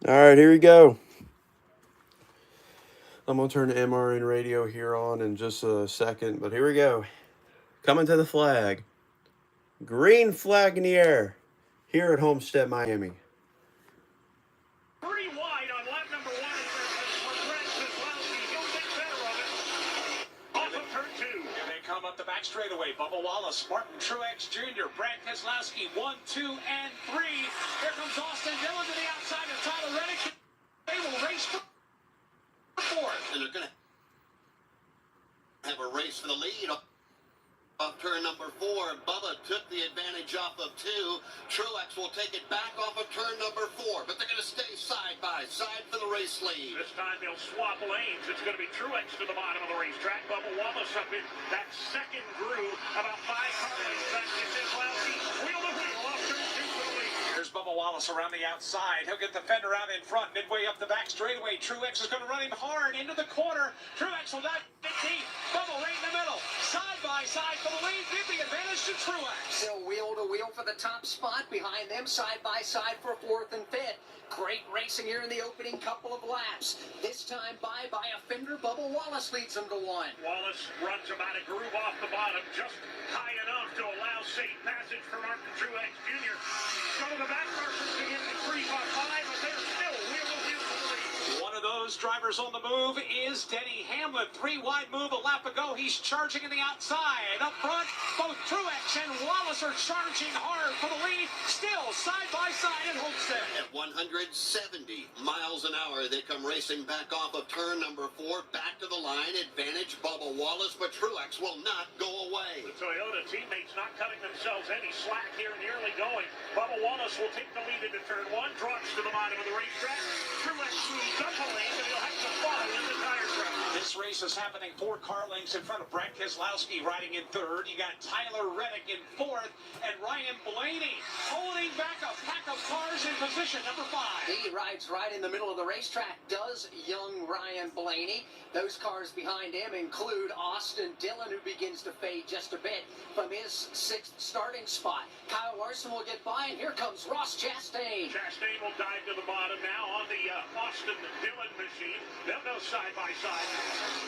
All right, here we go. I'm going to turn the MRN radio here on in just a second, but here we go. Coming to the flag. Green flag in the air here at Homestead, Miami. Three wide on lap number one for Brett Keselowski. He'll get better of it. Off of turn two. Here they come up the back straightaway. Bubba Wallace, Martin Truex Jr., Brad Keselowski, 1, 2, and 3. Here comes Austin Dillon to the outside of Tyler Reddick. They will race for fourth. And they're going to have a race for the lead. Off turn number 4, Bubba took the advantage off of 2. Truex will take it back off of turn number 4, but they're going to stay side by side for the race lead. This time they'll swap lanes. It's going to be Truex to the bottom of the racetrack. Bubba Wallace up in that second groove, about 5 car lengths back to Keselowski. Wheel to wheel off turn 2 for the lead. Here's Bubba Wallace around the outside. He'll get the fender out in front, midway up the back straightaway. Truex is going to run him hard into the corner. Truex will dive deep. Bubba right in the middle. Side by side for the lead. Give the advantage to Truex. Still wheel to wheel for the top spot. Behind them, side by side for fourth and fifth. Great racing here in the opening couple of laps. This time by a fender. Bubba Wallace leads them to 1. Wallace runs about a groove off the bottom, just high enough to allow safe passage for Martin Truex Jr. Some of the back markers begin to creep on by, but they're still wheel to wheel for the lead. One of those drivers on the move is Denny Hamlin. 3 wide move a lap ago. He's charging in the outside. Up front, both Truex and Wallace are charging hard for the lead. Still side by side in Homestead. At 170 miles an hour, they come racing back off of turn number 4, back to the line. Advantage Bubba Wallace, but Truex will not go away. The Toyota teammates not cutting themselves any slack here in the early going. Bubba Wallace will take the lead into turn 1, drops to the bottom of the racetrack. Truex moves up the lane, and he'll have to follow in the tire track. This race is happening 4 car lengths in front of Brad Keselowski riding in third. You got Tyler Reddick in fourth, and Ryan Blaney holding back a pack of cars in position number 5. He rides right in the middle of the racetrack, does young Ryan Blaney. Those cars behind him include Austin Dillon, who begins to fade just a bit from his 6th starting spot. Kyle Larson will get by, and here comes Ross Chastain. Chastain will dive to the bottom now on the Austin Dillon machine. They'll go side by side.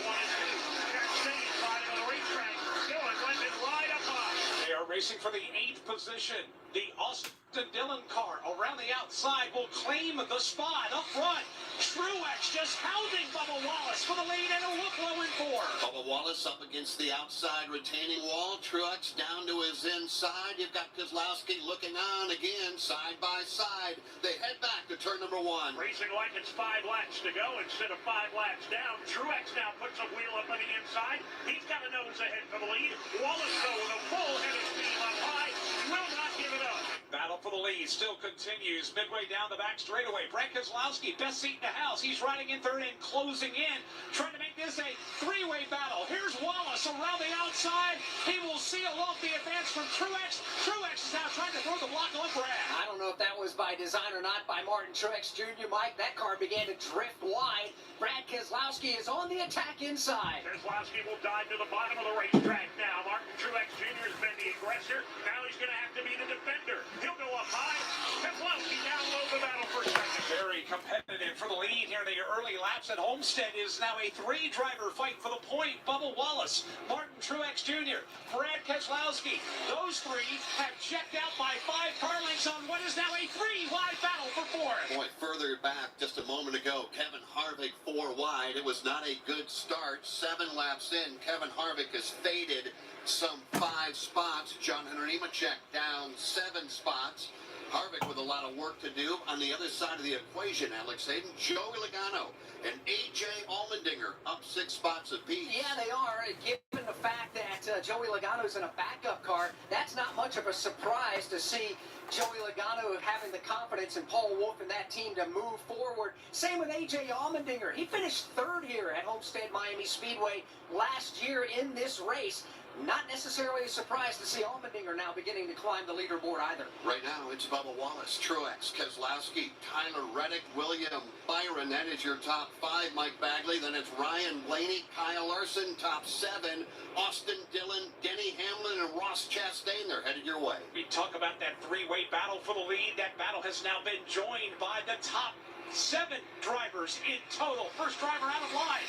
1 and 2. Chastain bottom of the racetrack. Dillon went it right up high. They are racing for the 8th position. The Austin Dillon car around the outside will claim the spot up front. Truex just hounding Bubba Wallace for the lead, and a look low in 4. Bubba Wallace up against the outside retaining wall. Truex down to his inside. You've got Keselowski looking on again, side by side. They head back to turn number 1. Racing like it's 5 laps to go instead of 5 laps down. Truex now puts a wheel up on the inside. He's got a nose ahead for the lead. Wallace, though, with a full head of steam up high, will not give it up. Battle for the lead still continues midway down the back straightaway. Brad Keselowski, best seat in the house. He's riding in third and closing in, trying to make this a 3-way battle. Here's Wallace around the outside. He will seal off the advance from Truex. Truex is now trying to throw the block on Brad. I don't know if that was by design or not by Martin Truex Jr., Mike. That car began to drift wide. Brad Keselowski is on the attack inside. Keselowski will dive to the bottom of the racetrack now. Martin Truex Jr. has been the aggressor. Now he's going to have to be the defender. He'll go up high. Keselowski down low the battle for second. Very competitive for the lead here in the early laps at Homestead. Is now a 3-driver fight for the point. Bubba Wallace, Martin Truex Jr., Brad Keselowski. Those 3 have checked out by 5 car lengths on what is now a 3-wide battle for 4th. Boy, further back just a moment ago, Kevin Harvick 4 wide. It was not a good start. 7 laps in, Kevin Harvick has faded some 5 spots. John Henry Nemechek down 7 spots. Harvick with a lot of work to do. On the other side of the equation, Alex Hayden, Joey Logano and A.J. Allmendinger up 6 spots apiece. Yeah, they are. Given the fact that Joey Logano's in a backup car, that's not much of a surprise to see Joey Logano having the confidence in Paul Wolfe and that team to move forward. Same with A.J. Allmendinger. He finished 3rd here at Homestead Miami Speedway last year in this race. Not necessarily a surprise to see Allmendinger now beginning to climb the leaderboard either. Right now, it's Bubba Wallace, Truex, Keselowski, Tyler Reddick, William Byron. That is your top 5, Mike Bagley. Then it's Ryan Blaney, Kyle Larson, top 7. Austin Dillon, Denny Hamlin, and Ross Chastain. They're headed your way. We talk about that 3-way battle for the lead. That battle has now been joined by the top 7 drivers in total. First driver out of line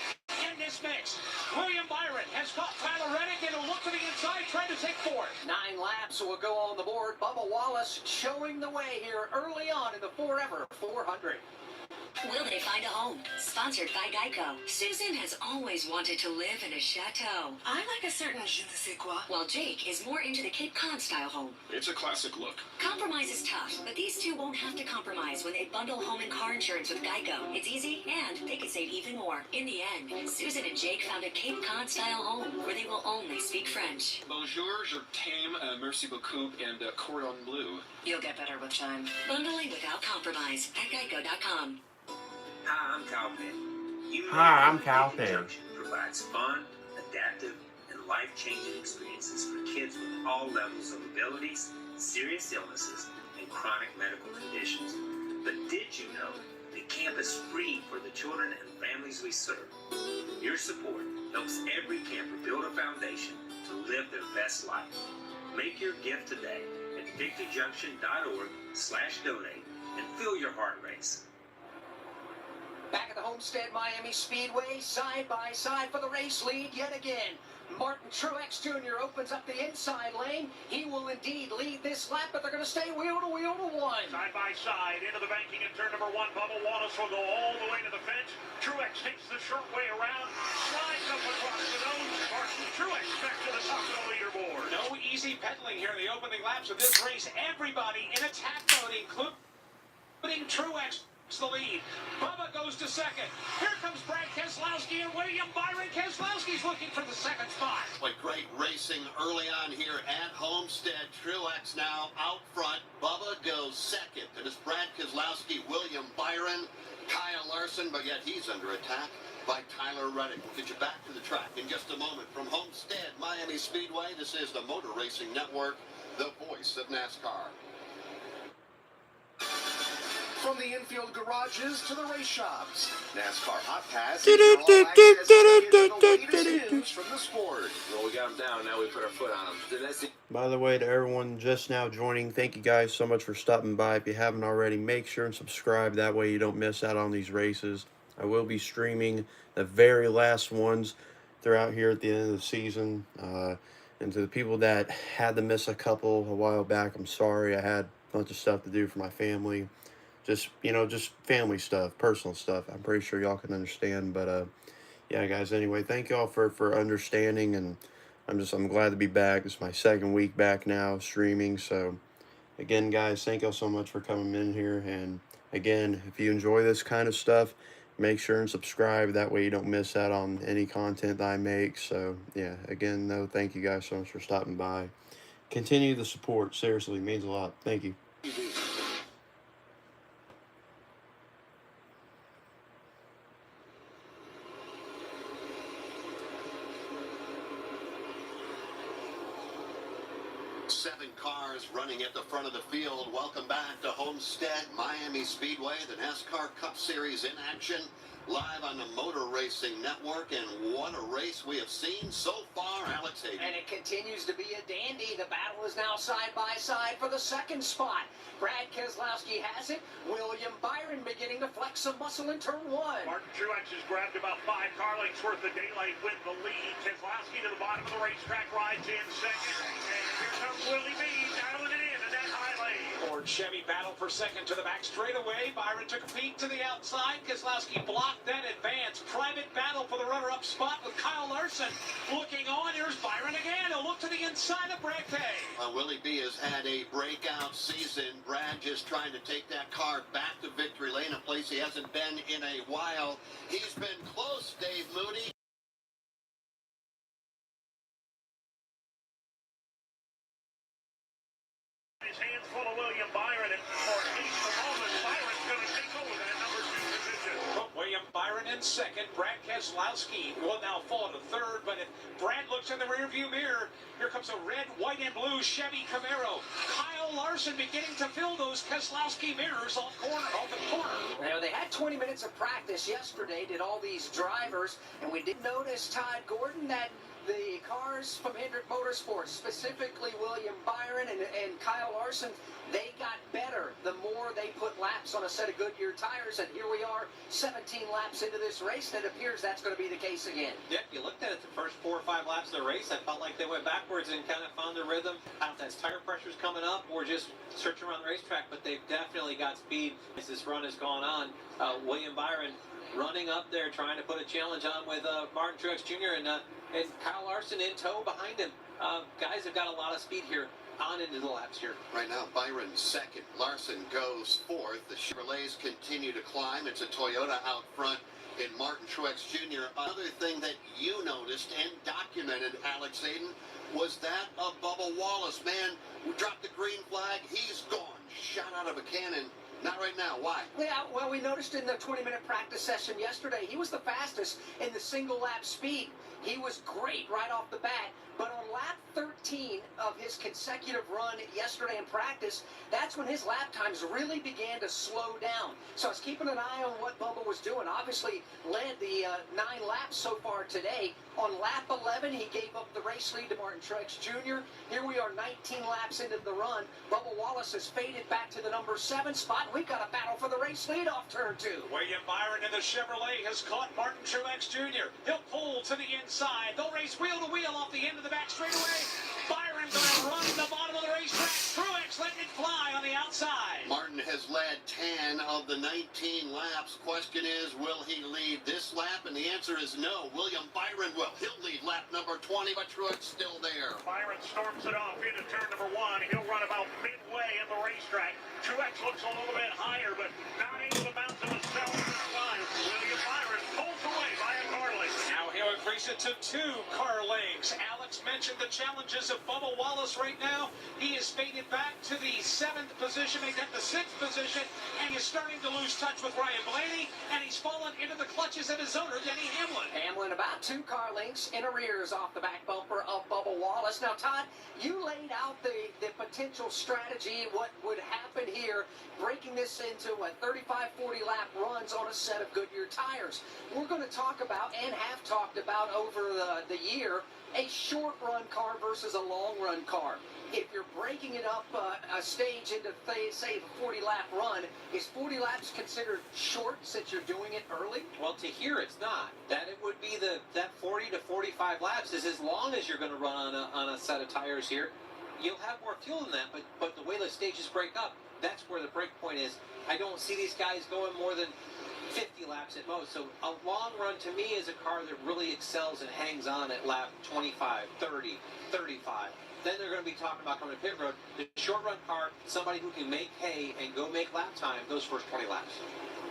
in this mix. William Byron has caught Tyler Reddick and will look to the inside, trying to take 4th. 9 laps will go on the board. Bubba Wallace showing the way here early on in the Forever 400. Will they find a home? Sponsored by Geico. Susan has always wanted to live in a chateau. I like a certain je ne sais quoi. While Jake is more into the Cape Cod style home. It's a classic look. Compromise is tough, but these two won't have to compromise when they bundle home and car insurance with Geico. It's easy, and they can save even more. In the end, Susan and Jake found a Cape Cod style home where they will only speak French. Bonjour, je t'aime, merci beaucoup, and cordon bleu. You'll get better with time. Bundling without compromise at geico.com. Hi, I'm Kyle Penn. You know Hi, I'm that Kyle Big Penn. Junction provides fun, adaptive, and life-changing experiences for kids with all levels of abilities, serious illnesses, and chronic medical conditions. But did you know the camp is free for the children and families we serve? Your support helps every camper build a foundation to live their best life. Make your gift today at victoryjunction.org/donate and feel your heart race. Back at the Homestead Miami Speedway, side by side for the race lead yet again. Martin Truex Jr. opens up the inside lane. He will indeed lead this lap, but they're going to stay wheel to 1. Side by side into the banking in turn number 1. Bubba Wallace will go all the way to the fence. Truex takes the short way around, slides up across the nose. Martin Truex back to the top of the leaderboard. No easy pedaling here in the opening laps of this race. Everybody in attack mode, including Truex. The lead. Bubba goes to second. Here comes Brad Keselowski and William Byron. Keselowski's looking for the second spot. But great racing early on here at Homestead. Truex now out front. Bubba goes second. It is Brad Keselowski, William Byron, Kyle Larson, but yet he's under attack by Tyler Reddick. We'll get you back to the track in just a moment. From Homestead Miami Speedway, this is the Motor Racing Network, the voice of NASCAR. From the infield garages to the race shops, NASCAR Hot Pass news from the sport. Well, we got them down, now we put our foot on them. By the way, to everyone just now joining, thank you guys so much for stopping by. If you haven't already, make sure and subscribe. That way you don't miss out on these races. I will be streaming the very last ones throughout here at the end of the season. And to the people that had to miss a couple a while back, I'm sorry. I had a bunch of stuff to do for my family. Just family stuff, personal stuff. I'm pretty sure y'all can understand. But yeah, guys, anyway, thank y'all for understanding, and I'm glad to be back. It's my second week back now streaming. So again, guys, thank y'all so much for coming in here. And again, if you enjoy this kind of stuff, make sure and subscribe. That way you don't miss out on any content that I make. So yeah, again, though, thank you guys so much for stopping by. Continue the support. Seriously, it means a lot. Thank you. 7 cars running at the front of the field. Welcome back to Homestead Miami Speedway, the NASCAR Cup Series in action, live on the Motor Racing Network. And what a race we have seen so far, Alex Hayden. And it continues to be a dandy. The battle is now side by side for the second spot. Brad Keselowski has it. William Byron beginning to flex some muscle in turn 1. Martin Truex has grabbed about 5 car lengths worth of daylight with the lead. Keselowski to the bottom of the racetrack, rides in second. And here comes Willie B dialing it in that high lane. Ford Chevy battle for second to the back straightaway. Byron took a peek to the outside. Keselowski blocked that advance. Private battle for the runner-up spot with Kyle Larson looking on. Here's Byron again. He'll look to the inside of Brad K. Willie B has had a breakout season. Brad just trying to take that car back to victory lane, a place he hasn't been in a while. He's been close, Dave Moody. His hands full of William Byron, and for at least the moment, Byron's going to take over that number 2 position. William Byron in second. Brad Keselowski will now fall to third, but if Brad looks in the rearview mirror, here comes a red, white, and blue Chevy Camaro. Kyle Larson beginning to fill those Keselowski mirrors off the corner. Now, they had 20 minutes of practice yesterday, did all these drivers, and we did notice Todd Gordon that the cars from Hendrick Motorsports, specifically William Byron and Kyle Larson, they got better the more they put laps on a set of Goodyear tires, and here we are 17 laps into this race, and it appears that's going to be the case again. Yeah, if you looked at it the first 4 or 5 laps of the race, I felt like they went backwards and kind of found their rhythm. I don't know if that's tire pressure's coming up or just searching around the racetrack, but they've definitely got speed as this run has gone on. William Byron running up there, trying to put a challenge on with Martin Truex Jr. and Kyle Larson in tow behind him. Guys have got a lot of speed here on into the laps here. Right now, Byron second. Larson goes fourth. The Chevrolets continue to climb. It's a Toyota out front in Martin Truex Jr. Another thing that you noticed and documented, Alex Hayden, was that of Bubba Wallace. Man, we dropped the green flag. He's gone. Shot out of a cannon. Not right now. Why? Yeah, well, we noticed in the 20-minute practice session yesterday, he was the fastest in the single lap speed. He was great right off the bat, but on lap 13 of his consecutive run yesterday in practice, that's when his lap times really began to slow down. So I was keeping an eye on what Bubba was doing. Obviously led the 9 laps so far today. On lap 11, he gave up the race lead to Martin Truex Jr. Here we are 19 laps into the run. Bubba Wallace has faded back to the number 7 spot. We've got a battle for the race lead off turn 2. William Byron in the Chevrolet has caught Martin Truex Jr. He'll pull to the inside. They'll race wheel to wheel off the end of the back straightaway. Byron going to run the bottom of the racetrack. Truex letting it fly on the outside. Martin has led 10 of the 19 laps. Question is, will he lead this lap? And the answer is no. William Byron will. He'll lead lap number 20, but Truex still there. Byron storms it off into turn number 1. He'll run about midway at the racetrack. Truex looks a little bit higher, but not able to bounce himself in the line. William Byron pulls away by a car length. Now he'll increase it to 2 car lengths. Alex mentioned the challenges of Bubba Wallace right now. He is faded back to the 7th position, make that the 6th position, and he's starting to lose touch with Ryan Blaney, and he's fallen into the clutches of his owner, Denny Hamlin. Hamlin about 2 car lengths in arrears off the back bumper of Bubba Wallace. Now, Todd, you laid out the potential strategy, what would happen here, breaking this into 35, 40 lap runs on a set of Goodyear tires. We're going to talk about, and have talked about over the year, a short run car versus a long run car. If you're breaking it up a stage into, say, a 40 lap run, is 40 laps considered short since you're doing it early? Well, to here it's not. That it would be that 40 to 45 laps is as long as you're going to run on a set of tires here. You'll have more fuel than that, but the way the stages break up, that's where the break point is. I don't see these guys going more than 50 laps at most. So a long run to me is a car that really excels and hangs on at lap 25, 30, 35. Then they're going to be talking about coming to pit road. The short run car, somebody who can make hay and go make lap time those first 20 laps.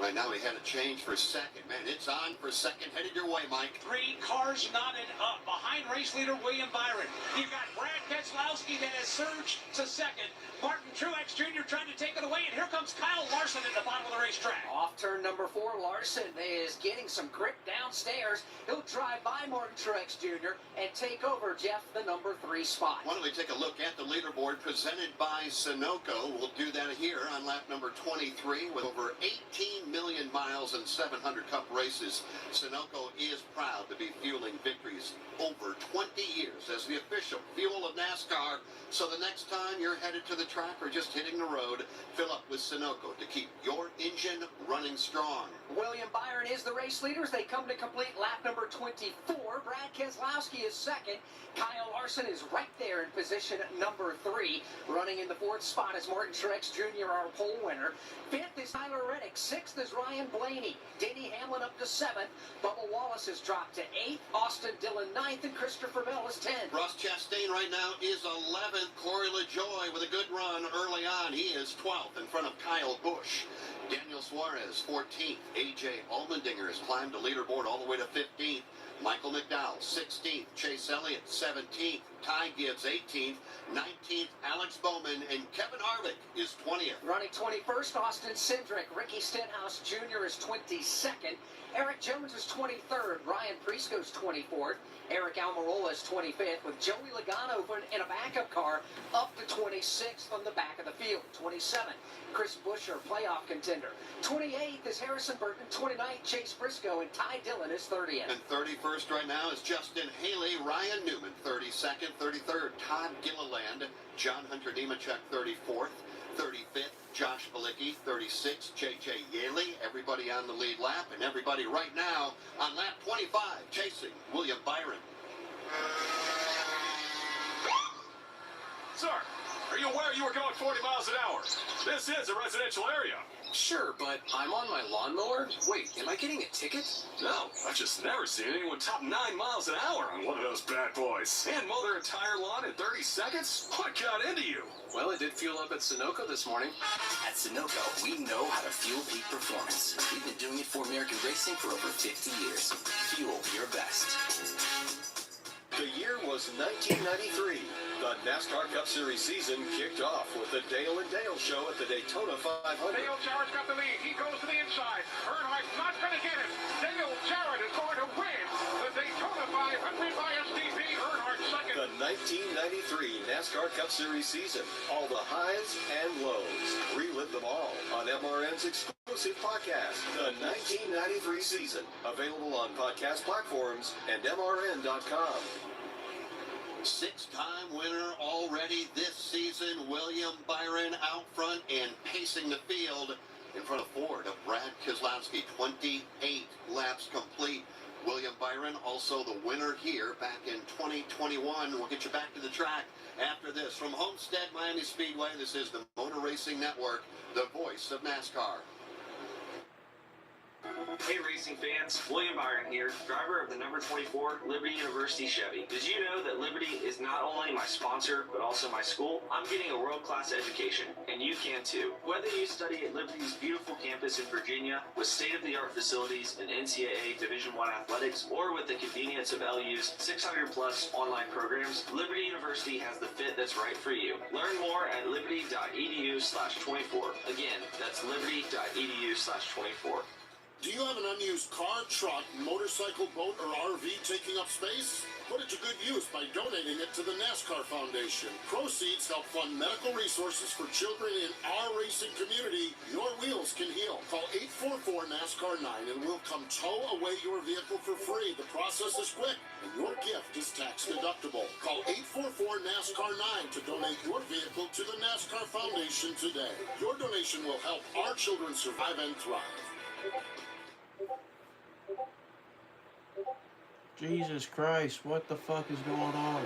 Right now, he had a change for second. Man, it's on for second. Headed your way, Mike. 3 cars knotted up behind race leader William Byron. You've got Brad Keselowski that has surged to second. Martin Truex Jr. trying to take it away, and here comes Kyle Larson at the bottom of the racetrack. Off turn number 4, Larson is getting some grip downstairs. He'll drive by Martin Truex Jr. and take over, Jeff, the number 3 spot. Why don't we take a look at the leaderboard presented by Sunoco? We'll do that here on lap number 23 with over 18 million miles and 700 Cup races. Sunoco is proud to be fueling victories over 20 years as the official fuel of NASCAR. So the next time you're headed to the track or just hitting the road, fill up with Sunoco to keep your engine running strong. William Byron is the race leader as they come to complete lap number 24. Brad Keselowski is second. Kyle Larson is right there in position number 3. Running in the 4th spot is Martin Truex Jr., our pole winner. 5th is Tyler Reddick. 6th is Ryan Blaney. Denny Hamlin up to 7th. Bubba Wallace has dropped to 8th. Austin Dillon 9th. And Christopher Bell is 10th. Ross Chastain right now is 11th. Corey LaJoie with a good run early on. He is 12th in front of Kyle Busch. Daniel Suarez 14th. A.J. Allmendinger has climbed the leaderboard all the way to 15th. Michael McDowell 16th. Chase Elliott 17th. Ty Gibbs 18th. 19th, Alex Bowman, and Kevin Harvick is 20th. Running 21st, Austin Cindric. Ricky Stenhouse Jr. is 22nd. Eric Jones is 23rd. Ryan Preece goes 24th. Eric Almirola is 25th, with Joey Logano in a backup car up to 26th on the back of the field. 27th, Chris Buescher, playoff contender. 28th is Harrison Burton. 29th, Chase Briscoe, and Ty Dillon is 30th. And 31st right now is Justin Haley, Ryan Newman, 32nd, 33rd, Todd Gilliland, John Hunter Nemechek, 34th, 35th, Josh Bilicki, 36th, J.J. Yaley, everybody on the lead lap, and everybody right now on lap 25, chasing William Byron. Sir, are you aware you were going 40 miles an hour? This is a residential area. Sure, but I'm on my lawnmower? Wait, am I getting a ticket? No, I've just never seen anyone top 9 miles an hour on one of those bad boys. And mow their entire lawn in 30 seconds? What got into you? Well, it did fuel up at Sunoco this morning. At Sunoco, we know how to fuel peak performance. We've been doing it for American racing for over 50 years. Fuel your best. The year was 1993. The NASCAR Cup Series season kicked off with the Dale and Dale show at the Daytona 500. Dale Jarrett's got the lead. He goes to the inside. Earnhardt's not going to get it. Dale Jarrett is going to win the Daytona 500 by STP. Earnhardt second. The 1993 NASCAR Cup Series season. All the highs and lows. Relive them all on MRN's exclusive podcast, The 1993 Season. Available on podcast platforms and MRN.com. Six-time winner already this season, William Byron out front and pacing the field in front of Ford of Brad Keselowski. 28 laps complete. William Byron, also the winner here back in 2021. We'll get you back to the track after this. From Homestead Miami Speedway, this is the Motor Racing Network, the voice of NASCAR. Hey racing fans, William Byron here, driver of the number 24 Liberty University Chevy. Did you know that Liberty is not only my sponsor, but also my school? I'm getting a world-class education, and you can too. Whether you study at Liberty's beautiful campus in Virginia, with state-of-the-art facilities and NCAA Division I athletics, or with the convenience of LU's 600-plus online programs, Liberty University has the fit that's right for you. Learn more at liberty.edu/24. Again, that's liberty.edu/24. Do you have an unused car, truck, motorcycle, boat, or RV taking up space? Put it to good use by donating it to the NASCAR Foundation. Proceeds help fund medical resources for children in our racing community. Your wheels can heal. Call 844-NASCAR-9 and we'll come tow away your vehicle for free. The process is quick and your gift is tax deductible. Call 844-NASCAR-9 to donate your vehicle to the NASCAR Foundation today. Your donation will help our children survive and thrive. Jesus Christ, what the fuck is going on?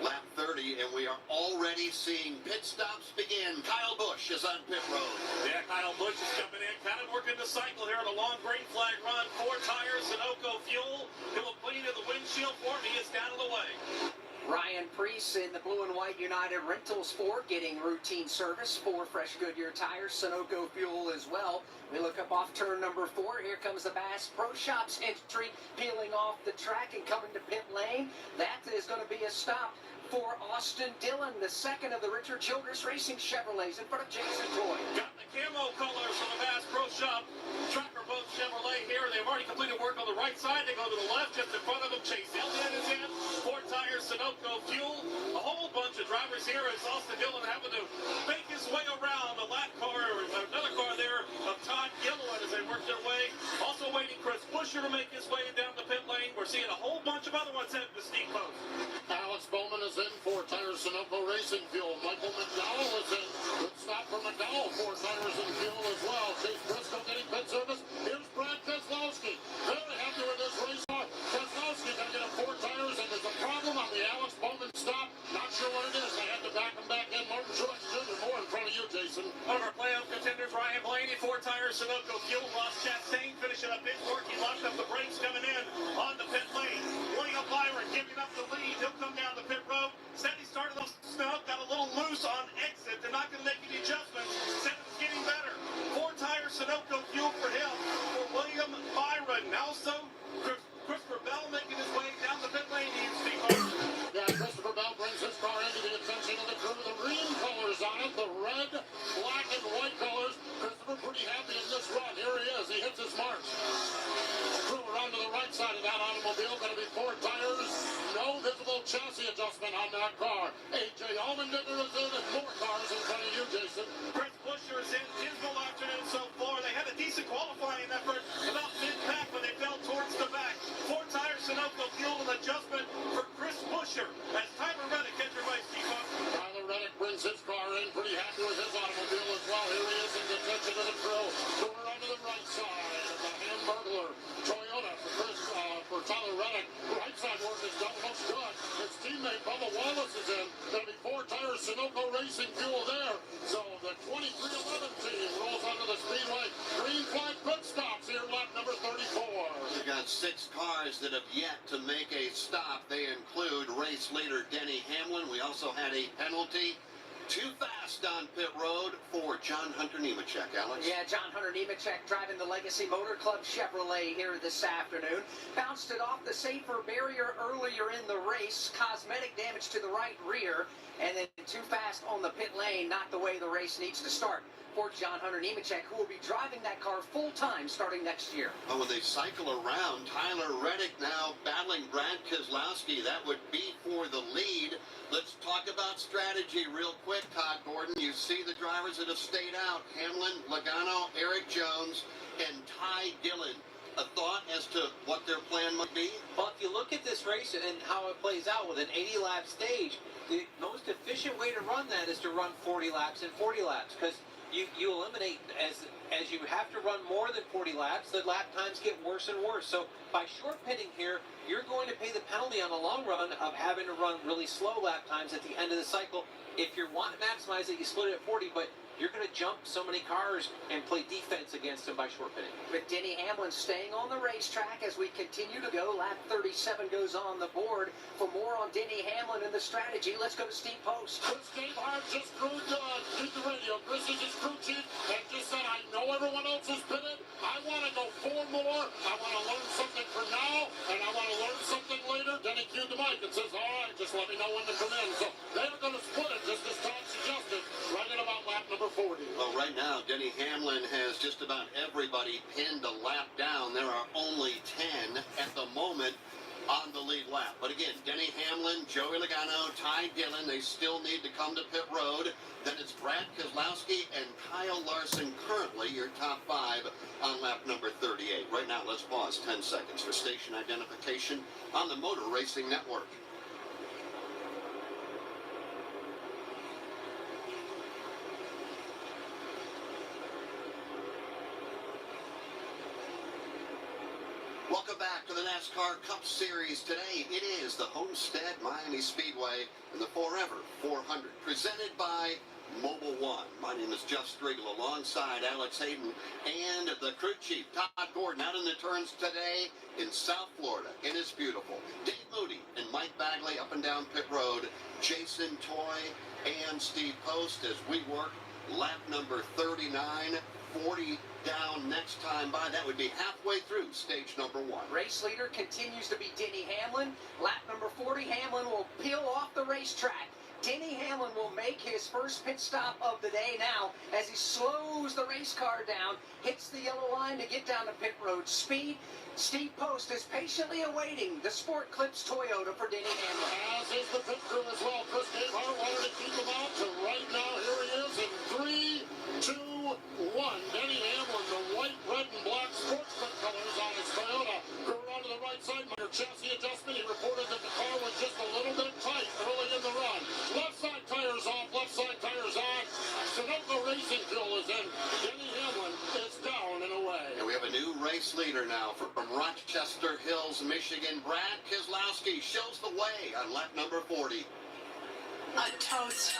Lap 30, and we are already seeing pit stops begin. Kyle Busch is on pit road. Yeah, Kyle Busch is coming in, kind of working the cycle here on a long green flag run. 4 tires, Sunoco fuel. He'll clean to the windshield for him. He is down of the way. Ryan Preece in the blue and white United Rentals Ford getting routine service. 4 fresh Goodyear tires, Sunoco fuel as well. We look up off turn number 4. Here comes the Bass Pro Shops entry, peeling off the track and coming to pit lane. That is going to be a stop for Austin Dillon, the second of the Richard Childress Racing Chevrolets in front of Jason Toy. Got the camo colors from the Bass Pro Shop. Tracker boat Chevrolet here. They've already completed work on the right side. They go to the left, just in front of them. Chase Elliott is in. 4 tires, Sunoco fuel. A whole bunch of drivers here as Austin Dillon having to make his way around the lap car. Another car there of Todd Gilliland as they work their way. Also waiting Chris Buescher to make his way down the pit lane. We're seeing a whole bunch of other ones heading to Steve Post. Alex Bowman is in. 4 tires, Sunoco Racing fuel. Michael McDowell is in. Good stop for McDowell. 4 tires and fuel as well. Chase Briscoe getting pit service. Here's Brad Keselowski. Very happy with this race car. Keselowski going to get a 4 tires, and there's a problem on the Alex Bowman stop. Not sure what it is. They had to back him back in. Martin Truex Jr. more in front of you, Jason. One of our playoff contenders, Ryan Blaney, 4 tires, Sunoco fuel. Ross Chastain finishing up his work. He locked up the brakes coming in on the pit lane. William Byron giving up the lead. He'll come down the pit road. Said he started off snow, got a little loose on exit. They're not going to make any adjustments. Said it's getting better. 4 tires, Sunoco fuel for him. For William Byron. Now so go. Christopher Bell making his way down the pit lane. Yeah, Christopher Bell brings his car into the attention of the crew. The green colors on it, the red, black, and white colors. Christopher pretty happy in this run. Here he is. He hits his marks. Crew around to the right side of that automobile. Going to be 4 tires. No visible chassis adjustment on that car. A.J. Allmendinger is in and more cars in front of you, Jason. Chris Buescher is in dismal afternoon so far. They had a decent qualifying effort about mid-pack when they fell towards the back. 4-tire Sunoco fuel and adjustment for Chris Buescher as Tyler Reddick gets your race, Chico. Tyler Reddick brings his car in, pretty happy with his automobile as well. Here he is in the attention of the crew. We're onto the right side of the Hamburglar Toyota for Tyler Reddick. Right side work is done, looks good. His teammate Bubba Wallace is in. There'll be 4-tire Sunoco Racing fuel there. So the 2311 team rolls onto the speedway. Green flag pit stops here, lap number 34. We've got 6 cars that have yet to make a stop. They include race leader Denny Hamlin. We also had a penalty. Too fast on pit road for John Hunter Nemechek, Alex. Yeah, John Hunter Nemechek driving the Legacy Motor Club Chevrolet here this afternoon. Bounced it off the safer barrier earlier in the race. Cosmetic damage to the right rear. And then too fast on the pit lane. Not the way the race needs to start for John Hunter Nemechek, who will be driving that car full-time starting next year. Oh, when they cycle around, Tyler Reddick now battling Brad Keselowski. That would be for the lead. Let's talk about strategy real quick, Todd Gordon. You see the drivers that have stayed out. Hamlin, Logano, Eric Jones, and Ty Dillon. A thought as to what their plan might be? Well, if you look at this race and how it plays out with an 80-lap stage, the most efficient way to run that is to run 40 laps and 40 laps, because you eliminate, as you have to run more than 40 laps, the lap times get worse and worse. So by short pitting here, you're going to pay the penalty on the long run of having to run really slow lap times at the end of the cycle. If you want to maximize it, you split it at 40, but you're going to jump so many cars and play defense against them by short pitting. With Denny Hamlin staying on the racetrack as we continue to go. Lap 37 goes on the board. For more on Denny Hamlin and the strategy, let's go to Steve Post. Chris Gabehart just crewed the radio. Chris is his crew chief and just said, I know everyone else is pitted. I want to go 4 more. I want to learn something for now, and I want to learn something later. Denny cued the mic and says, all right, just let me know when to come in. So they're going to split it, just as Todd suggested, right at about lap number 40. Well, right now, Denny Hamlin has just about everybody pinned a lap down. There are only 10 at the moment on the lead lap. But again, Denny Hamlin, Joey Logano, Ty Dillon, they still need to come to pit road. Then it's Brad Keselowski and Kyle Larson, currently your top 5 on lap number 38. Right now, let's pause 10 seconds for station identification on the Motor Racing Network. Welcome back to the NASCAR Cup Series. Today, it is the Homestead Miami Speedway and the Forever 400, presented by Mobile One. My name is Jeff Striegel, alongside Alex Hayden and the crew chief, Todd Gordon, out in the turns today in South Florida. It is beautiful. Dave Moody and Mike Bagley up and down pit road. Jason Toy and Steve Post as we work lap number 39. 40 down next time by. That would be halfway through stage number 1. Race leader continues to be Denny Hamlin. Lap number 40, Hamlin will peel off the racetrack. Denny Hamlin will make his first pit stop of the day now as he slows the race car down, hits the yellow line to get down to pit road speed. Steve Post is patiently awaiting the Sport Clips Toyota for Denny Hamlin. As is the pit crew as well. Chris Gabehart wanted to keep him out, so right now here he is in 3, 2, 1. Denny Hamlin, the white, red, and black sports pit colors on his Toyota. Grew around to the right side. Minor chassis adjustment. He reported that the car was just a little bit tight early in the run. Left side tires off, left side tires on. Sunoco Racing fuel is in. Denny Hamlin is down and away. And we have a new race leader now from Rochester Hills, Michigan. Brad Keselowski shows the way on lap number 40. A toast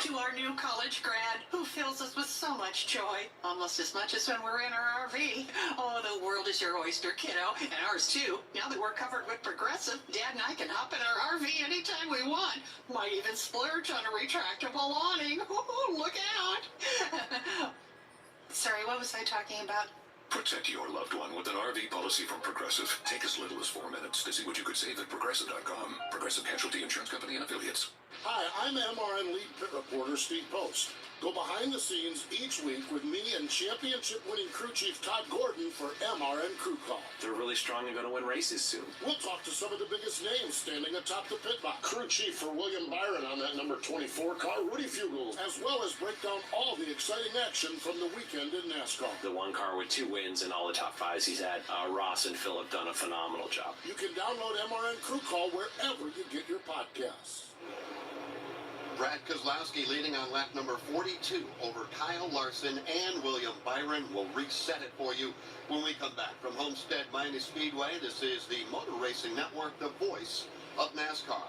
to our new college grad who fills us with so much joy, almost as much as when we're in our RV. Oh, the world is your oyster, kiddo, and ours too. Now that we're covered with Progressive, Dad and I can hop in our RV anytime we want. Might even splurge on a retractable awning. Ooh, look out. Sorry, what was I talking about? Protect your loved one with an RV policy from Progressive. Take as little as 4 minutes to see what you could save at Progressive.com. Progressive Casualty Insurance Company and Affiliates. Hi, I'm MRN lead pit reporter Steve Post. Go behind the scenes each week with me and championship-winning crew chief Todd Gordon for MRN Crew Call. They're really strong and going to win races soon. We'll talk to some of the biggest names standing atop the pit box. Crew chief for William Byron on that number 24 car, Rudy Fugel, as well as break down all the exciting action from the weekend in NASCAR. The one car with 2 wins and all the top 5s he's had, Ross and Phil have done a phenomenal job. You can download MRN Crew Call wherever you get your podcasts. Brad Keselowski leading on lap number 42 over Kyle Larson and William Byron. Will reset it for you when we come back from Homestead Miami Speedway. This is the Motor Racing Network, the voice of NASCAR.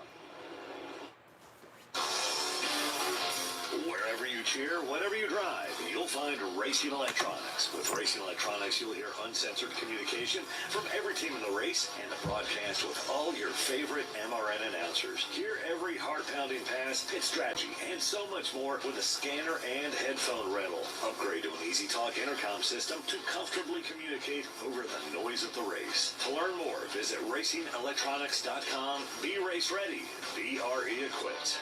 Wherever you cheer, whenever you drive, you'll find Racing Electronics. With Racing Electronics, you'll hear uncensored communication from every team in the race and a broadcast with all your favorite MRN announcers. Hear every heart-pounding pass, pit strategy, and so much more with a scanner and headphone rental. Upgrade to an Easy Talk intercom system to comfortably communicate over the noise of the race. To learn more, visit RacingElectronics.com. Be race ready. Be RE equipped.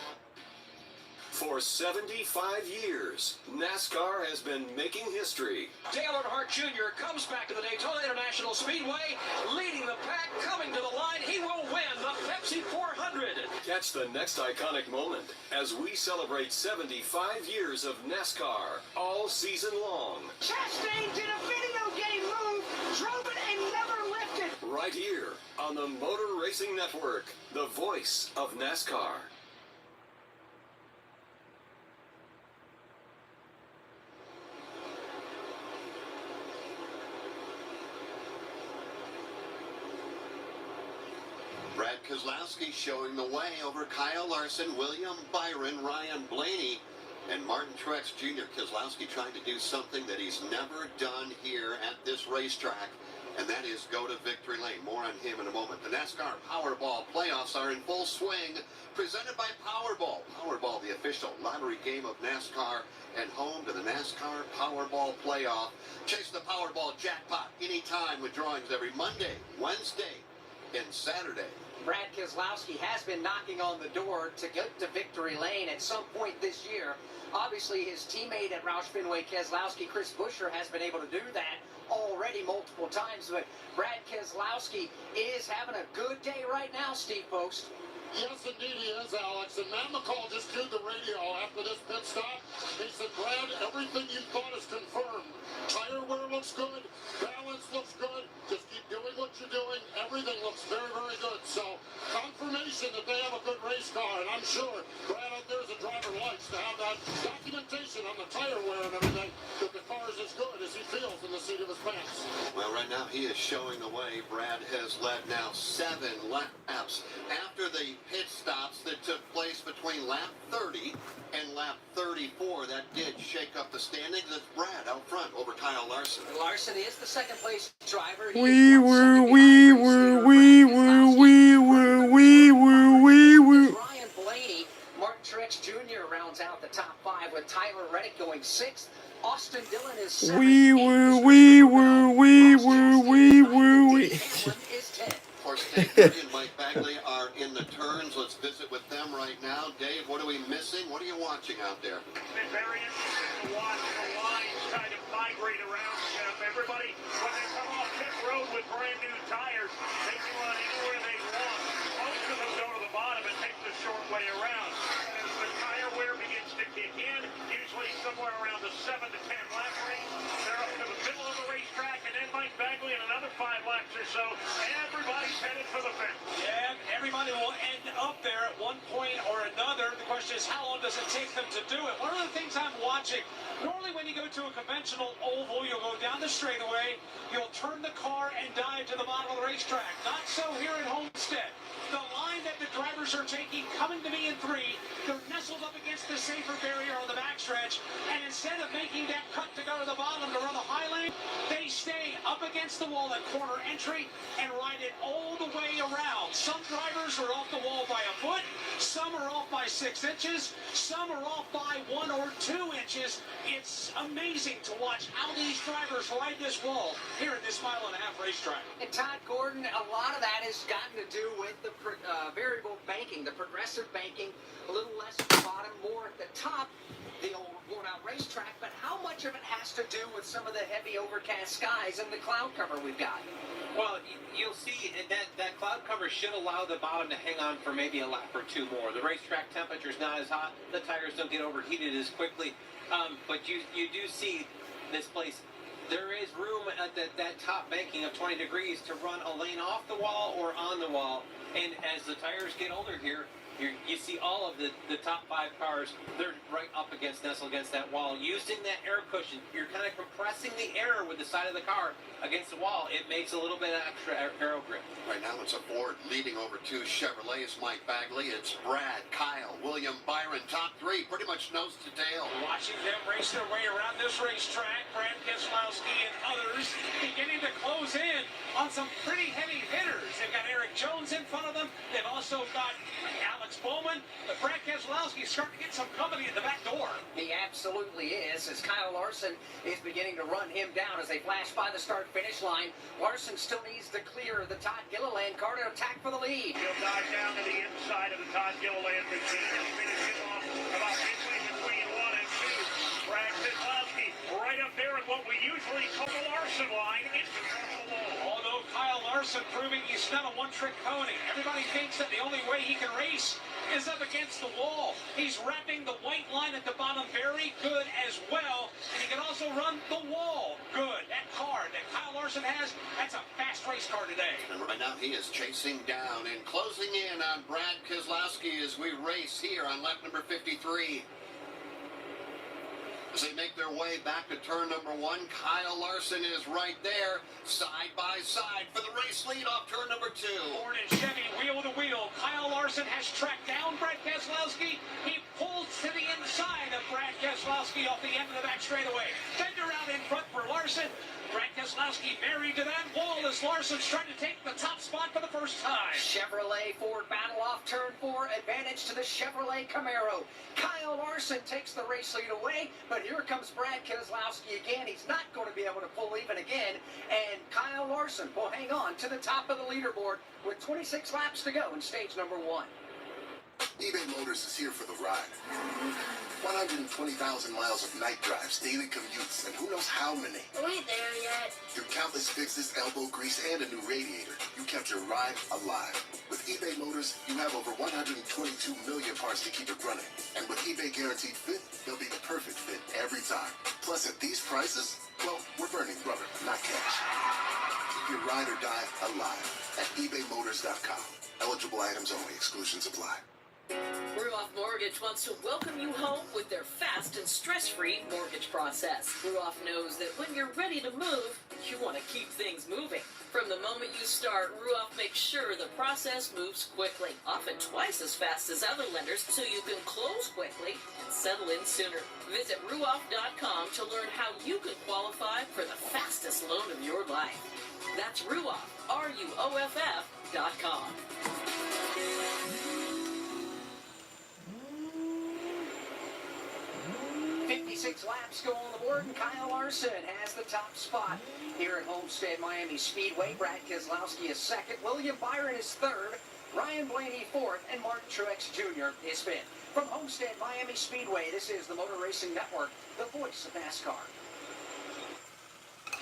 For 75 years, NASCAR has been making history. Dale Earnhardt Jr. comes back to the Daytona International Speedway, leading the pack, coming to the line. He will win the Pepsi 400. Catch the next iconic moment as we celebrate 75 years of NASCAR all season long. Chastain did a video game move, drove it and never lifted. Right here on the Motor Racing Network, the voice of NASCAR. Brad Keselowski showing the way over Kyle Larson, William Byron, Ryan Blaney, and Martin Truex Jr. Keselowski trying to do something that he's never done here at this racetrack, and that is go to victory lane. More on him in a moment. The NASCAR Powerball playoffs are in full swing, presented by Powerball. Powerball, the official lottery game of NASCAR, and home to the NASCAR Powerball playoff. Chase the Powerball jackpot anytime with drawings every Monday, Wednesday, and Saturday. Brad Keselowski has been knocking on the door to get to victory lane at some point this year. Obviously, his teammate at Roush Fenway Keselowski, Chris Buescher, has been able to do that already multiple times. But Brad Keselowski is having a good day right now, Steve Post. Yes, indeed he is, Alex. And Matt McCall just tuned the radio after this pit stop. He said, Brad, everything you thought is confirmed. Tire wear looks good. Balance looks good. Just keep doing what you're doing. Everything looks very, very good. So, confirmation that they have a good race car. And I'm sure Brad out there as a driver likes to have that documentation on the tire wear and everything that the car is as good as he feels in the seat of his pants. Well, right now he is showing the way. Brad has led now 7 laps after the pit stops that took place between lap 30 and lap 34. That did shake up the standings. It's Brad out front over Kyle Larson. Larson is the second place driver. We were. Ryan Blaney, Martin Truex Jr. rounds out the top 5 with Tyler Reddick going 6th. Austin Dillon is 7th. Is 10th. Of course, Dave Murray and Mike Bagley are in the turns. Let's visit with them right now. Dave, what are we missing? What are you watching out there? It's been very interesting to watch the lines kind of migrate around. Everybody, when they come off pit road with brand new tires, they can run anywhere they want. Most of them go to the bottom and take the short way around. As the tire wear begins to kick in, usually somewhere around the 7 to 10 lap range, they're up to the middle of the racetrack, and then Mike Bagley in another 5 laps or so, everybody's headed for the fence. Yeah, everybody will end up there at one point or another. The question is, how long does it take them to do it? One of the things I'm watching, normally when you go to a conventional oval, you'll go down the straightaway, you'll turn the car and dive to the bottom of the racetrack. Not so here at Homestead. The line that the drivers are taking, coming to me in 3, they're nestled up against the safer barrier on the backstretch, and instead of making that cut to go to the bottom to run the high lane, they stay up against the wall at corner entry and ride it all the way around wild. Some drivers are off the wall by a foot, some are off by 6 inches, some are off by 1 or 2 inches. It's amazing to watch how these drivers ride this wall here at this mile-and-a-half racetrack. And Todd Gordon, a lot of that has gotten to do with the variable banking, the progressive banking, a little less at the bottom, more at the top, the old worn-out racetrack, but how much of it has to do with some of the heavy overcast skies and the cloud cover we've got? Well, you'll see that cloud cover should allow the bottom to hang on for maybe a lap or two more. The racetrack temperature is not as hot. The tires don't get overheated as quickly. But you do see this place. There is room at that top banking of 20 degrees to run a lane off the wall or on the wall. And as the tires get older here, you see all of the top 5 cars, they're right up nestled against that wall. Using that air cushion, you're kind of compressing the air with the side of the car against the wall. It makes a little bit of extra aero grip. Right now it's a Ford leading over 2 Chevrolets, Mike Bagley. It's Brad, Kyle, William Byron, top 3, pretty much nose to tail. Watching them race their way around this racetrack, Brad Keselowski and others beginning to close in on some pretty heavy hitters. They've got Eric Jones in front of them. They've also got Alex Bowman, but Brad Keselowski is starting to get some company at the back door. He absolutely is, as Kyle Larson is beginning to run him down as they flash by the start-finish line. Larson still needs to clear the Todd Gilliland car to attack for the lead. He'll dive down to the inside of the Todd Gilliland machine and finish him off about midway between 1 and 2. Brad Keselowski right up there in what we usually call the Larson line into the wall. Although Kyle Larson proving he's not a one-trick pony. Everybody thinks that the only way he can race is up against the wall. He's wrapping the white line at the bottom very good as well. And he can also run the wall good. That car that Kyle Larson has, that's a fast race car today. And right now he is chasing down and closing in on Brad Keselowski as we race here on lap number 53. As they make their way back to turn number 1, Kyle Larson is right there, side by side for the race lead off turn number 2. Ford and Chevy wheel to wheel. Kyle Larson has tracked down Brad Keselowski. He pulls to the inside of Brad Keselowski off the end of the back straightaway. Bender out in front for Larson. Brad Keselowski married to that wall as Larson's trying to take the top spot for the first time. Chevrolet Ford battle off turn 4, advantage to the Chevrolet Camaro. Kyle Larson takes the race lead away, but here comes Brad Keselowski again. He's not going to be able to pull even again, and Kyle Larson will hang on to the top of the leaderboard with 26 laps to go in stage number 1. eBay Motors is here for the ride. 120,000 miles of night drives, daily commutes, and who knows how many. Are we there yet? Through countless fixes, elbow grease, and a new radiator, you kept your ride alive. With eBay Motors, you have over 122 million parts to keep it running. And with eBay Guaranteed Fit, they'll be the perfect fit every time. Plus, at these prices, well, we're burning rubber, not cash. Keep your ride or die alive at ebaymotors.com. Eligible items only. Exclusions apply. Ruoff Mortgage wants to welcome you home with their fast and stress-free mortgage process. Ruoff knows that when you're ready to move, you want to keep things moving. From the moment you start, Ruoff makes sure the process moves quickly, often twice as fast as other lenders, so you can close quickly and settle in sooner. Visit Ruoff.com to learn how you can qualify for the fastest loan of your life. That's Ruoff, RUOFF.com. 56 laps go on the board, and Kyle Larson has the top spot here at Homestead Miami Speedway. Brad Keselowski is second, William Byron is third, Ryan Blaney fourth, and Martin Truex Jr. is fifth. From Homestead Miami Speedway, this is the Motor Racing Network, the voice of NASCAR.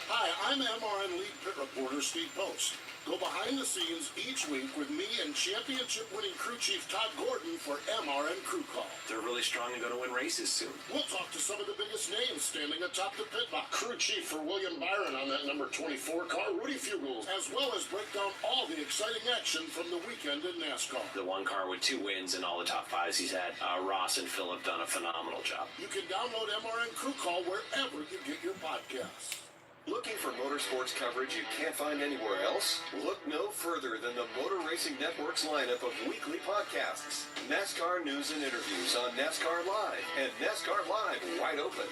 Hi, I'm MRN lead pit reporter Steve Post. Go behind the scenes each week with me and championship-winning crew chief Todd Gordon for MRN Crew Call. They're really strong and going to win races soon. We'll talk to some of the biggest names standing atop the pit box. Crew chief for William Byron on that number 24 car, Rudy Fugels, as well as break down all the exciting action from the weekend in NASCAR. The one car with 2 wins and all the top 5s he's had, Ross and Phil have done a phenomenal job. You can download MRN Crew Call wherever you get your podcasts. Looking for motorsports coverage you can't find anywhere else? Look no further than the Motor Racing Network's lineup of weekly podcasts. NASCAR news and interviews on NASCAR Live and NASCAR Live Wide Open.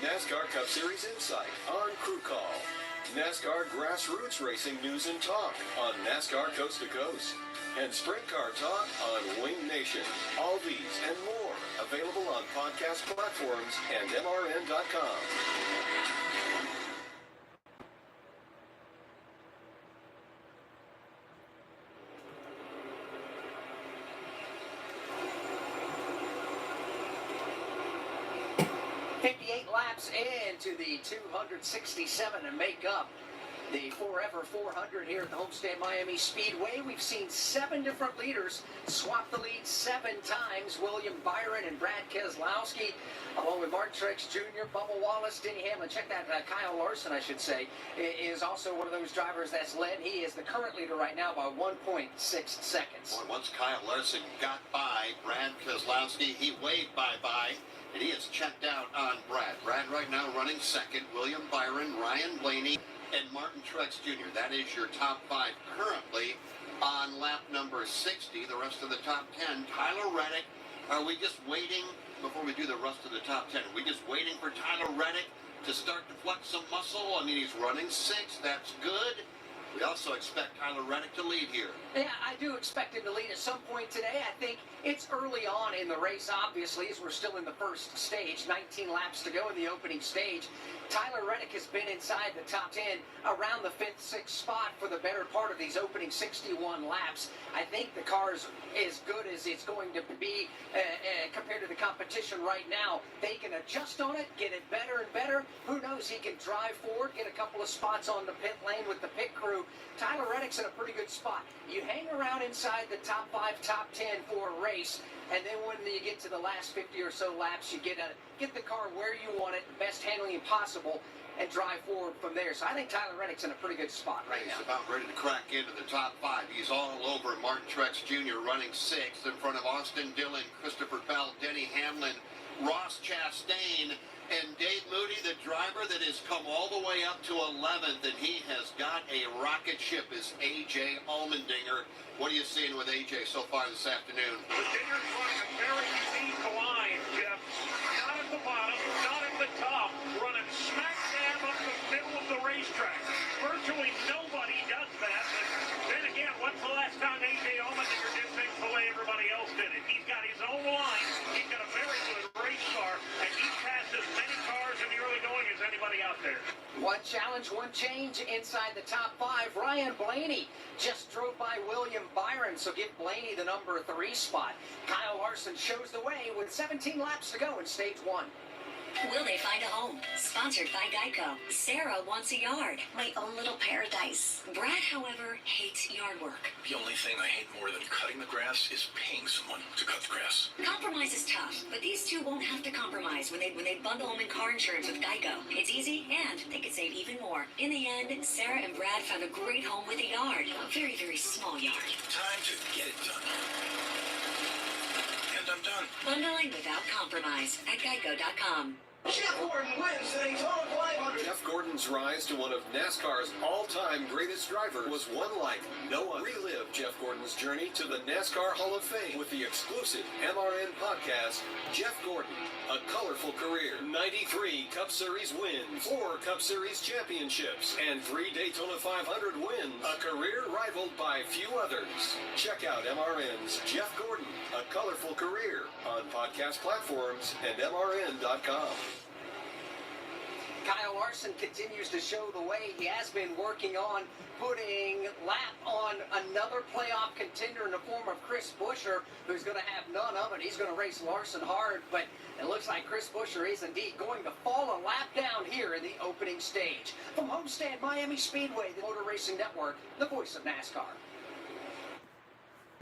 NASCAR Cup Series Insight on Crew Call. NASCAR Grassroots Racing News and Talk on NASCAR Coast to Coast, and Sprint Car Talk on Wing Nation. All these and more available on podcast platforms and MRN.com. Laps into the 267 and make up the Forever 400 here at the Homestead Miami Speedway. We've seen 7 different leaders swap the lead 7 times. William Byron and Brad Keselowski, along with Martin Truex Jr., Bubba Wallace, Denny Hamlin. Check that, Kyle Larson, I should say, is also one of those drivers that's led. He is the current leader right now by 1.6 seconds. Boy, once Kyle Larson got by Brad Keselowski, he waved bye-bye. And he is checked out on Brad. Brad right now running second. William Byron, Ryan Blaney, and Martin Truex Jr. That is your top 5 currently on lap number 60. The rest of the top 10. Tyler Reddick. Are we just waiting before we do the rest of the top 10? Are we just waiting for Tyler Reddick to start to flex some muscle? I mean, he's running 6th. That's good. We also expect Tyler Reddick to lead here. Yeah, I do expect him to lead at some point today. I think it's early on in the race, obviously, as we're still in the first stage. 19 laps to go in the opening stage. Tyler Reddick has been inside the top 10 around the 5th, 6th spot for the better part of these opening 61 laps. I think the car's as good as it's going to be compared to the competition right now. They can adjust on it, get it better and better. Who knows, he can drive forward, get a couple of spots on the pit lane with the pit crew. Tyler Reddick's in a pretty good spot. You hang around inside the top 5, top 10 for a race, and then when you get to the last 50 or so laps, you get the car where you want it, best handling possible, and drive forward from there. So I think Tyler Reddick's in a pretty good spot right now. He's about ready to crack into the top 5. He's all over Martin Truex Jr. running 6th in front of Austin Dillon, Christopher Bell, Denny Hamlin, Ross Chastain, and Dave Moody, the driver that has come all the way up to 11th, and he has got a rocket ship, is A.J. Allmendinger. What are you seeing with A.J. so far this afternoon? Allmendinger's running a very unique line, Jeff. Not at the bottom, not at the top, running smack dab up the middle of the racetrack. Virtually nobody does that. But then again, when's the last time A.J. Allmendinger did things the way everybody else did it? He's got his own line. He's got a very good race car, and he's passed as many cars in the early going as anybody out there. One challenge, one change inside the top 5. Ryan Blaney just drove by William Byron, so give Blaney the number 3 spot. Kyle Larson shows the way with 17 laps to go in stage 1. Will they find a home? Sponsored by Geico. Sarah wants a yard. My own little paradise. Brad, however, hates yard work. The only thing I hate more than cutting the grass is paying someone to cut the grass. Compromise is tough, but these two won't have to compromise when they bundle home and car insurance with Geico. It's easy, and they could save even more. In the end, Sarah and Brad found a great home with a yard. A very, very small yard. Time to get it done. And I'm done. Bundling without compromise at Geico.com. Jeff Gordon wins the Daytona 500. Jeff Gordon's rise to one of NASCAR's all-time greatest drivers was one like no one. Relive Jeff Gordon's journey to the NASCAR Hall of Fame with the exclusive MRN podcast, Jeff Gordon, A Colorful Career. 93 Cup Series wins, 4 Cup Series championships, and 3 Daytona 500 wins. A career rivaled by few others. Check out MRN's Jeff Gordon, A Colorful Career on podcast platforms and MRN.com. Kyle Larson continues to show the way. He has been working on putting lap on another playoff contender in the form of Chris Buescher, who's going to have none of it. He's going to race Larson hard, but it looks like Chris Buescher is indeed going to fall a lap down here in the opening stage. From Homestead Miami Speedway, the Motor Racing Network, the voice of NASCAR.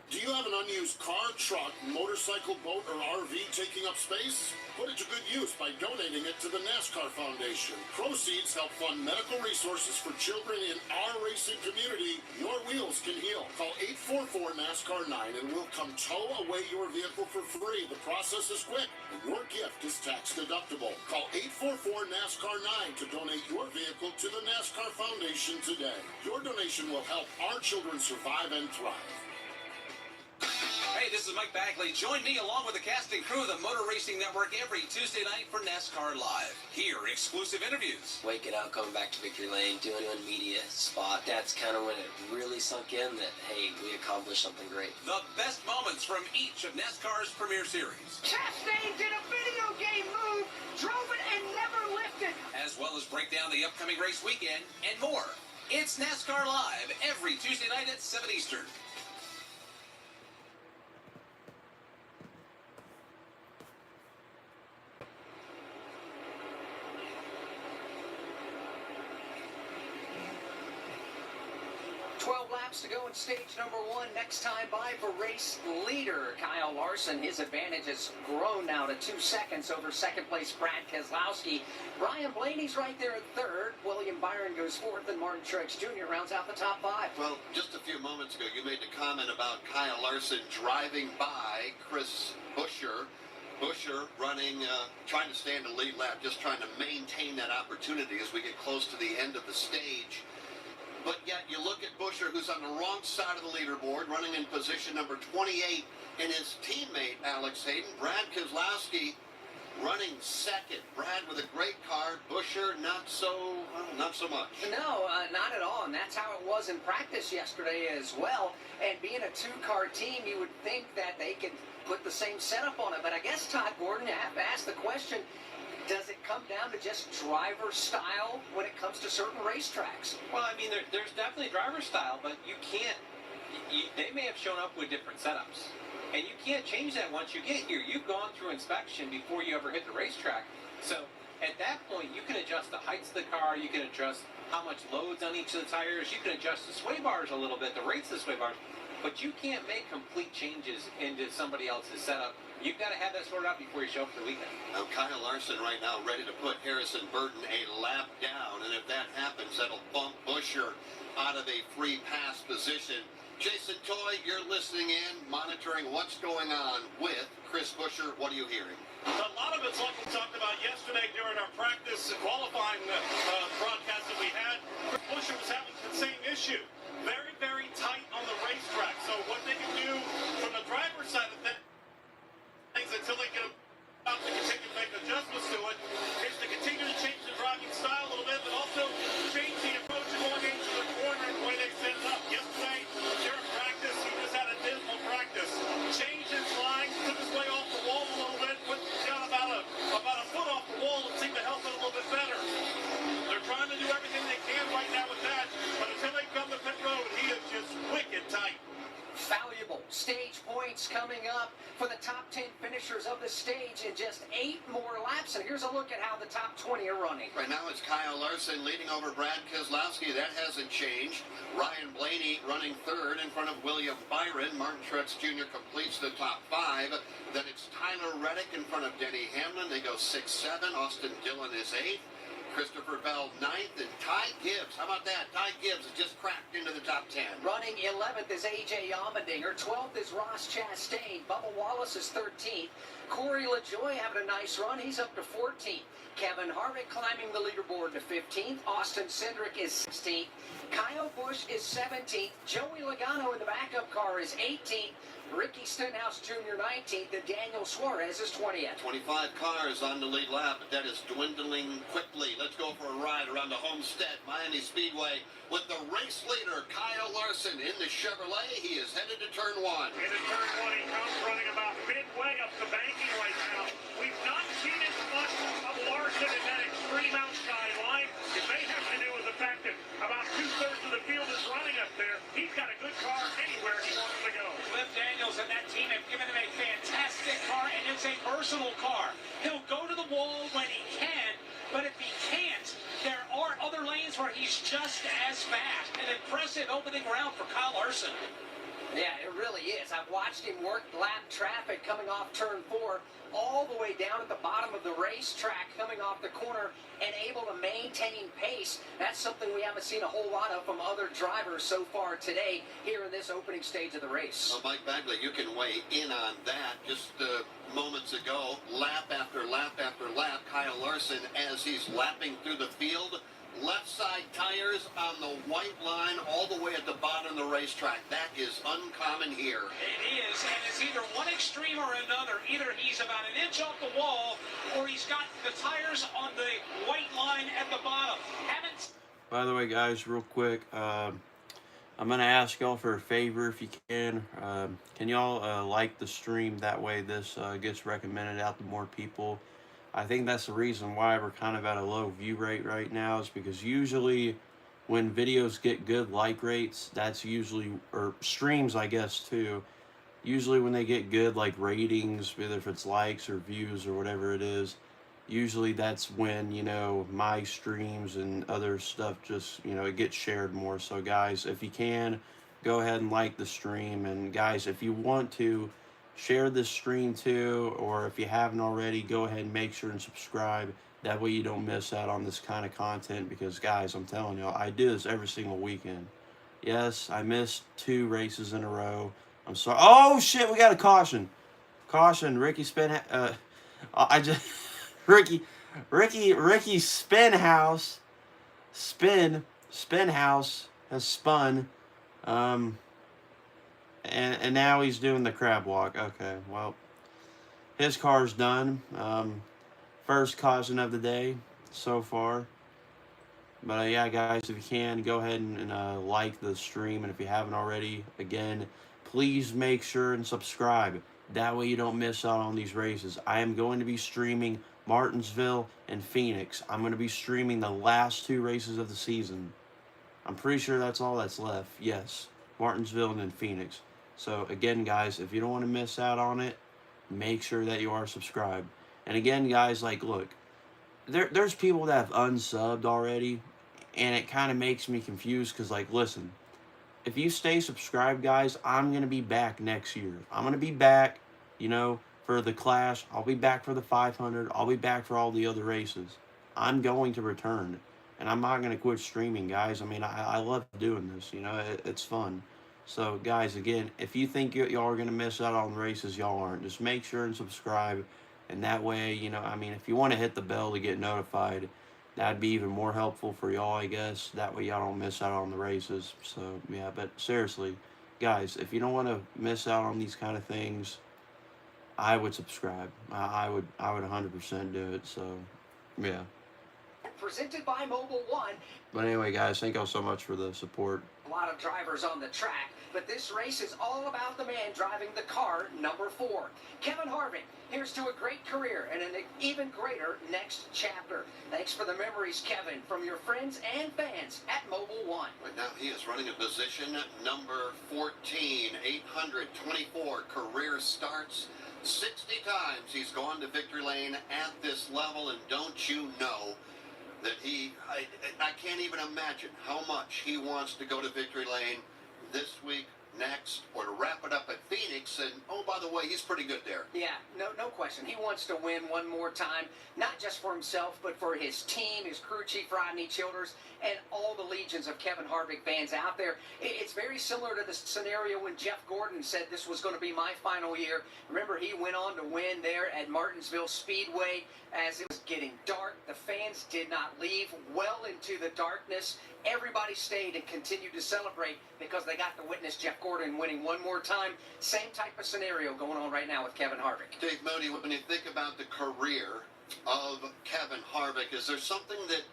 Do you have an unused car, truck, motorcycle, boat, or RV taking up space? Put it to good use by donating it to the NASCAR Foundation. Proceeds help fund medical resources for children in our racing community. Your wheels can heal. Call 844-NASCAR-9 and we'll come tow away your vehicle for free. The process is quick and your gift is tax deductible. Call 844-NASCAR-9 to donate your vehicle to the NASCAR Foundation today. Your donation will help our children survive and thrive. Hey, Hey, this is Mike Bagley. Join me along with the cast and crew of the Motor Racing Network every Tuesday night for NASCAR Live. Hear exclusive interviews. Waking up, coming back to victory lane, doing a media spot. That's kind of when it really sunk in that, hey, we accomplished something great. The best moments from each of NASCAR's premier series. Chastain did a video game move, drove it and never lifted. As well as break down the upcoming race weekend and more. It's NASCAR Live every Tuesday night at 7 Eastern. 12 laps to go in stage number 1. Next time by for race leader Kyle Larson. His advantage has grown now to 2 seconds over second place Brad Keselowski. Brian Blaney's right there in third. William Byron goes fourth, and Martin Truex Jr. rounds out the top 5. Well, just a few moments ago, you made the comment about Kyle Larson driving by Chris Buescher. Buescher running, trying to stay in the lead lap, just trying to maintain that opportunity as we get close to the end of the stage. But yet you look at Buescher, who's on the wrong side of the leaderboard, running in position number 28, and his teammate, Alex Hayden, Brad Keselowski, running second. Brad with a great car, Buescher not so much. No, not at all, and that's how it was in practice yesterday as well. And being a 2-car team, you would think that they could put the same setup on it. But I guess, Todd Gordon, you have to ask the question, does it come down to just driver style when it comes to certain racetracks? Well, I mean, there's definitely driver style, but you can't. They may have shown up with different setups, and you can't change that once you get here. You've gone through inspection before you ever hit the racetrack, so at that point you can adjust the heights of the car, you can adjust how much loads on each of the tires, you can adjust the sway bars a little bit, the rates of the sway bars, but you can't make complete changes into somebody else's setup. You've got to have that sorted out before you show up for the weekend. Now, Kyle Larson right now ready to put Harrison Burton a lap down, and if that happens, that'll bump Buescher out of a free pass position. Jason Toy, you're listening in, monitoring what's going on with Chris Buescher. What are you hearing? A lot of it's like we talked about yesterday during our practice qualifying broadcast that we had. Chris Buescher was having the same issue. Very, very tight on the racetrack. So what they can do from the driver's side of things until they get out to continue to make adjustments to it is to continue to change the driving style a little bit, but also change the approach of going into the corner and the way they set it up. Yesterday, during practice, he just had a dismal practice. Changed his line, took his way off the wall a little bit, went down about a foot off the wall and seemed to help it a little bit better. They're trying to do everything they can right now with that, but until they come to pit road, he is just wicked tight. Valuable stage points coming up for the top 10 finishers of the stage in just 8 more laps. And here's a look at how the top 20 are running. Right now it's Kyle Larson leading over Brad Keselowski. That hasn't changed. Ryan Blaney running third in front of William Byron. Martin Truex Jr. completes the top 5. Then it's Tyler Reddick in front of Denny Hamlin. They go 6-7. Austin Dillon is 8th. Christopher Bell 9th, and Ty Gibbs, how about that? Ty Gibbs has just cracked into the top 10. Running 11th is A.J. Allmendinger. 12th is Ross Chastain. Bubba Wallace is 13th. Corey LaJoie having a nice run. He's up to 14th. Kevin Harvick climbing the leaderboard to 15th. Austin Cindric is 16th. Kyle Busch is 17th. Joey Logano in the backup car is 18th. Ricky Stenhouse Jr. 19th, and Daniel Suarez is 20th. 25 cars on the lead lap, but that is dwindling quickly. Let's go for a ride around the Homestead Miami Speedway with the race leader, Kyle Larson, in the Chevrolet. He is headed to turn 1. Into turn 1 he comes, running about midway up the banking right now. We've not seen as much of Larson in that extreme outside line. It may have to do with the fact that about 2/3 of the field is running up there. He's got a good car anywhere he wants to go. Cliff Daniels and that team have given him a fantastic car, and it's a versatile car. He'll go to the wall when he can, but if he can't, there are other lanes where he's just as fast. An impressive opening round for Kyle Larson. Yeah, it really is. I've watched him work lap traffic coming off turn 4 all the way down at the bottom of the racetrack, coming off the corner and able to maintain pace. That's something we haven't seen a whole lot of from other drivers so far today here in this opening stage of the race. Well, Mike Bagley, you can weigh in on that. Just moments ago, lap after lap after lap, Kyle Larson, as he's lapping through the field, Left side tires on the white line all the way at the bottom of the racetrack. That is uncommon here. It is, and it's either one extreme or another. Either he's about an inch off the wall, or he's got the tires on the white line at the bottom. By the way, guys, real quick, I'm going to ask y'all for a favor if you can. Can y'all like the stream? That way this gets recommended out to more people. I think that's the reason why we're kind of at a low view rate right now, is because usually when videos get good like rates, that's usually, or streams I guess too, usually when they get good like ratings, whether if it's likes or views or whatever it is, usually that's when, you know, my streams and other stuff just, you know, it gets shared more. So guys, if you can, go ahead and like the stream. And guys, if you want to share this stream too, or if you haven't already, go ahead and make sure and subscribe. That way you don't miss out on this kind of content, because guys, I'm telling y'all, I do this every single weekend. Yes, I missed 2 races in a row. I'm sorry. Oh shit, we got a caution. Caution, Ricky Spin. I just Ricky Spinhouse has spun. And now he's doing the crab walk. Okay, well, his car's done. First caution of the day so far. But yeah, guys, if you can, go ahead and like the stream. And if you haven't already, again, please make sure and subscribe. That way you don't miss out on these races. I am going to be streaming Martinsville and Phoenix. I'm going to be streaming the last 2 races of the season. I'm pretty sure that's all that's left. Yes, Martinsville and then Phoenix. So again, guys, if you don't want to miss out on it, make sure that you are subscribed. And again, guys, like, look, there's people that have unsubbed already, and it kind of makes me confused, because, like, listen, if you stay subscribed, guys, I'm going to be back next year. I'm going to be back, you know, for the Clash. I'll be back for the 500. I'll be back for all the other races. I'm going to return, and I'm not going to quit streaming, guys. I mean, I love doing this, you know, it's fun. So, guys, again, if you think y'all are going to miss out on races, y'all aren't. Just make sure and subscribe. And that way, you know, I mean, if you want to hit the bell to get notified, that'd be even more helpful for y'all, I guess. That way y'all don't miss out on the races. So, yeah, but seriously, guys, if you don't want to miss out on these kind of things, I would subscribe. I would 100% do it. So, yeah. Presented by Mobile One. But anyway, guys, thank y'all so much for the support. A lot of drivers on the track, but this race is all about the man driving the car, number 4. Kevin Harvick, here's to a great career and an even greater next chapter. Thanks for the memories, Kevin, from your friends and fans at Mobile One. But now he is running a position number 14, 824 career starts. 60 times he's gone to victory lane at this level, and don't you know that I can't even imagine how much he wants to go to victory lane this week, next, or to wrap it up at Phoenix. And oh, by the way, he's pretty good there. Yeah, no question. He wants to win one more time, not just for himself, but for his team, his crew chief Rodney Childers, and all the legions of Kevin Harvick fans out there. It's very similar to the scenario when Jeff Gordon said this was going to be my final year. Remember, he went on to win there at Martinsville Speedway as it was getting dark. The fans did not leave well into the darkness. Everybody stayed and continued to celebrate because they got to witness Jeff Gordon winning one more time. Same type of scenario going on right now with Kevin Harvick. Dave Moody, when you think about the career of Kevin Harvick, is there something that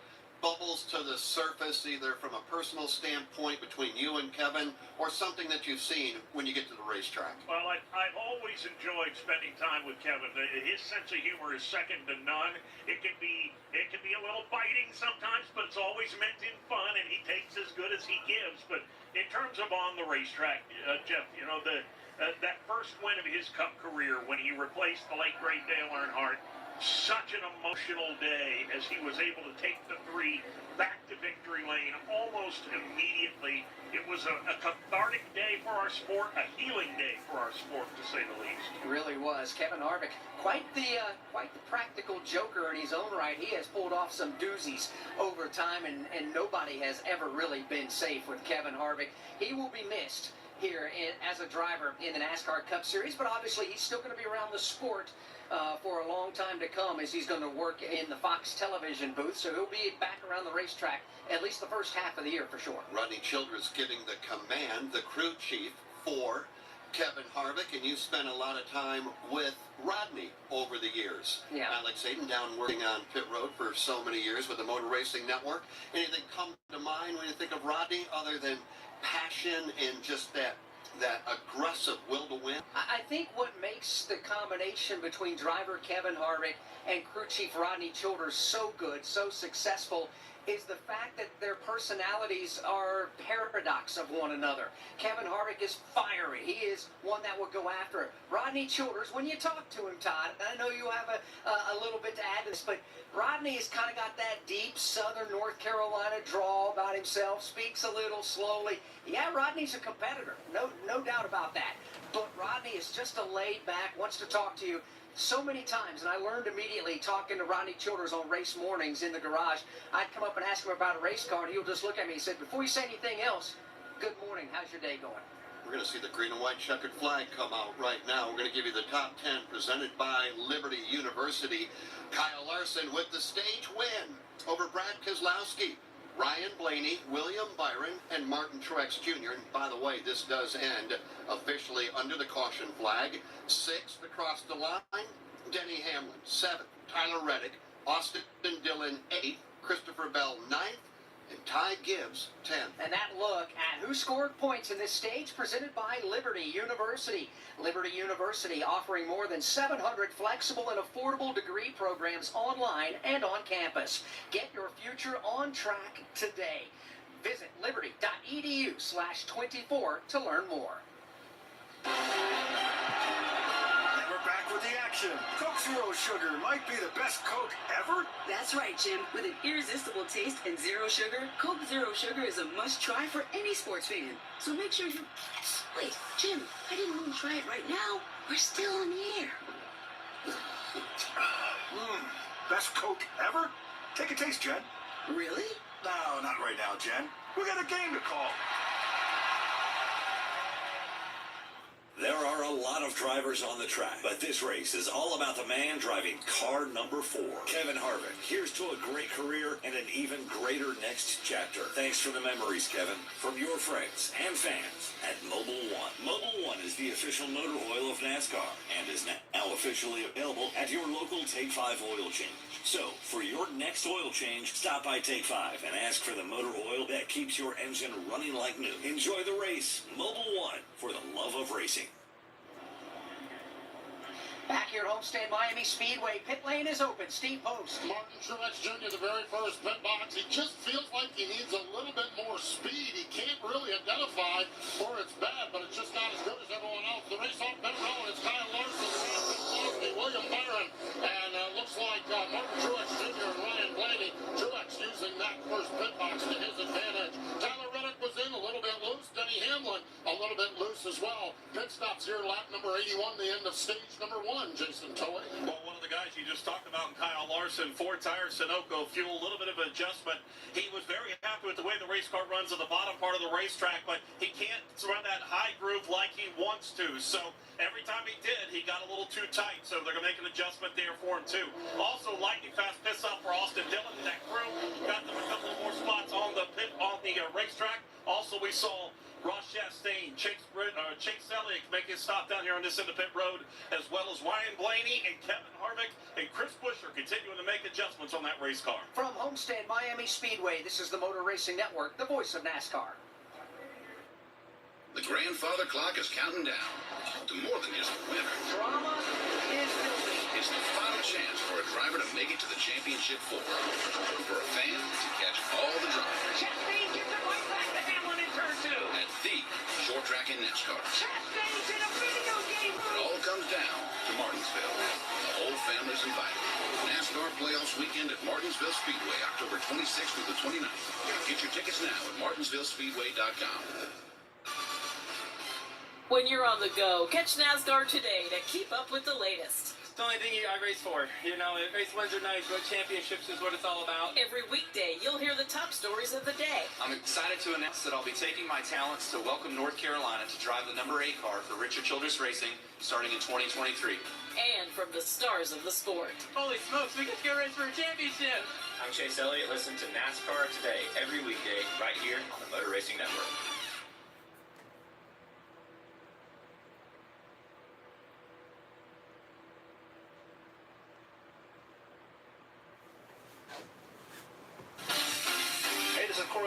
bubbles to the surface, either from a personal standpoint between you and Kevin, or something that you've seen when you get to the racetrack? Well, I've always enjoyed spending time with Kevin. His sense of humor is second to none. It can be a little biting sometimes, but it's always meant in fun, and he takes as good as he gives. But in terms of on the racetrack, Jeff, you know, that first win of his Cup career when he replaced the late great Dale Earnhardt, such an emotional day as he was able to take the 3 back to victory lane almost immediately. It was a cathartic day for our sport, a healing day for our sport, to say the least. It really was. Kevin Harvick, quite the practical joker in his own right. He has pulled off some doozies over time, and nobody has ever really been safe with Kevin Harvick. He will be missed. here as a driver in the NASCAR Cup Series, but obviously he's still going to be around the sport for a long time to come, as he's going to work in the Fox television booth, so he'll be back around the racetrack at least the first half of the year for sure. Rodney Childress giving the command, the crew chief for Kevin Harvick, and you spent a lot of time with Rodney over the years. Yeah. Alex Hayden down working on pit road for so many years with the Motor Racing Network. Anything come to mind when you think of Rodney other than passion and just that aggressive will to win? I think what makes the combination between driver Kevin Harvick and crew chief Rodney Childress so good, so successful, is the fact that their personalities are paradox of one another. Kevin Harvick is fiery. He is one that will go after it. Rodney Childress, when you talk to him, Todd, and I know you have a little bit to add to this, but Rodney has kind of got that deep Southern North Carolina drawl about himself, speaks a little slowly. Yeah, Rodney's a competitor, no doubt about that. But Rodney is just a laid back, wants to talk to you so many times, and I learned immediately talking to Rodney Childress on race mornings in the garage. I'd come up and ask him about a race car, and he'll just look at me and say, before you say anything else, good morning, how's your day going? We're going to see the green and white checkered flag come out right now. We're going to give you the top 10 presented by Liberty University. Kyle Larson with the stage win over Brad Keselowski, Ryan Blaney, William Byron, and Martin Truex Jr. And by the way, this does end officially under the caution flag. 6th across the line, Denny Hamlin. 7th, Tyler Reddick. Austin Dillon, 8th. Christopher Bell, 9th. And Ty Gibbs, 10th. And that look at who scored points in this stage presented by Liberty University. Liberty University offering more than 700 flexible and affordable degree programs online and on campus. Get your future on track today. Visit liberty.edu/24 to learn more. We're back with the action. Coke Zero Sugar might be the best Coke ever. That's right, Jim. With an irresistible taste and zero sugar, Coke Zero Sugar is a must-try for any sports fan. So make sure you... Wait, Jim, I didn't want to try it right now. We're still on the air. Best Coke ever? Take a taste, Jen. Really? No, not right now, Jen. We got a game to call. There are a lot of drivers on the track, but this race is all about the man driving car number 4, Kevin Harvick. Here's to a great career and an even greater next chapter. Thanks for the memories, Kevin, from your friends and fans at Mobil 1. Mobil 1 is the official motor oil of NASCAR and is now officially available at your local Take 5 oil change. So, for your next oil change, stop by Take 5 and ask for the motor oil that keeps your engine running like new. Enjoy the race. Mobil 1, for the love of racing. Back here at Homestead Miami Speedway, pit lane is open. Steve Post. Martin Truex Jr., the very first pit box. He just feels like he needs a little bit more speed. He can't really identify where it's bad, but it's just not as good as everyone else. The race off pit road, it's Kyle Larson, William Byron, and looks like Martin Truex Jr. and Ryan Blaney. Truex using that first pit box to his advantage. Tyler Reddick was in a little bit loose. Denny Hamlin a little bit loose as well. Pit stops here, lap number 81, the end of stage number 1. Jason Toy. Well, one of the guys you just talked about, Kyle Larson, 4-tire Sunoco fuel, a little bit of adjustment. He was very happy with the way the race car runs at the bottom part of the racetrack, but he can't run that high groove like he wants to. So every time he did, he got a little too tight. So they're going to make an adjustment there for him too. Also, lightning fast pit stop for Austin Dillon. That crew got them a couple more spots on the racetrack. Also, we saw Ross Chastain, Chase Elliott make his stop down here on this end of pit road, as well as Ryan Blaney and Kevin Harvick and Chris Buescher continuing to make adjustments on that race car. From Homestead Miami Speedway, this is the Motor Racing Network, the voice of NASCAR. The grandfather clock is counting down to more than just a winner. Drama is building. It's the final chance for a driver to make it to the championship 4. For a fan to catch all the drama. Chastain gives it right back to Hamlin in turn 2. At the short track in NASCAR. Chastain's in a video game. It all comes down to Martinsville. The whole family's invited. NASCAR Playoffs Weekend at Martinsville Speedway, October 26th through the 29th. Get your tickets now at martinsvillespeedway.com. When you're on the go, catch NASCAR today to keep up with the latest. It's the only thing I race for. You know, race wins are nice, but championships is what it's all about. Every weekday, you'll hear the top stories of the day. I'm excited to announce that I'll be taking my talents to Welcome, North Carolina to drive the number 8 car for Richard Childress Racing starting in 2023. And from the stars of the sport. Holy smokes, we get to go race for a championship. I'm Chase Elliott. Listen to NASCAR Today every weekday right here on the Motor Racing Network.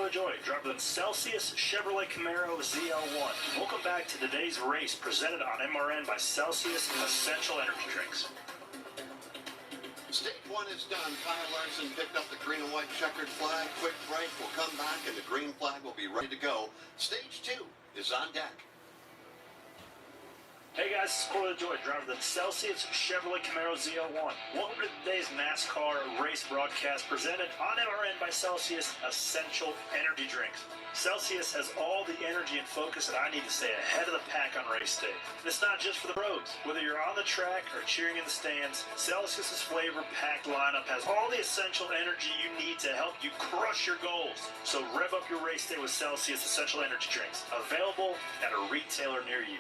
Joy, driver of the Celsius Chevrolet Camaro ZL1. Welcome back to today's race presented on MRN by Celsius Essential Energy Drinks. Stage 1 is done. Kyle Larson picked up the green and white checkered flag. Quick break will come back and the green flag will be ready to go. Stage 2 is on deck. Hey guys, this is Corley Joy, driver of the Celsius Chevrolet Camaro ZL1. Welcome to today's NASCAR race broadcast presented on MRN by Celsius Essential Energy Drinks. Celsius has all the energy and focus that I need to stay ahead of the pack on race day. And it's not just for the pros. Whether you're on the track or cheering in the stands, Celsius's flavor-packed lineup has all the essential energy you need to help you crush your goals. So rev up your race day with Celsius Essential Energy Drinks, available at a retailer near you.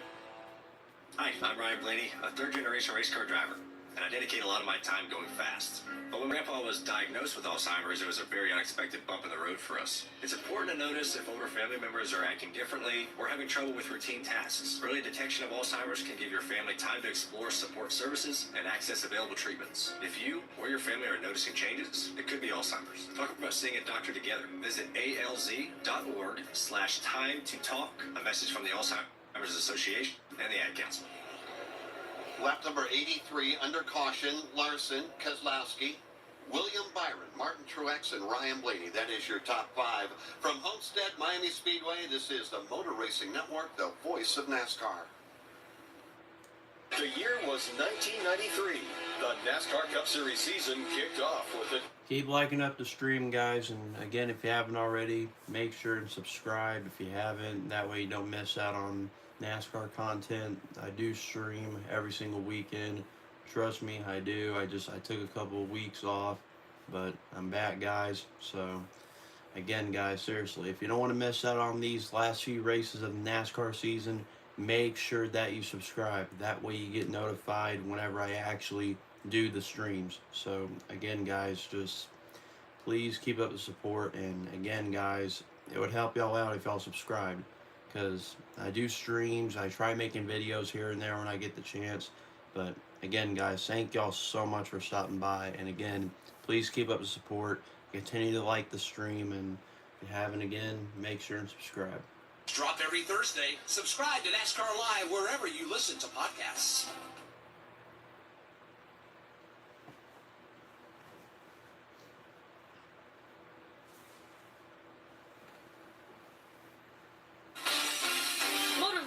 Hi, I'm Blaney, a third-generation race car driver, and I dedicate a lot of my time going fast. But when Grandpa was diagnosed with Alzheimer's, it was a very unexpected bump in the road for us. It's important to notice if older family members are acting differently or having trouble with routine tasks. Early detection of Alzheimer's can give your family time to explore support services and access available treatments. If you or your family are noticing changes, it could be Alzheimer's. Talk about seeing a doctor together. Visit alz.org/time to talk. A message from the Alzheimer's Association and the Ad Council. Lap number 83 under caution, Larson, Keselowski, William Byron, Martin Truex, and Ryan Blaney. That is your top 5. From Homestead, Miami Speedway, this is the Motor Racing Network, the voice of NASCAR. The year was 1993. The NASCAR Cup Series season kicked off with it. Keep liking up the stream, guys, and again, if you haven't already, make sure and subscribe if you haven't. That way you don't miss out on NASCAR content. I do stream every single weekend. Trust me, I do. I took a couple of weeks off, but I'm back, guys. So again, guys, seriously, if you don't want to miss out on these last few races of the NASCAR season, make sure that you subscribe. That way you get notified whenever I actually do the streams. So again, guys, just please keep up the support, and again, guys, it would help y'all out if y'all subscribed, because I do streams. I try making videos here and there when I get the chance. But again, guys, thank y'all so much for stopping by. And again, please keep up the support. Continue to like the stream. And if you haven't, again, make sure and subscribe. Drop every Thursday. Subscribe to NASCAR Live wherever you listen to podcasts.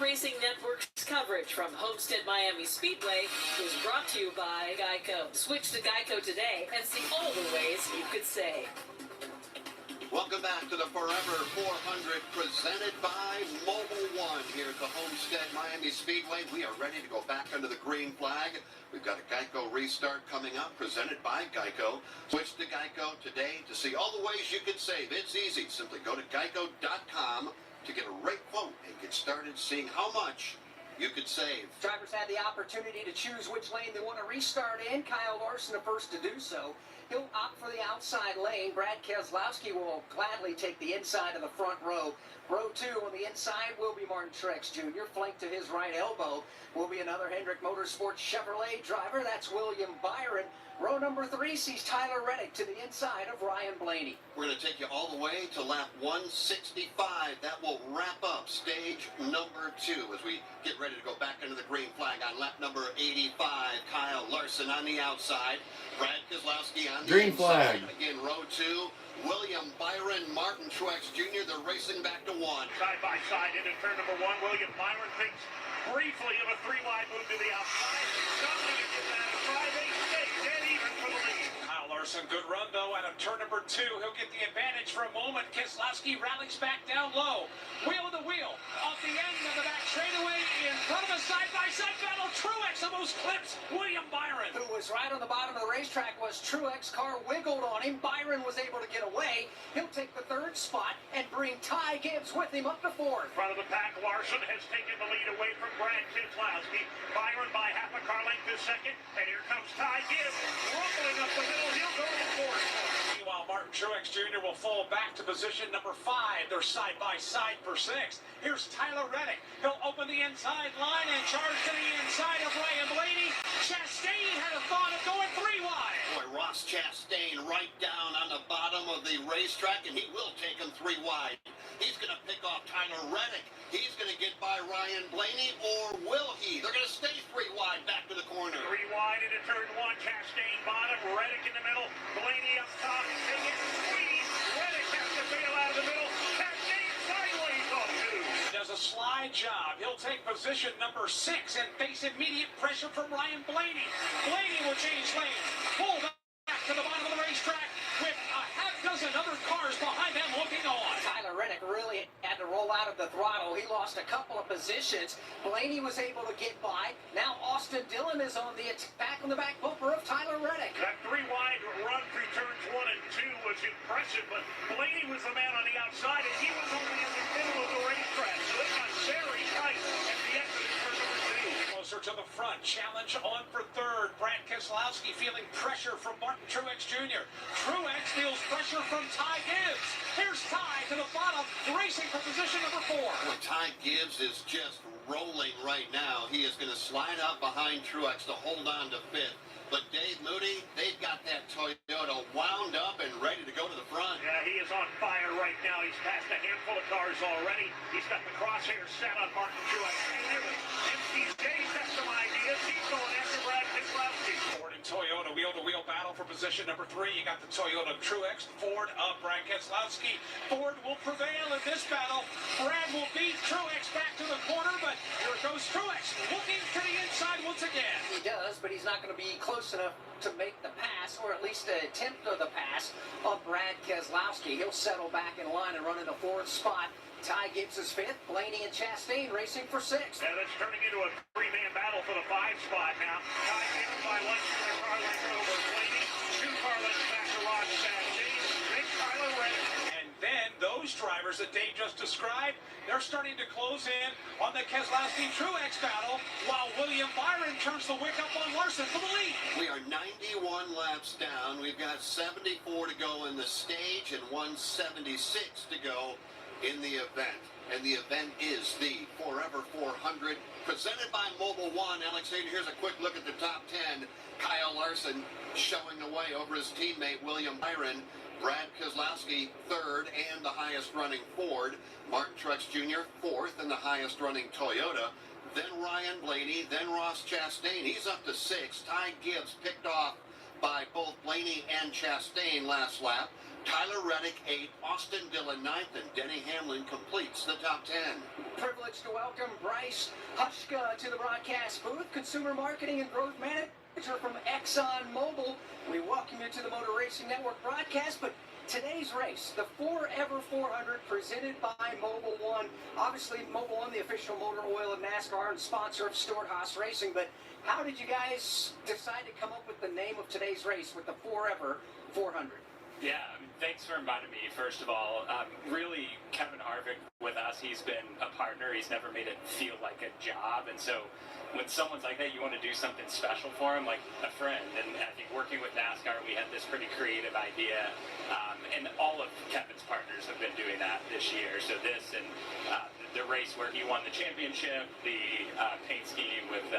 Racing Network's coverage from Homestead Miami Speedway is brought to you by Geico. Switch to Geico today and see all the ways you could save. Welcome back to the Forever 400 presented by Mobile One here at the Homestead Miami Speedway. We are ready to go back under the green flag. We've got a Geico restart coming up presented by Geico. Switch to Geico today to see all the ways you can save. It's easy. Simply go to geico.com to get a rate quote and get started seeing how much you could save. Drivers had the opportunity to choose which lane they want to restart in. Kyle Larson the first to do so. He'll opt for the outside lane. Brad Keselowski will gladly take the inside of the front row. Row 2 on the inside will be Martin Truex Jr. Flanked to his right elbow will be another Hendrick Motorsports Chevrolet driver. That's William Byron. Row number 3 sees Tyler Reddick to the inside of Ryan Blaney. We're going to take you all the way to lap 165. That will wrap up stage number 2 as we get ready to go back into the green flag on lap number 85. Kyle Larson on the outside. Brad Keselowski on the green inside. flag. Again, row 2. William Byron, Martin Truex Jr. They're racing back to 1. Side by side into turn number 1. William Byron thinks briefly of a 3-wide move to the outside. Something to get that 5-8 dead even for the lead. Kyle Larson Good run, though, out of turn number 2. He'll get the advantage for a moment. Keselowski rallies back down low. Wheel of the wheel. Off the end of the back straightaway in front of a side-by-side battle. Truex almost clips William Byron. Who was right on the bottom of the racetrack was Truex. Car wiggled on him. Byron was able to get away. He'll take the 3rd spot and bring Ty Gibbs with him up to 4th. In front of the pack, Larson has taken the lead away from Brad Keselowski. Byron by half a car length is 2nd. And here comes Ty Gibbs. Rumbling up the middle. He'll go to 4th. Meanwhile, Martin Truex Jr. will fall back to position number 5. They're side by side for 6th. Here's Tyler Reddick. He'll open the inside line and charge to the inside of Ryan Blaney. Chastain had a thought of going 3 wide. Boy, Ross Chastain right down on the bottom of the racetrack, and he will take him 3 wide. He's going to pick off Tyler Reddick. He's going to get by Ryan Blaney, or will he? They're going to stay 3 wide back to the corner. 3 wide into turn 1. Chastain bottom. Reddick in the middle. Blaney up top. They get squeezed. Reddick has to bail out of the middle. Chastain sideways on 2. Does a slide job. He'll take position number 6 and face immediate pressure from Ryan Blaney. Blaney will change lanes. Pull back to the bottom of the racetrack with a half-dozen other cars behind them looking on. Tyler Reddick really had to roll out of the throttle. He lost a couple of positions. Blaney was able to get by. Now Austin Dillon is on the attack on the back bumper of Tyler Reddick. That 3 wide run through turns 1 and 2 was impressive, but Blaney was the man on the outside, and he was only in the middle of the racetrack. So they got very tight at the end of turn number 2. Closer to the front. Challenge on for 3rd. Brad Keselowski feeling pressure from Martin Truex Jr. Truex feels pressure from Ty Gibbs. Here's Ty to the bottom, racing for position number 4. Well, Ty Gibbs is just rolling right now. He is going to slide out behind Truex to hold on to 5th. But Dave Moody, they've got that Toyota wound up and ready to go to the front. Yeah, he is on fire right now. He's passed a handful of cars already. He's got the crosshairs set on Martin Truex. And there was MCJ's got some ideas. He's going after Brad Keselowski. Ford and Toyota wheel-to-wheel battle for position number 3. You got the Toyota Truex, Ford of Brad Keselowski. Ford will prevail in this battle. Brad will beat Truex back to the corner, but here goes Truex looking to the inside once again. He does, but he's not going to be close enough to make the pass, or at least an attempt of the pass on Brad Keselowski. He'll settle back in line and run in the 4th spot. Ty Gibbs is 5th. Blaney and Chastain racing for 6th. Yeah, that's turning into a 3-man battle for the 5 spot now. Ty Gibbs by 1 car length over Blaney. 2 car lengths back to Ross Chastain. Then Tyler Reddick. And then those drivers that Dave just described, they're starting to close in on the Keselowski-Truex battle, while William Byron turns the wick up on Larson for the lead. We are 91 laps down. We've got 74 to go in the stage and 176 to go in the event. And the event is the Forever 400 presented by Mobile One. Alex Hayden, here's a quick look at the top 10. Kyle Larson showing the way over his teammate William Byron. Brad Keselowski 3rd and the highest running Ford. Martin Truex Jr. 4th and the highest running Toyota. Then Ryan Blaney, then Ross Chastain. He's up to 6th. Ty Gibbs picked off by both Blaney and Chastain last lap. Tyler Reddick 8th, Austin Dillon 9th, and Denny Hamlin completes the top 10. Privileged to welcome Bryce Hushka to the broadcast booth, Consumer Marketing and Growth Manager from ExxonMobil. We welcome you to the Motor Racing Network broadcast, but today's race, the Forever 400 presented by Mobile One. Obviously, Mobile One, the official motor oil of NASCAR and sponsor of Stewart Haas Racing, but how did you guys decide to come up with the name of today's race with the Forever 400? Yeah, thanks for inviting me, first of all. Really, Kevin Harvick with us, he's been a partner. He's never made it feel like a job. And so when someone's like that, you want to do something special for him, like a friend. And I think working with NASCAR, we had this pretty creative idea. And all of Kevin's partners have been doing that this year. So this and the race where he won the championship, the paint scheme with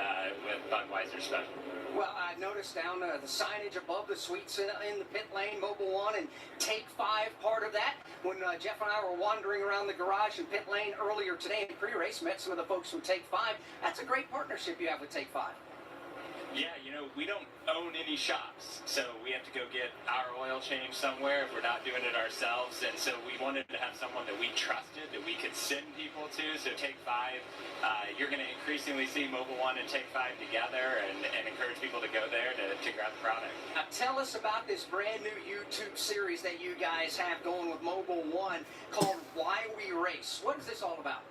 Budweiser special. Well, I noticed down the signage above the suites in the pit lane, Mobile One and Take 5 part of that. When Jeff and I were wandering around the garage and pit lane earlier today in pre-race, met some of the folks from Take 5. That's a great partnership you have with Take 5. Yeah, we don't own any shops, so we have to go get our oil change somewhere if we're not doing it ourselves. And so we wanted to have someone that we trusted, that we could send people to. So Take 5, you're going to increasingly see Mobil 1 and Take 5 together, and encourage people to go there to grab the product. Now tell us about this brand new YouTube series that you guys have going with Mobil 1 called Why We Race. What is this all about?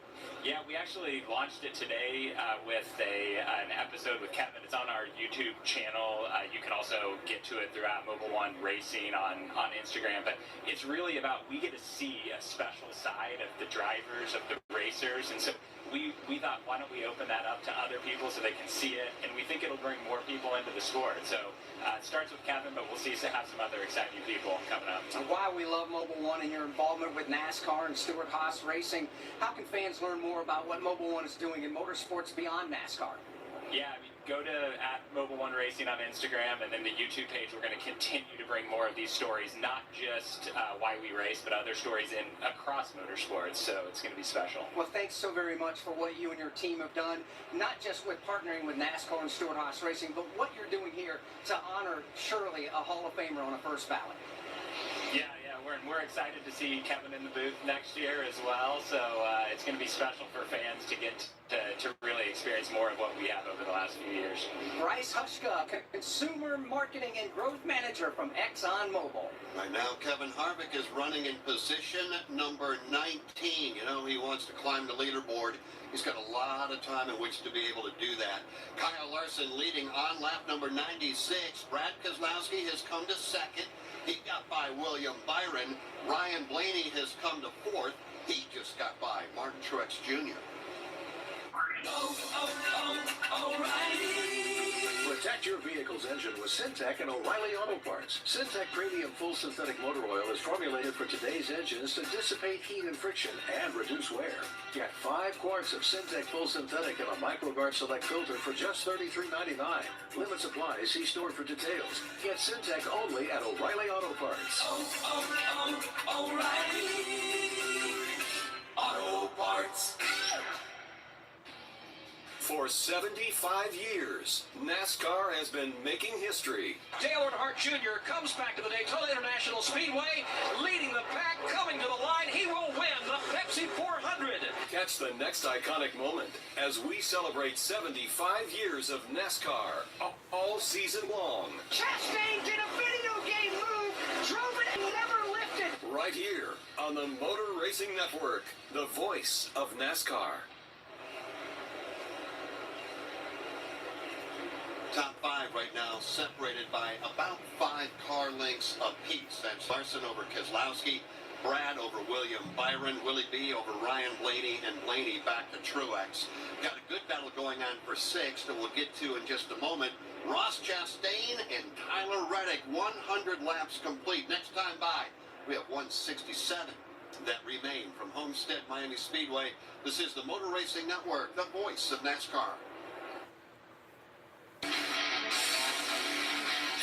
Yeah, we actually launched it today with an episode with Kevin. It's on our YouTube channel. You can also get to it throughout Mobil 1 Racing on Instagram. But it's really about, we get to see a special side of the drivers, of the racers. And so we thought, why don't we open that up to other people so they can see it? And we think it'll bring more people into the sport. So it starts with Kevin, but we'll have some other exciting people coming up. And why we love Mobil 1 and your involvement with NASCAR and Stewart-Haas Racing, how can fans learn more about what Mobil 1 is doing in motorsports beyond NASCAR? Yeah, go to @Mobil 1 Racing on Instagram, and then the YouTube page. We're going to continue to bring more of these stories, not just why we race, but other stories across motorsports. So it's going to be special. Well, thanks so very much for what you and your team have done, not just with partnering with NASCAR and Stewart-Haas Racing, but what you're doing here to honor Shirley, a Hall of Famer on a first ballot. Yeah, we're excited to see Kevin in the booth next year as well. So it's going to be special for fans to get to really experience more of what we have over the last few years. Bryce Hushka, Consumer Marketing and Growth Manager from ExxonMobil. Right now, Kevin Harvick is running in position number 19. He wants to climb the leaderboard. He's got a lot of time in which to be able to do that. Kyle Larson leading on lap number 96. Brad Keselowski has come to second. He got by William Byron. Ryan Blaney has come to fourth. He just got by Martin Truex Jr. Protect your vehicle's engine with Syntec and O'Reilly Auto Parts. Syntec Premium Full Synthetic Motor Oil is formulated for today's engines to dissipate heat and friction and reduce wear. Get 5 quarts of Syntec Full Synthetic in a MicroGuard Select filter for just $33.99. Limit supply. See store for details. Get Syntec only at O'Reilly Auto Parts. O'Reilly Auto Parts. For 75 years, NASCAR has been making history. Dale Earnhardt Jr. comes back to the Daytona International Speedway, leading the pack, coming to the line. He will win the Pepsi 400. Catch the next iconic moment as we celebrate 75 years of NASCAR all season long. Chastain did a video game move, drove it and never lifted. Right here on the Motor Racing Network, the voice of NASCAR. Top 5 right now, separated by about 5 car lengths apiece. That's Larson over Keselowski, Brad over William Byron, Willie B over Ryan Blaney, and Blaney back to Truex. Got a good battle going on for 6th that we'll get to in just a moment. Ross Chastain and Tyler Reddick, 100 laps complete. Next time by, we have 167 that remain from Homestead Miami Speedway. This is the Motor Racing Network, the voice of NASCAR.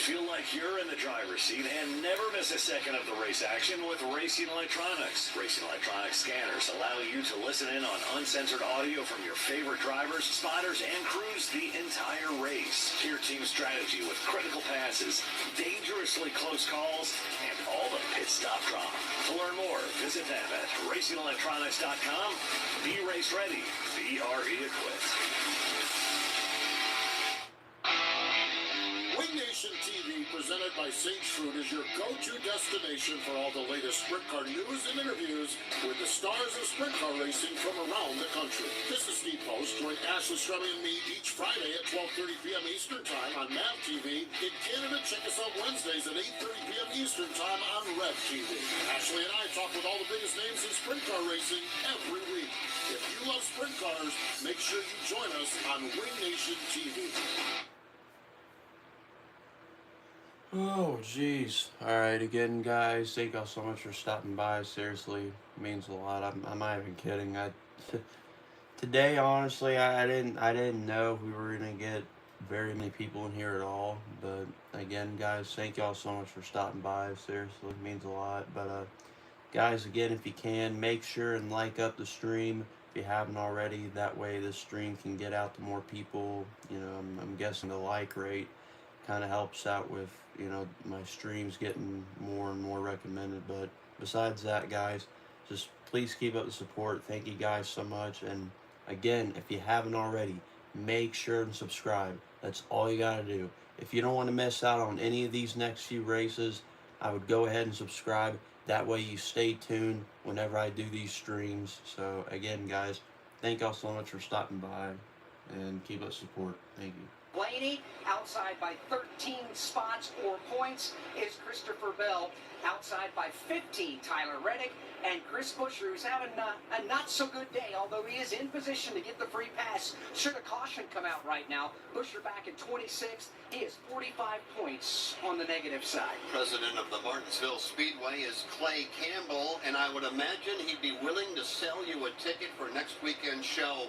Feel like you're in the driver's seat and never miss a second of the race action with Racing Electronics. Racing Electronics scanners allow you to listen in on uncensored audio from your favorite drivers, spotters, and crews the entire race. Hear team strategy with critical passes, dangerously close calls, and all the pit stop drama. To learn more, visit them at racingelectronics.com. Be race ready. Be RE equipped. Wing Nation TV, presented by Sage Fruit, is your go-to destination for all the latest sprint car news and interviews with the stars of sprint car racing from around the country. This is Steve Post. Join Ashley Strummy and me each Friday at 12:30 p.m. Eastern Time on MAV TV. In Canada, check us out Wednesdays at 8:30 p.m. Eastern Time on Red TV. Ashley and I talk with all the biggest names in sprint car racing every week. If you love sprint cars, make sure you join us on Wing Nation TV. Oh, jeez. Alright, again, guys, thank y'all so much for stopping by. Seriously, it means a lot. I'm not even kidding. Today, honestly, I didn't know we were gonna get very many people in here at all. But again, guys, thank y'all so much for stopping by. Seriously, it means a lot. But guys, again, if you can, make sure and like up the stream. If you haven't already. That way this stream can get out to more people. You know, I'm guessing the like rate kind of helps out with, you know, my streams getting more and more recommended. But besides that, guys, just please keep up the support. Thank you guys so much. And again, if you haven't already, make sure and subscribe. That's all you got to do. If you don't want to miss out on any of these next few races, I would go ahead and subscribe. That way you stay tuned whenever I do these streams. So again, guys, thank y'all so much for stopping by and keep up support. Thank you. Blaney, outside by 13 spots, 4 points, is Christopher Bell. Outside by 15, Tyler Reddick. And Chris Buescher, who's having a not-so-good day, although he is in position to get the free pass. Should a caution come out right now. Buescher back at 26. He is 45 points on the negative side. President of the Martinsville Speedway is Clay Campbell, and I would imagine he'd be willing to sell you a ticket for next weekend's show.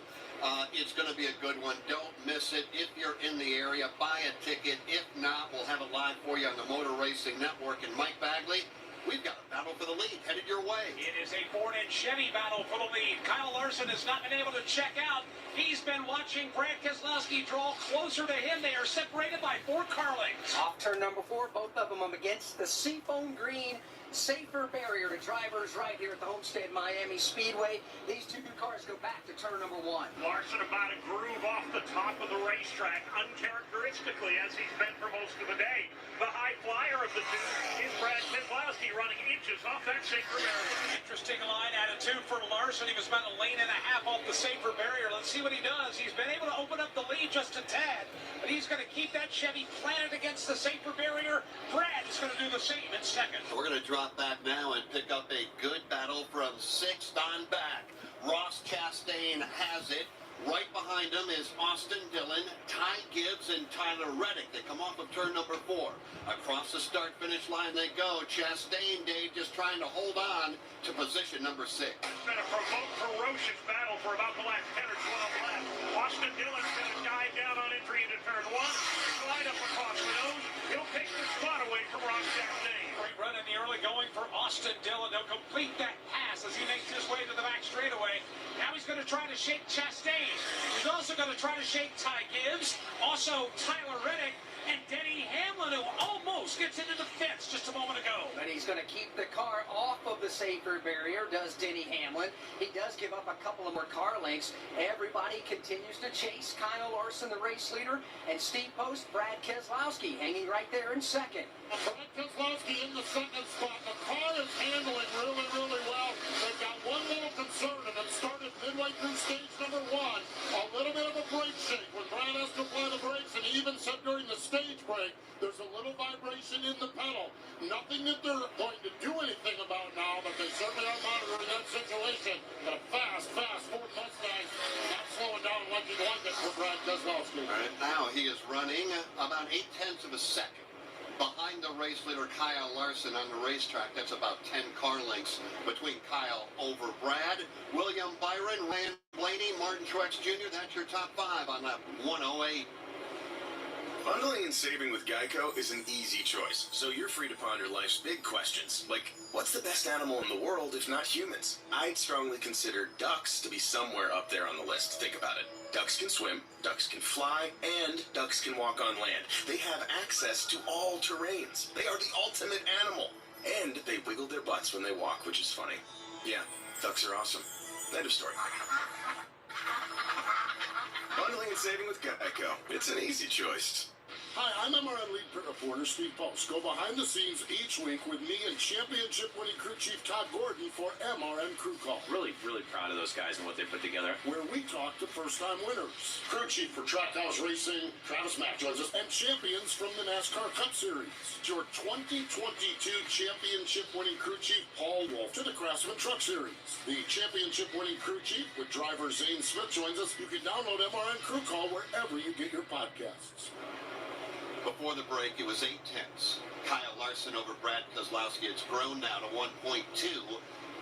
It's going to be a good one. Don't miss it. If you're in the area, buy a ticket. If not, we'll have it live for you on the Motor Racing Network. And Mike Bagley, we've got a battle for the lead headed your way. It is a Ford and Chevy battle for the lead. Kyle Larson has not been able to check out. He's been watching Brad Keselowski draw closer to him. They are separated by 4 car lengths. Off turn number 4, both of them against the seafoam green safer barrier to drivers right here at the Homestead Miami Speedway. These 2 cars go back to turn number 1. Larson about a groove off the top of the racetrack, uncharacteristically as he's been for most of the day. The high flyer of the two is Brad Keselowski running inches off that safer barrier. Interesting line attitude for Larson. He was about a lane and a half off the safer barrier. Let's see what he does. He's been able to open up the lead just a tad, but he's going to keep that Chevy planted against the safer barrier. Brad is going to do the same in second. We're going to drop back now and pick up a good battle from 6th on back. Ross Chastain has it. Right behind him is Austin Dillon, Ty Gibbs, and Tyler Reddick. They come off of turn number 4. Across the start-finish line they go. Chastain, Dave, just trying to hold on to position number 6. It's been a ferocious battle for about the last 10 or 12 laps. Austin Dillon's going to dive down on entry into turn 1. Slide up across the nose. He'll take the spot away from Ross Chastain. Great run in the early going for Austin Dillon. They'll complete that pass as he makes his way to the back straightaway. Now he's going to try to shake Chastain. He's also going to try to shake Ty Gibbs. Also Tyler Reddick and Denny Hamlin, who almost gets into the fence just a moment ago. But he's going to keep the car off of the safer barrier, does Denny Hamlin. He does give up a couple of more car lengths. Everybody continues to chase Kyle Larson, the race leader, and Steve Post, Brad Keselowski, hanging right there in second. Brad Keselowski in the second spot. The car is handling really, really well. They've got one little concern, and it started midway through stage number 1. A little bit of a brake shake when Brad has to apply the brakes, and he even said during the stage break, there's a little vibration in the pedal. Nothing that they're going to do anything about now, but they certainly are monitoring that situation. Got a fast Ford Mustang, not slowing down like you'd like it for Brad Keselowski. All right, now he is running about 0.8 of a second behind the race leader Kyle Larson on the racetrack. That's about 10 car lengths between Kyle over Brad. William Byron, Ryan Blaney, Martin Truex Jr., that's your top 5 on lap 108. Bundling and saving with Geico is an easy choice, so you're free to ponder life's big questions, like, what's the best animal in the world if not humans? I'd strongly consider ducks to be somewhere up there on the list. Think about it. Ducks can swim, ducks can fly, and ducks can walk on land. They have access to all terrains. They are the ultimate animal. And they wiggle their butts when they walk, which is funny. Yeah, ducks are awesome. End of story. Bundling and saving with Geico. It's an easy choice. Hi, I'm MRN lead reporter Steve Post. Go behind the scenes each week with me and championship-winning crew chief Todd Gordon for MRN Crew Call. Really proud of those guys and what they put together. Where we talk to first-time winners. Crew chief for Trackhouse Racing, Travis Mack joins us, and champions from the NASCAR Cup Series. Your 2022 championship-winning crew chief Paul Wolf to the Craftsman Truck Series. The championship-winning crew chief with driver Zane Smith joins us. You can download MRN Crew Call wherever you get your podcasts. Before the break, it was 0.8. Kyle Larson over Brad Keselowski. It's grown now to 1.2.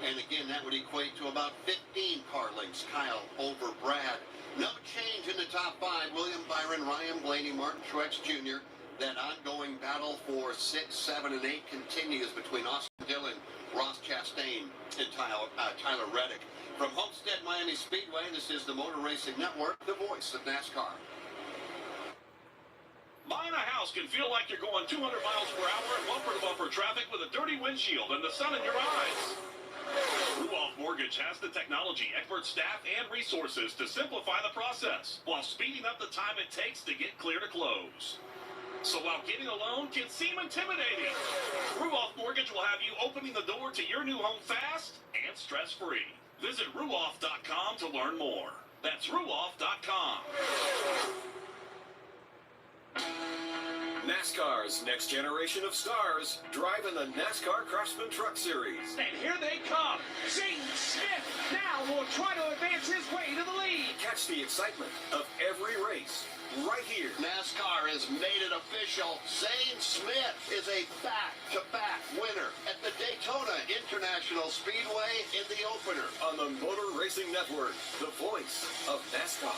And again, that would equate to about 15 car lengths. Kyle over Brad. No change in the top 5. William Byron, Ryan Blaney, Martin Truex Jr. That ongoing battle for 6, 7, and 8 continues between Austin Dillon, Ross Chastain, and Tyler Reddick. From Homestead Miami Speedway, this is the Motor Racing Network, the voice of NASCAR. Buying a house can feel like you're going 200 miles per hour in bumper-to-bumper traffic with a dirty windshield and the sun in your eyes. Ruoff Mortgage has the technology, expert staff, and resources to simplify the process while speeding up the time it takes to get clear to close. So while getting a loan can seem intimidating, Ruoff Mortgage will have you opening the door to your new home fast and stress-free. Visit Ruoff.com to learn more. That's Ruoff.com. NASCAR's next generation of stars driving the NASCAR Craftsman Truck Series. And here they come. Zane Smith now will try to advance his way to the lead. Catch the excitement of every race right here. NASCAR has made it official. Zane Smith is a back-to-back winner at the Daytona International Speedway in the opener. On the Motor Racing Network, the voice of NASCAR.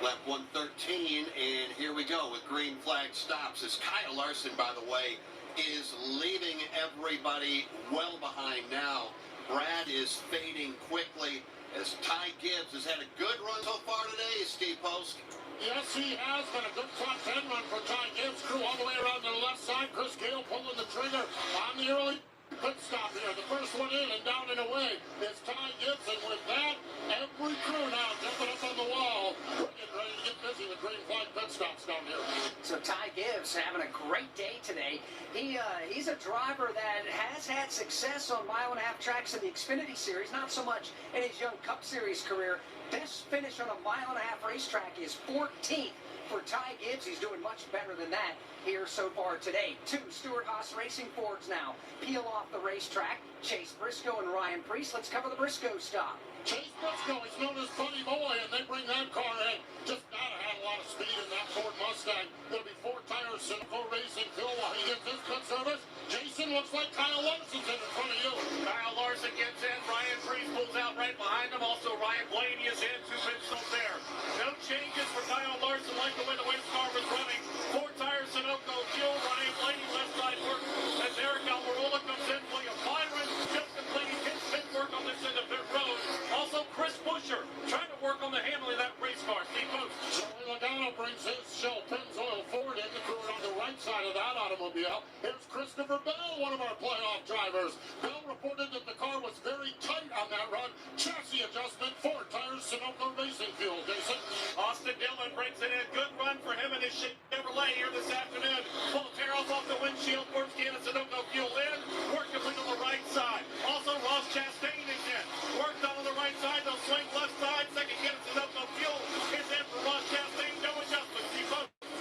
Lap 113, and here we go with green flag stops as Kyle Larson, by the way, is leaving everybody well behind now. Brad is fading quickly as Ty Gibbs has had a good run so far today, Steve Post. Yes, he has been a good top 10 run for Ty Gibbs. Crew all the way around to the left side. Chris Gale pulling the trigger on the early pit stop here. The first one in and down and away is Ty Gibbs, and with that, every crew now jumping up on the wall. We're getting ready to get busy with green flag pit stops down here. So Ty Gibbs having a great day today. He's a driver that has had success on mile-and-a-half tracks in the Xfinity Series, not so much in his Young Cup Series career. Best finish on a mile-and-a-half racetrack is 14th. For Ty Gibbs, he's doing much better than that here so far today. 2 Stewart Haas Racing Fords now peel off the racetrack. Chase Briscoe and Ryan Preece. Let's cover the Briscoe stop. Chase Briscoe is known as Buddy Boy, and they bring that car in. Just gotta have a lot of speed in that Ford Mustang. There'll be 4 tires, Sunoco Racing Phil while he gets his pit service. Jason looks like Kyle Larson's in front of you. Kyle Larson gets in. Ryan Preece pulls out right behind him. Also, Ryan Blaney is in. 2 pit stops there. No changes for Kyle Larson, like the way the race car was running. 4 tires, Sunoco fuel. Ryan Blaney left side work as Eric Almirola comes in. William Byron just completing his pit work on this end of pit road. Also, Chris Buescher trying to work on the handling of that race car. Steve Post. Joey Logano brings his Shell Pennzoil Ford in. The crew on the right side of that automobile. Here's Christopher Bell, one of our playoff drivers. Bell reported that the car was very tight on that run. Chassis adjustment, 4 tires, Sunoco Racing Fuel, Jason. Austin Dillon brings it in. Good run for him and his Chevrolet here this afternoon. Pull the tear off the windshield. First can of Sunoco fuel in. Work complete on the right side. Also, Ross Chastain is in. Worked on the right side. They'll swing left side. Second can of Sunoco fuel is in for Ross Chastain. No adjustments.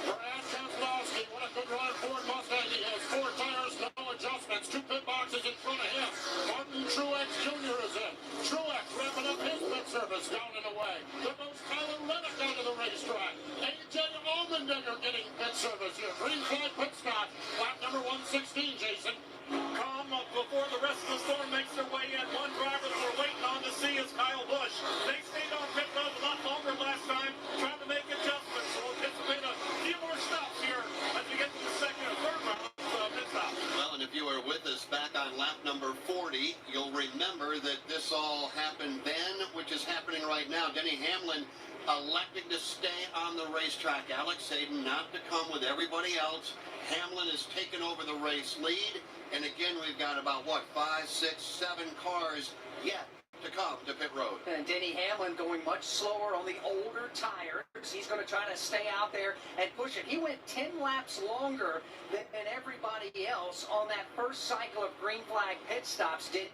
Brad Keselowski, what a good run. Ford Mustang. He has 4 tires, no adjustments. 2 pit boxes in front of him. Martin Truex Jr. is in. Truex wrapping up his pit service down and away. There goes Tyler Reddick down to the racetrack. AJ Allmendinger getting pit service here. Green flag pit stop. Lap number 116, Jason. Come up before the rest of the storm makes their way in. One driver that we're waiting on to see is Kyle Busch. They stayed on pit road a lot longer last time, trying to make adjustments. So we'll anticipate a few more stops here as we get to the second and third round of pit stop. Well, and if you were with us back on lap number 40, you'll remember that this all happened then, which is happening right now. Denny Hamlin electing to stay on the racetrack. Alex Hayden not to come with everybody else. Hamlin has taken over the race lead. And again, we've got about, 5, 6, 7 cars yet to come to pit road. And Denny Hamlin going much slower on the older tires. He's going to try to stay out there and push it. He went 10 laps longer than everybody else on that first cycle of green flag pit stops, did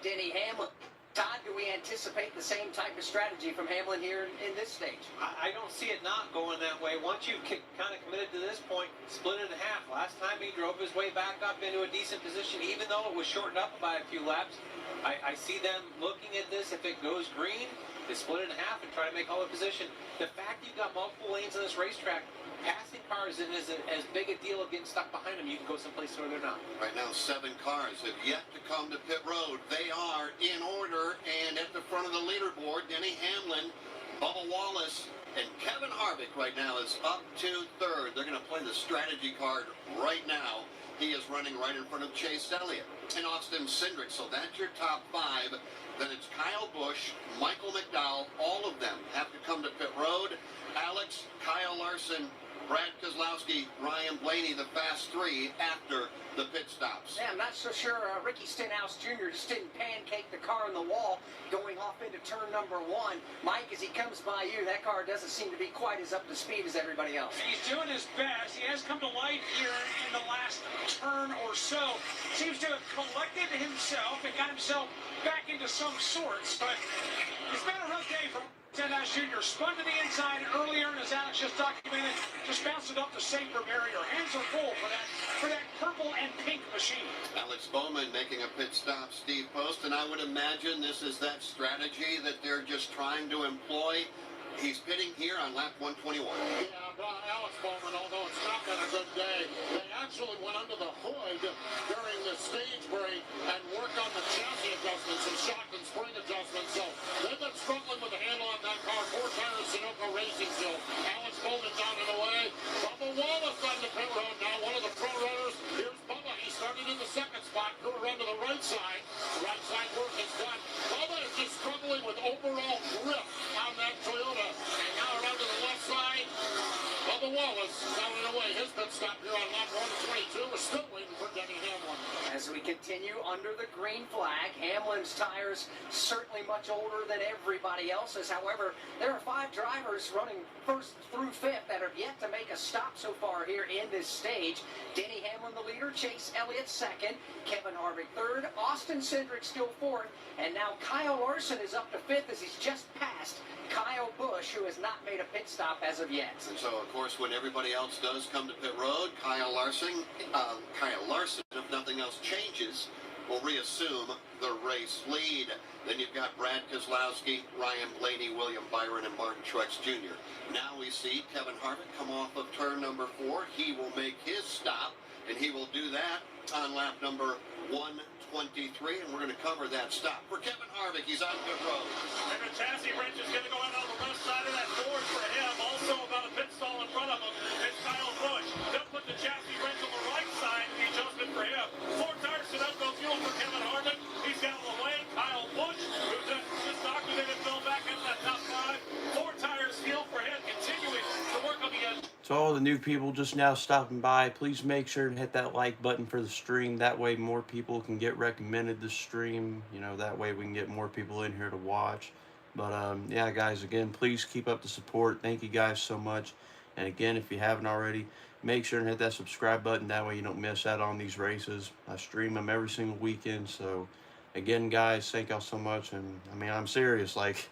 Denny Hamlin. Todd, do we anticipate the same type of strategy from Hamlin here in this stage? I don't see it not going that way. Once you've kind of committed to this point, split it in half. Last time he drove his way back up into a decent position, even though it was shortened up by a few laps. I see them looking at this. If it goes green, they split it in half and try to make all the position. The fact you've got multiple lanes on this racetrack, passing cars isn't as big a deal of getting stuck behind them. You can go someplace where they're not. Right now, 7 cars have yet to come to pit road. They are in order, and at the front of the leaderboard, Denny Hamlin, Bubba Wallace, and Kevin Harvick right now is up to 3rd. They're going to play the strategy card right now. He is running right in front of Chase Elliott and Austin Cindric. So that's your top 5. Then it's Kyle Busch, Michael McDowell. All of them have to come to pit road. Alex, Kyle Larson, Brad Keselowski, Ryan Blaney, the fast 3 after the pit stops. Yeah, I'm not so sure Ricky Stenhouse Jr. just didn't pancake the car in the wall going off into turn number 1. Mike, as he comes by you, that car doesn't seem to be quite as up to speed as everybody else. He's doing his best. He has come to light here in the last turn or so. Seems to have collected himself and got himself back into some sorts, but it's been a rough day for Stenhouse Jr. Spun to the inside earlier, and as Alex just documented, just bounced it up the safer barrier. Hands are full for that purple and pink machine. Alex Bowman making a pit stop, Steve Post, and I would imagine this is that strategy that they're just trying to employ. He's pitting here on lap 121. Yeah, Alex Bowman, although it's not been a good day, they actually went under the hood during the stage break and worked on the chassis adjustments and shock and spring adjustments. So they've been struggling with the handle on that car. 4 tires, Sunoco Racing still. Alex Bowman down and away. Bubba Wallace on the pit road now, one of the pro runners. Here's Bubba. He started in the 2nd spot, grew around to the right side. Right side work is done. Bubba is just struggling with overall grip on that Toyota. And now around to the left side. Bubba Wallace down and away. His pit stop here on lap 122. We're still waiting for Denny Hamlin. As we continue under the green flag, Hamlin's tires certainly much older than everybody else's. However, there are 5 drivers running 1st through 5th that have yet to make a stop so far here in this stage. Denny Hamlin the leader, Chase Elliott 2nd, Kevin Harvick 3rd, Austin Cindric still 4th, and now Kyle Larson is up to 5th as he's just passed Kyle Busch, who has not made a pit stop as of yet. And so, of course, when everybody else does come to pit road, Kyle Larson, if nothing else changes, will reassume the race lead. Then you've got Brad Keselowski, Ryan Blaney, William Byron, and Martin Truex Jr. Now we see Kevin Harvick come off of turn number 4. He will make his stop, and he will do that on lap number 123, and we're going to cover that stop. For Kevin Harvick, he's on pit road. And the chassis wrench is going to go out on the left side of that board for him. Also about a pit stall in front of him is Kyle Busch. They'll put the chassis wrench on the right side, the adjustment for him. 4 tires to no fuel for Kevin Harvick. He's got away. Kyle Busch, who just documented fell back into that top 5. 4 tires fuel for him, continuing to work on the edge. To all the new people just now stopping by, please make sure to hit that like button for the stream. That way more people can get recommended the stream. You know, that way we can get more people in here to watch. But yeah, guys, again, please keep up the support. Thank you guys so much. And again, if you haven't already, make sure to hit that subscribe button. That way you don't miss out on these races. I stream them every single weekend. So again, guys, thank y'all so much. And I mean, I'm serious. Like,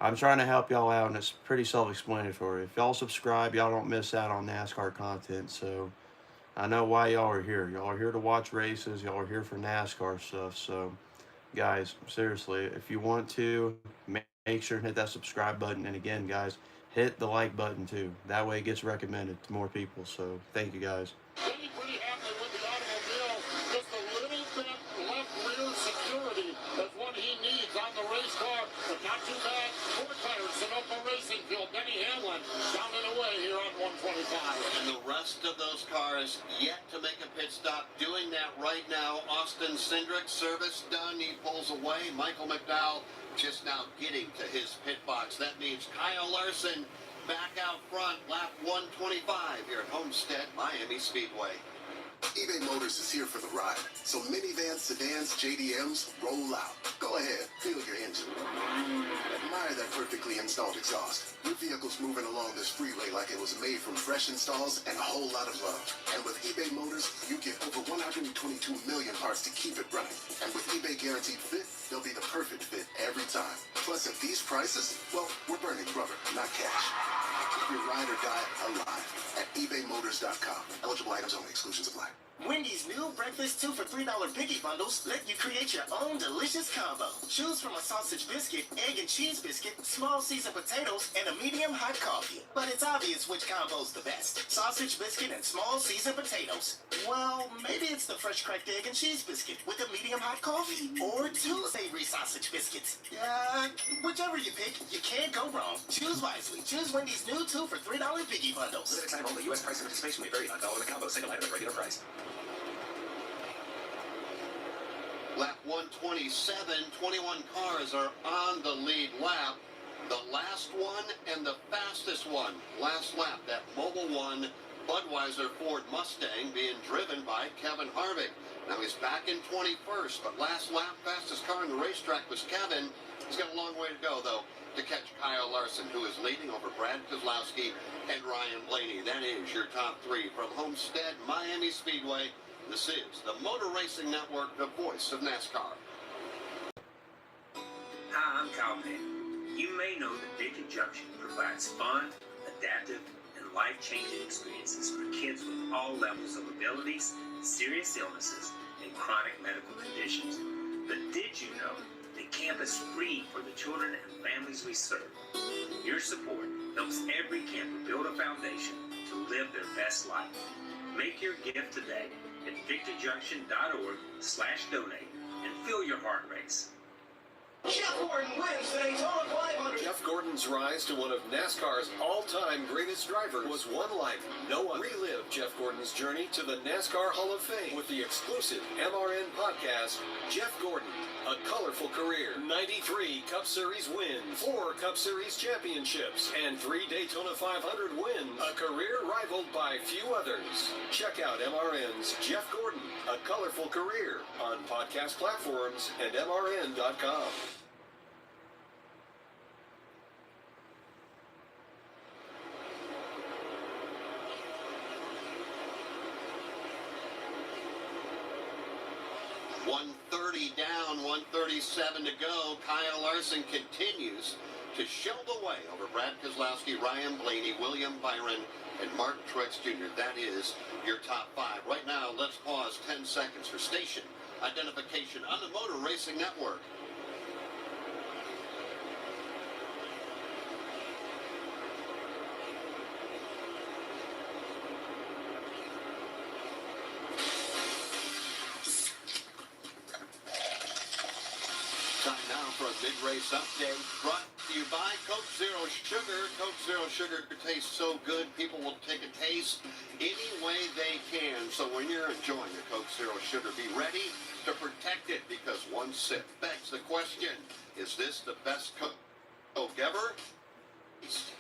I'm trying to help y'all out, and it's pretty self-explanatory. If y'all subscribe, y'all don't miss out on NASCAR content. So I know why y'all are here. Y'all are here to watch races. Y'all are here for NASCAR stuff. So guys, seriously, if you want to, make sure to hit that subscribe button. And again, guys, hit the like button too. That way it gets recommended to more people. So thank you, guys. Pretty happy with the automobile. Just a little bit left rear security is what he needs on the race car, but not too bad. 4 tires, Sunoco Racing Field, Denny Hamlin down and away here on 125. And the rest of those cars yet to make a pit stop. Doing that right now. Austin Cindric, service done. He pulls away. Michael McDowell just now getting to his pit box. That means Kyle Larson back out front, lap 125 here at Homestead Miami Speedway. eBay Motors is here for the ride. So minivans, sedans, JDMs, roll out. Go ahead, feel your engine. Admire that perfectly installed exhaust. Your vehicle's moving along this freeway like it was made from fresh installs and a whole lot of love. And with eBay Motors, you get over 122 million parts to keep it running. And with eBay Guaranteed Fit, they'll be the perfect fit every time. Plus, at these prices, well, we're burning rubber, not cash. Keep your ride or die alive at ebaymotors.com. Eligible items only. Exclusions apply. Wendy's new breakfast 2 for $3 Biggie bundles let you create your own delicious combo. Choose from a sausage biscuit, egg and cheese biscuit, small seasoned potatoes, and a medium hot coffee. But it's obvious which combo's the best. Sausage biscuit and small seasoned potatoes. Well, maybe it's the fresh cracked egg and cheese biscuit with a medium hot coffee. Or 2 savory sausage biscuits. Whichever you pick, you can't go wrong. Choose wisely. Choose Wendy's new 2 for $3 Biggie bundles. Limited time only. U.S. price and participation may vary. $5 in the combo. Single item at regular price. Lap 127, 21 cars are on the lead lap. The last one and the fastest one. Last lap, that Mobil 1 Budweiser Ford Mustang being driven by Kevin Harvick. Now he's back in 21st, but last lap, fastest car on the racetrack was Kevin. He's got a long way to go, though, to catch Kyle Larson, who is leading over Brad Keselowski and Ryan Blaney. That is your top three from Homestead Miami Speedway. This is the Motor Racing Network, the voice of NASCAR. Hi, I'm Kyle Petty. You may know that Dickey Junction provides fun, adaptive, and life-changing experiences for kids with all levels of abilities, serious illnesses, and chronic medical conditions. But did you know that camp is free for the children and families we serve? Your support helps every camper build a foundation to live their best life. Make your gift today at victoryjunction.org/donate and feel your heart race. Jeff Gordon wins the Daytona 500. Jeff Gordon's rise to one of NASCAR's all-time greatest drivers was one life. No one. Relive Jeff Gordon's journey to the NASCAR Hall of Fame with the exclusive MRN podcast, Jeff Gordon, A Colorful Career. 93 Cup Series wins, 4 Cup Series championships, and 3 Daytona 500 wins. A career rivaled by few others. Check out MRN's Jeff Gordon, A Colorful Career on podcast platforms and MRN.com. .130 down, 137 to go. Kyle Larson continues to show the way over Brad Keselowski, Ryan Blaney, William Byron, and Mark Truex Jr. That is your top 5. Right now, let's pause 10 seconds for station identification on the Motor Racing Network. Time now for a mid-race update brought to you by Coke Zero Sugar. Coke Zero Sugar tastes so good, people will take a taste any way they can. So when you're enjoying your Coke Zero Sugar, be ready to protect it, because one sip begs the question, is this the best Coke ever?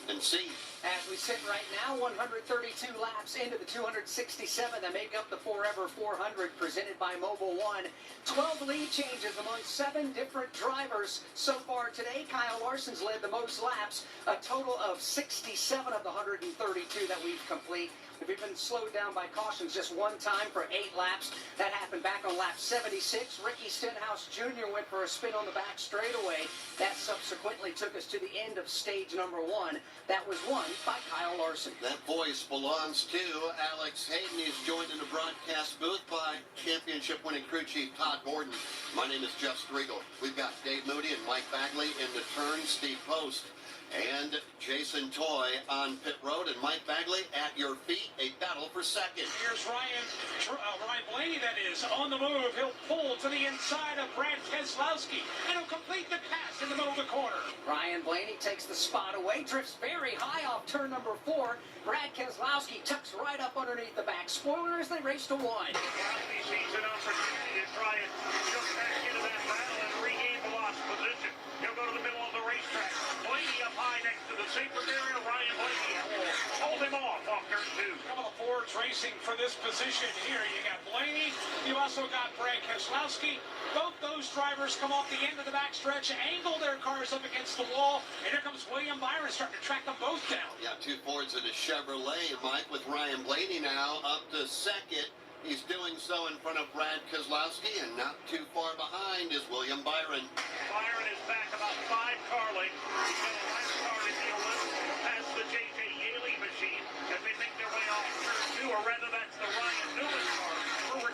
And see. As we sit right now, 132 laps into the 267 that make up the Forever 400 presented by Mobil 1. 12 lead changes among 7 different drivers so far today. Kyle Larson's led the most laps, a total of 67 of the 132 that we've complete. We've been slowed down by cautions just one time for 8 laps. That happened back on lap 76. Ricky Stenhouse Jr. went for a spin on the back straightaway. That subsequently took us to the end of stage number 1. That was won by Kyle Larson. That voice belongs to Alex Hayden. He's joined in the broadcast booth by championship-winning crew chief Todd Gordon. My name is Jeff Striegel. We've got Dave Moody and Mike Bagley in the turn, Steve Post and Jason Toy on pit road, and Mike Bagley at your feet, a battle for second. Here's Ryan Blaney, that is, on the move. He'll pull to the inside of Brad Keselowski, and he'll complete the pass in the middle of the corner. Ryan Blaney takes the spot away, drifts very high off turn number 4. Brad Keselowski tucks right up underneath the back spoiler as they race to 1. Keselowski sees an opportunity to try and jump back into that battle and regain the lost position. He'll go to the middle of the racetrack. Blaney up high next to the safety area. Ryan Blaney will hold him off turn 2. A couple of Fords racing for this position here. You got Blaney. You also got Brad Keselowski. Both those drivers come off the end of the backstretch, angle their cars up against the wall, and here comes William Byron starting to track them both down. Yeah, 2 Fords and a Chevrolet, Mike, with Ryan Blaney now up to second. He's doing so in front of Brad Keselowski, and not too far behind is William Byron. Byron is back about 5 car lengths. He's got a last car to deal with past the J.J. Yaley machine as they make their way off turn 2, or rather that's the Ryan Newman car.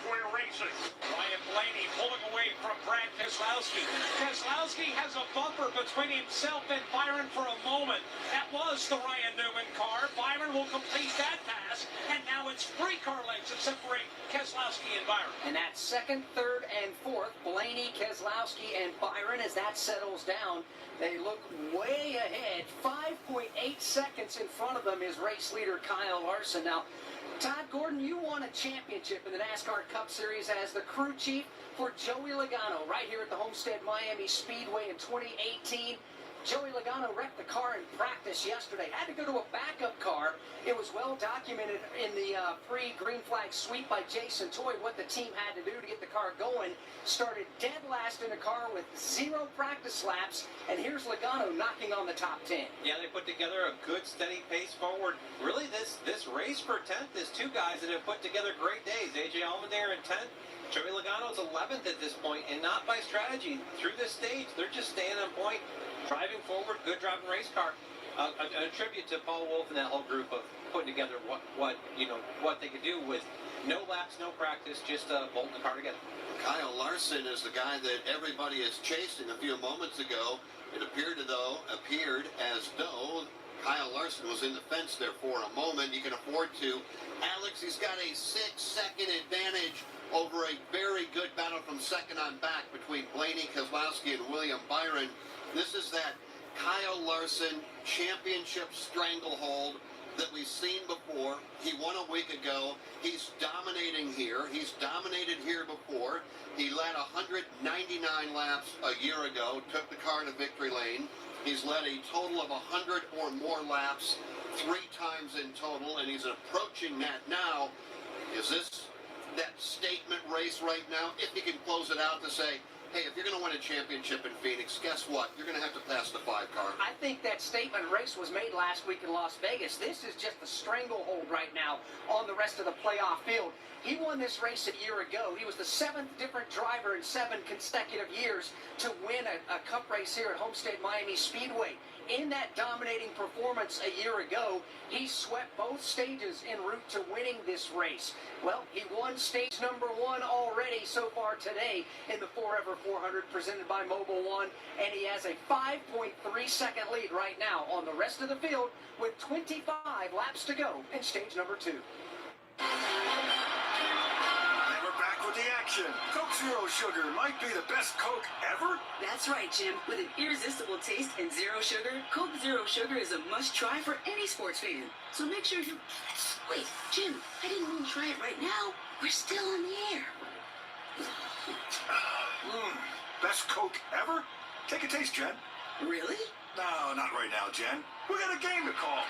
we're racing. Ryan Blaney pulling away from Brad Keselowski. Keselowski has a bumper between himself and Byron for a moment. That was the Ryan Newman car. Byron will complete that pass, and now it's 3 car lengths that separate Keselowski and Byron. And that's second, third, and fourth. Blaney, Keselowski, and Byron. As that settles down, they look way ahead. 5.8 seconds in front of them is race leader Kyle Larson. Now, Todd Gordon, you won a championship in the NASCAR Cup Series as the crew chief for Joey Logano right here at the Homestead Miami Speedway in 2018. Joey Logano wrecked the car in practice yesterday. Had to go to a backup car. It was well documented in the pre-green flag sweep by Jason Toy what the team had to do to get the car going. Started dead last in a car with 0 practice laps, and here's Logano knocking on the top 10. Yeah, they put together a good, steady pace forward. Really, this race for 10th is 2 guys that have put together great days. A.J. Allmendinger in 10th. Joey Logano's 11th at this point, and not by strategy. Through this stage, they're just staying on point, driving forward, good driving race car. A tribute to Paul Wolf and that whole group of putting together what they could do with no laps, no practice, just bolting the car together. Kyle Larson is the guy that everybody is chasing. A few moments ago, it appeared as though Kyle Larson was in the fence there for a moment. You can afford to. Alex, he's got a 6-second advantage over a very good battle from second on back between Blaney, Keselowski, and William Byron. This is that Kyle Larson championship stranglehold that we've seen before. He won a week ago. He's dominating here. He's dominated here before. He led 199 laps a year ago, took the car to victory lane. He's led a total of 100 or more laps 3 times in total, and he's approaching that now. Is this that statement race right now? If he can close it out to say, hey, if you're going to win a championship in Phoenix, guess what? You're going to have to pass the 5 car. I think that statement race was made last week in Las Vegas. This is just a stranglehold right now on the rest of the playoff field. He won this race a year ago. He was the 7th different driver in 7 consecutive years to win a cup race here at Homestead Miami Speedway. In that dominating performance a year ago, he swept both stages en route to winning this race. Well, he won stage number 1 already so far today in the Forever 400 presented by Mobil 1, and he has a 5.3 second lead right now on the rest of the field with 25 laps to go in stage number 2. And we're back with the action. Coke Zero Sugar might be the best Coke ever. That's right, Jim. With an irresistible taste and zero sugar, Coke Zero Sugar is a must-try for any sports fan. So make sure you... Wait, Jim, I didn't mean try it right now. We're still on the air. Best Coke ever? Take a taste, Jen. Really? No, not right now, Jen. We got a game to call.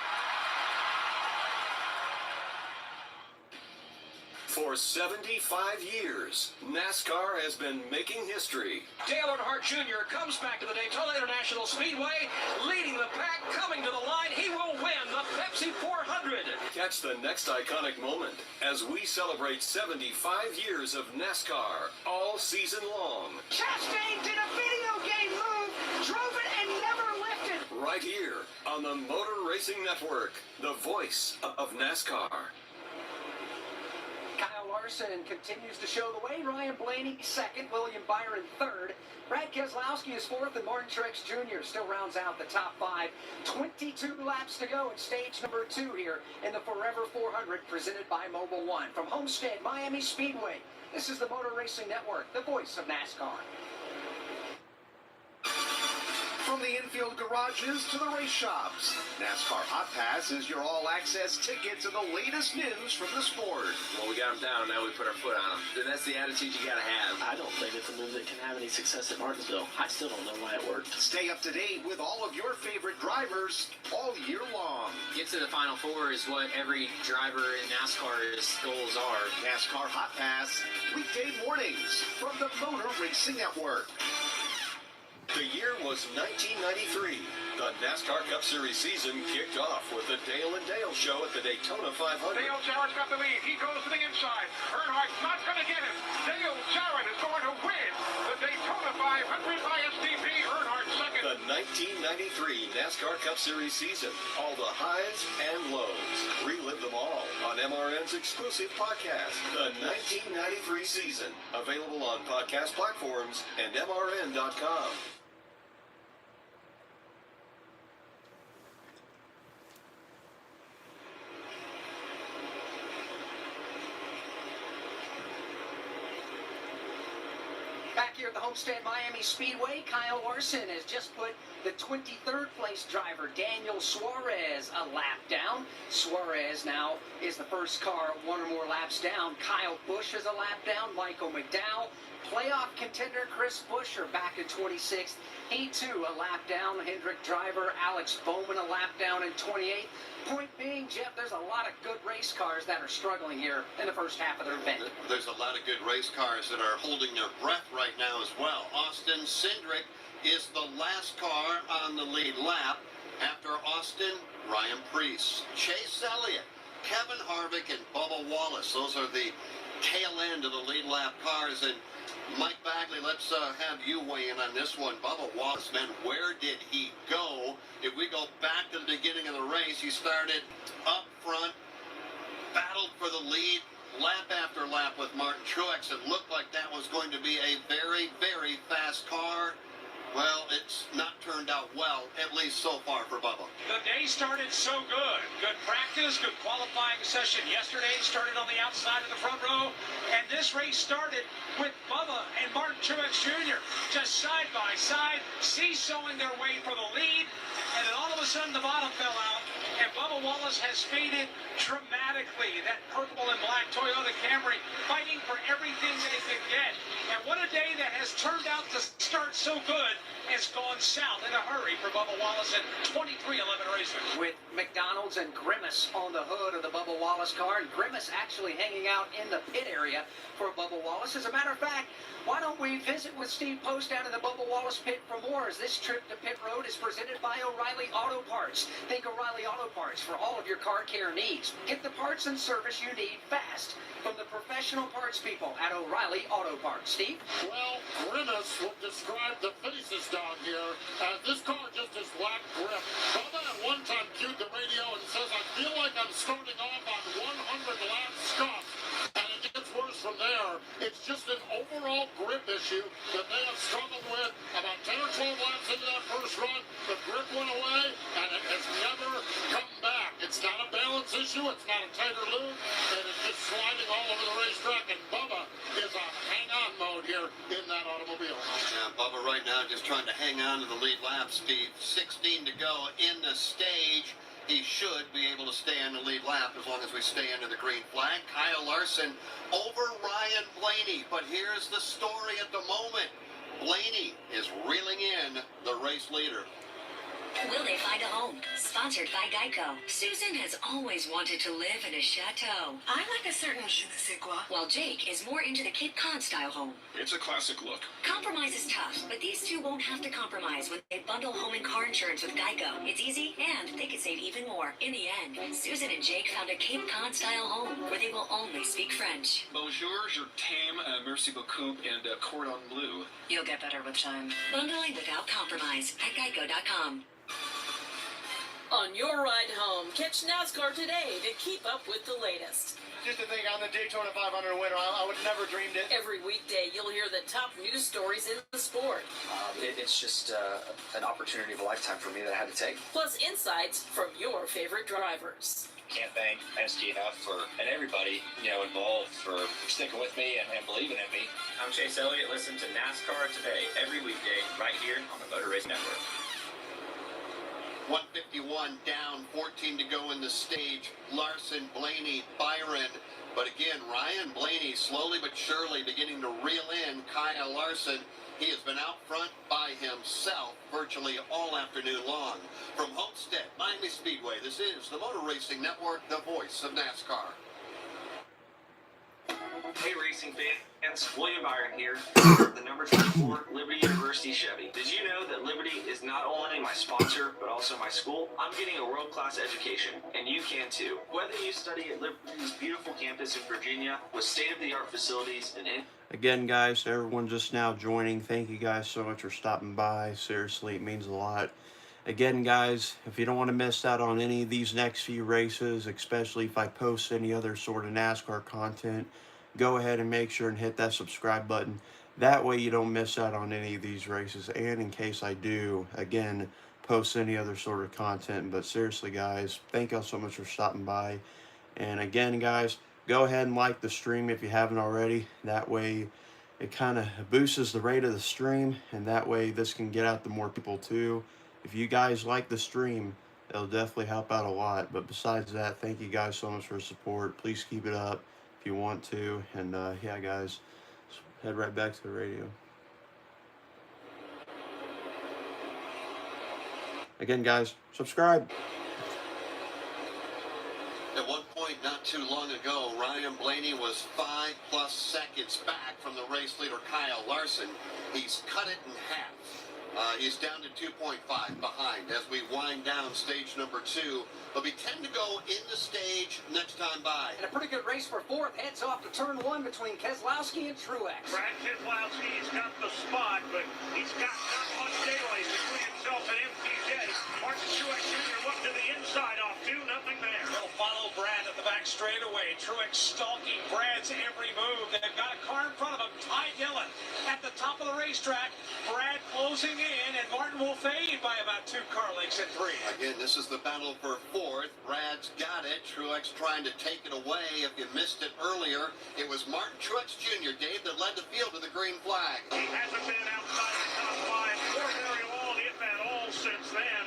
For 75 years, NASCAR has been making history. Dale Earnhardt Jr. comes back to the Daytona International Speedway, leading the pack, coming to the line. He will win the Pepsi 400. Catch the next iconic moment as we celebrate 75 years of NASCAR all season long. Chastain did a video game move, drove it and never lifted. Right here on the Motor Racing Network, the voice of NASCAR. Kyle Larson continues to show the way. Ryan Blaney second, William Byron third. Brad Keselowski is fourth, and Martin Truex Jr. still rounds out the top 5. 22 laps to go in stage number 2 here in the Forever 400 presented by Mobil 1. From Homestead Miami Speedway, this is the Motor Racing Network, the voice of NASCAR. From the infield garages to the race shops, NASCAR Hot Pass is your all-access ticket to the latest news from the sport. Well, we got them down, now we put our foot on them. That's the attitude you gotta have. I don't think it's a move that can have any success at Martinsville. I still don't know why it worked. Stay up to date with all of your favorite drivers all year long. Get to the Final Four is what every driver in NASCAR's goals are. NASCAR Hot Pass, weekday mornings from the Motor Racing Network. The year was 1993. The NASCAR Cup Series season kicked off with the Dale and Dale show at the Daytona 500. Dale Jarrett's got the lead. He goes to the inside. Earnhardt's not going to get him. Dale Jarrett is going to win the Daytona 500 by STP. Earnhardt second. The 1993 NASCAR Cup Series season. All the highs and lows. Relive them all on MRN's exclusive podcast, The 1993 Season. Available on podcast platforms and MRN.com. Back here at the Homestead Miami Speedway, Kyle Larson has just put the 23rd place driver, Daniel Suarez, a lap down. Suarez now is the first car one or more laps down. Kyle Busch is a lap down. Michael McDowell, playoff contender Chris Buescher back in 26th. He too a lap down. Hendrick driver Alex Bowman a lap down in 28th. Point being, Jeff, there's a lot of good race cars that are struggling here in the first half of their event. There's a lot of good race cars that are holding their breath right now as well. Austin Cindric is the last car on the lead lap. After Austin, Ryan Preece, Chase Elliott, Kevin Harvick, and Bubba Wallace. Those are the tail end of the lead lap cars. And Mike Bagley, let's have you weigh in on this one. Bubba Wallace, man, where did he go? If we go back to the beginning of the race, he started up front, battled for the lead, lap after lap with Martin Truex. It looked like that was going to be a very, very fast car. Well, it's not turned out well, at least so far for Bubba. The day started so good. Good practice, good qualifying session yesterday. Started on the outside of the front row. And this race started with Bubba and Martin Truex Jr. just side by side, seesawing their way for the lead. And then all of a sudden the bottom fell out. And Bubba Wallace has faded dramatically. That purple and black Toyota Camry fighting for everything they could get. And what a day that has turned out to start so good. Has gone south in a hurry for Bubba Wallace at 23-11 racing. With McDonald's and Grimace on the hood of the Bubba Wallace car, and Grimace actually hanging out in the pit area for Bubba Wallace. As a matter of fact, why don't we visit with Steve Post down in the Bubba Wallace pit for more, as this trip to pit road is presented by O'Reilly Auto Parts. Think O'Reilly Auto Parts for all of your car care needs. Get the parts and service you need fast from the professional parts people at O'Reilly Auto Parts. Steve? Well, Grimace would describe the faces down here as this car just is lack grip. Bubba at one time cued the radio and says, I feel like I'm starting off on 100 lap scuff. And it gets worse from there. It's just an overall grip issue that they have struggled with. About 10 or 12 laps into that first run, the grip went away, and it has never come back. It's not a balance issue. It's not a tighter loop. And it's just sliding all over the racetrack. And Bubba is on hang-on mode here in that automobile. Yeah, Bubba right now just trying to hang on to the lead lap, Steve. 16 to go in the stage. He should be able to stay on the lead lap as long as we stay under the green flag. Kyle Larson over Ryan Blaney. But here's the story at the moment. Blaney is reeling in the race leader. Will they find a home? Sponsored by Geico. Susan has always wanted to live in a chateau. I like a certain je ne sais quoi. While Jake is more into the Cape Cod style home. It's a classic look. Compromise is tough, but these two won't have to compromise when they bundle home and car insurance with Geico. It's easy, and they can save even more. In the end, Susan and Jake found a Cape Cod style home where they will only speak French. Bonjour, je t'aime, merci beaucoup, and cordon bleu. You'll get better with time. Bundling without compromise at Geico.com. On your ride home, catch NASCAR today to keep up with the latest. Just to think I'm the Daytona 500 winner, I would never dreamed it. Every weekday, you'll hear the top news stories in the sport. It's just an opportunity of a lifetime for me that I had to take. Plus insights from your favorite drivers. Can't thank Penske enough and everybody, involved for sticking with me and believing in me. I'm Chase Elliott. Listen to NASCAR Today every weekday right here on the Motor Racing Network. 151 down, 14 to go in the stage. Larson, Blaney, Byron. But again, Ryan Blaney slowly but surely beginning to reel in Kyle Larson. He has been out front by himself virtually all afternoon long. From Homestead, Miami Speedway, this is the Motor Racing Network, the voice of NASCAR. Hey, Reese. racing fans, William Byron here, the number 24 Liberty University Chevy. Did you know that Liberty is not only my sponsor, but also my school? I'm getting a world-class education, and you can too. Whether you study at Liberty's beautiful campus in Virginia with state-of-the-art facilities and Again, guys, to everyone just now joining, thank you guys so much for stopping by. Seriously, it means a lot. Again, guys, if you don't want to miss out on any of these next few races, especially if I post any other sort of NASCAR content, go ahead and make sure and hit that subscribe button. That way you don't miss out on any of these races. And in case I do, again, post any other sort of content. But seriously, guys, thank y'all so much for stopping by. And again, guys, go ahead and like the stream if you haven't already. That way it kind of boosts the rate of the stream, and that way this can get out to more people too. If you guys like the stream, it'll definitely help out a lot. But besides that, thank you guys so much for the support. Please keep it up if you want to. And yeah, guys, head right back to the radio. Again, guys, subscribe. At one point not too long ago, Ryan Blaney was 5+ seconds back from the race leader Kyle Larson. He's cut it in half. He's down to 2.5 behind as we wind down stage number 2. There'll be 10 to go in the stage next time by. And a pretty good race for fourth. Heads off to turn 1 between Keselowski and Truex. Brad Keselowski's got the spot, but he's got not much daylight between himself and MTJ. Martin Truex Jr. looked to the inside off 2, nothing there. They'll follow Brad at the back straightaway. Truex stalking Brad's every move. They've got a car in front of him. Ty Dillon at the top of the racetrack. Brad closing in, and Martin will fade by about 2 car lengths in 3. Again, this is the battle for fourth. Brad's got it. Truex trying to take it away. If you missed it earlier, it was Martin Truex Jr., Dave, that led the field to the green flag. He hasn't been outside the top 5 for very long, if at all, since then.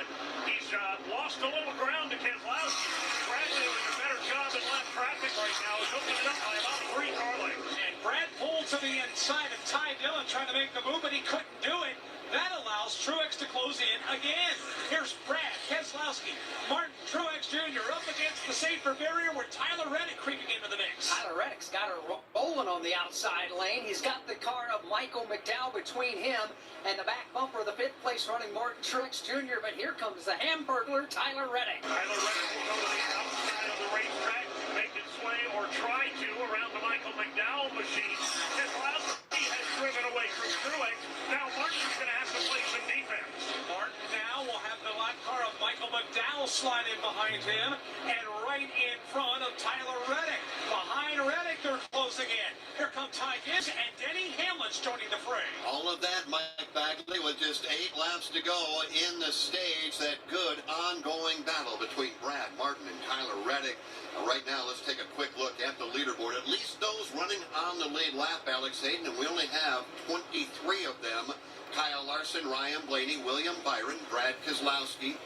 He's lost a little ground to Keselowski. Brad doing a better job in left traffic right now. He's opening it up by about 3 car lengths. And Brad pulled to the inside of Ty Dillon trying to make the move, but he couldn't do it. That allows Truex to close in again. Here's Brad Keselowski, Martin Truex Jr. up against the safer barrier with Tyler Reddick creeping into the mix. Tyler Reddick's got her rolling on the outside lane. He's got the car of Michael McDowell between him and the back bumper of the 5th place running Martin Truex Jr. But here comes the Hamburglar, Tyler Reddick. Tyler Reddick will go to the outside of the racetrack, make its way or try to around the Michael McDowell machine. Keselowski has driven away from Truex. Now Martin's going to have to play some defense. Martin now will have the lap car of Michael McDowell slide in behind him and right in front of Tyler Reddick. Behind Reddick, they're closing in. Here come Ty Gibbs and Denny Hamlin's joining the fray. All of that, Mike Bagley, with just 8 laps to go in the stage. That good ongoing battle between Brad Martin and Tyler Reddick. Right now, let's take a quick look at the leaderboard. At least those running on the lead lap, Alex Hayden, and we only have 23 of them. Kyle Larson, Ryan Blaney, William Byron, Brad Keselowski,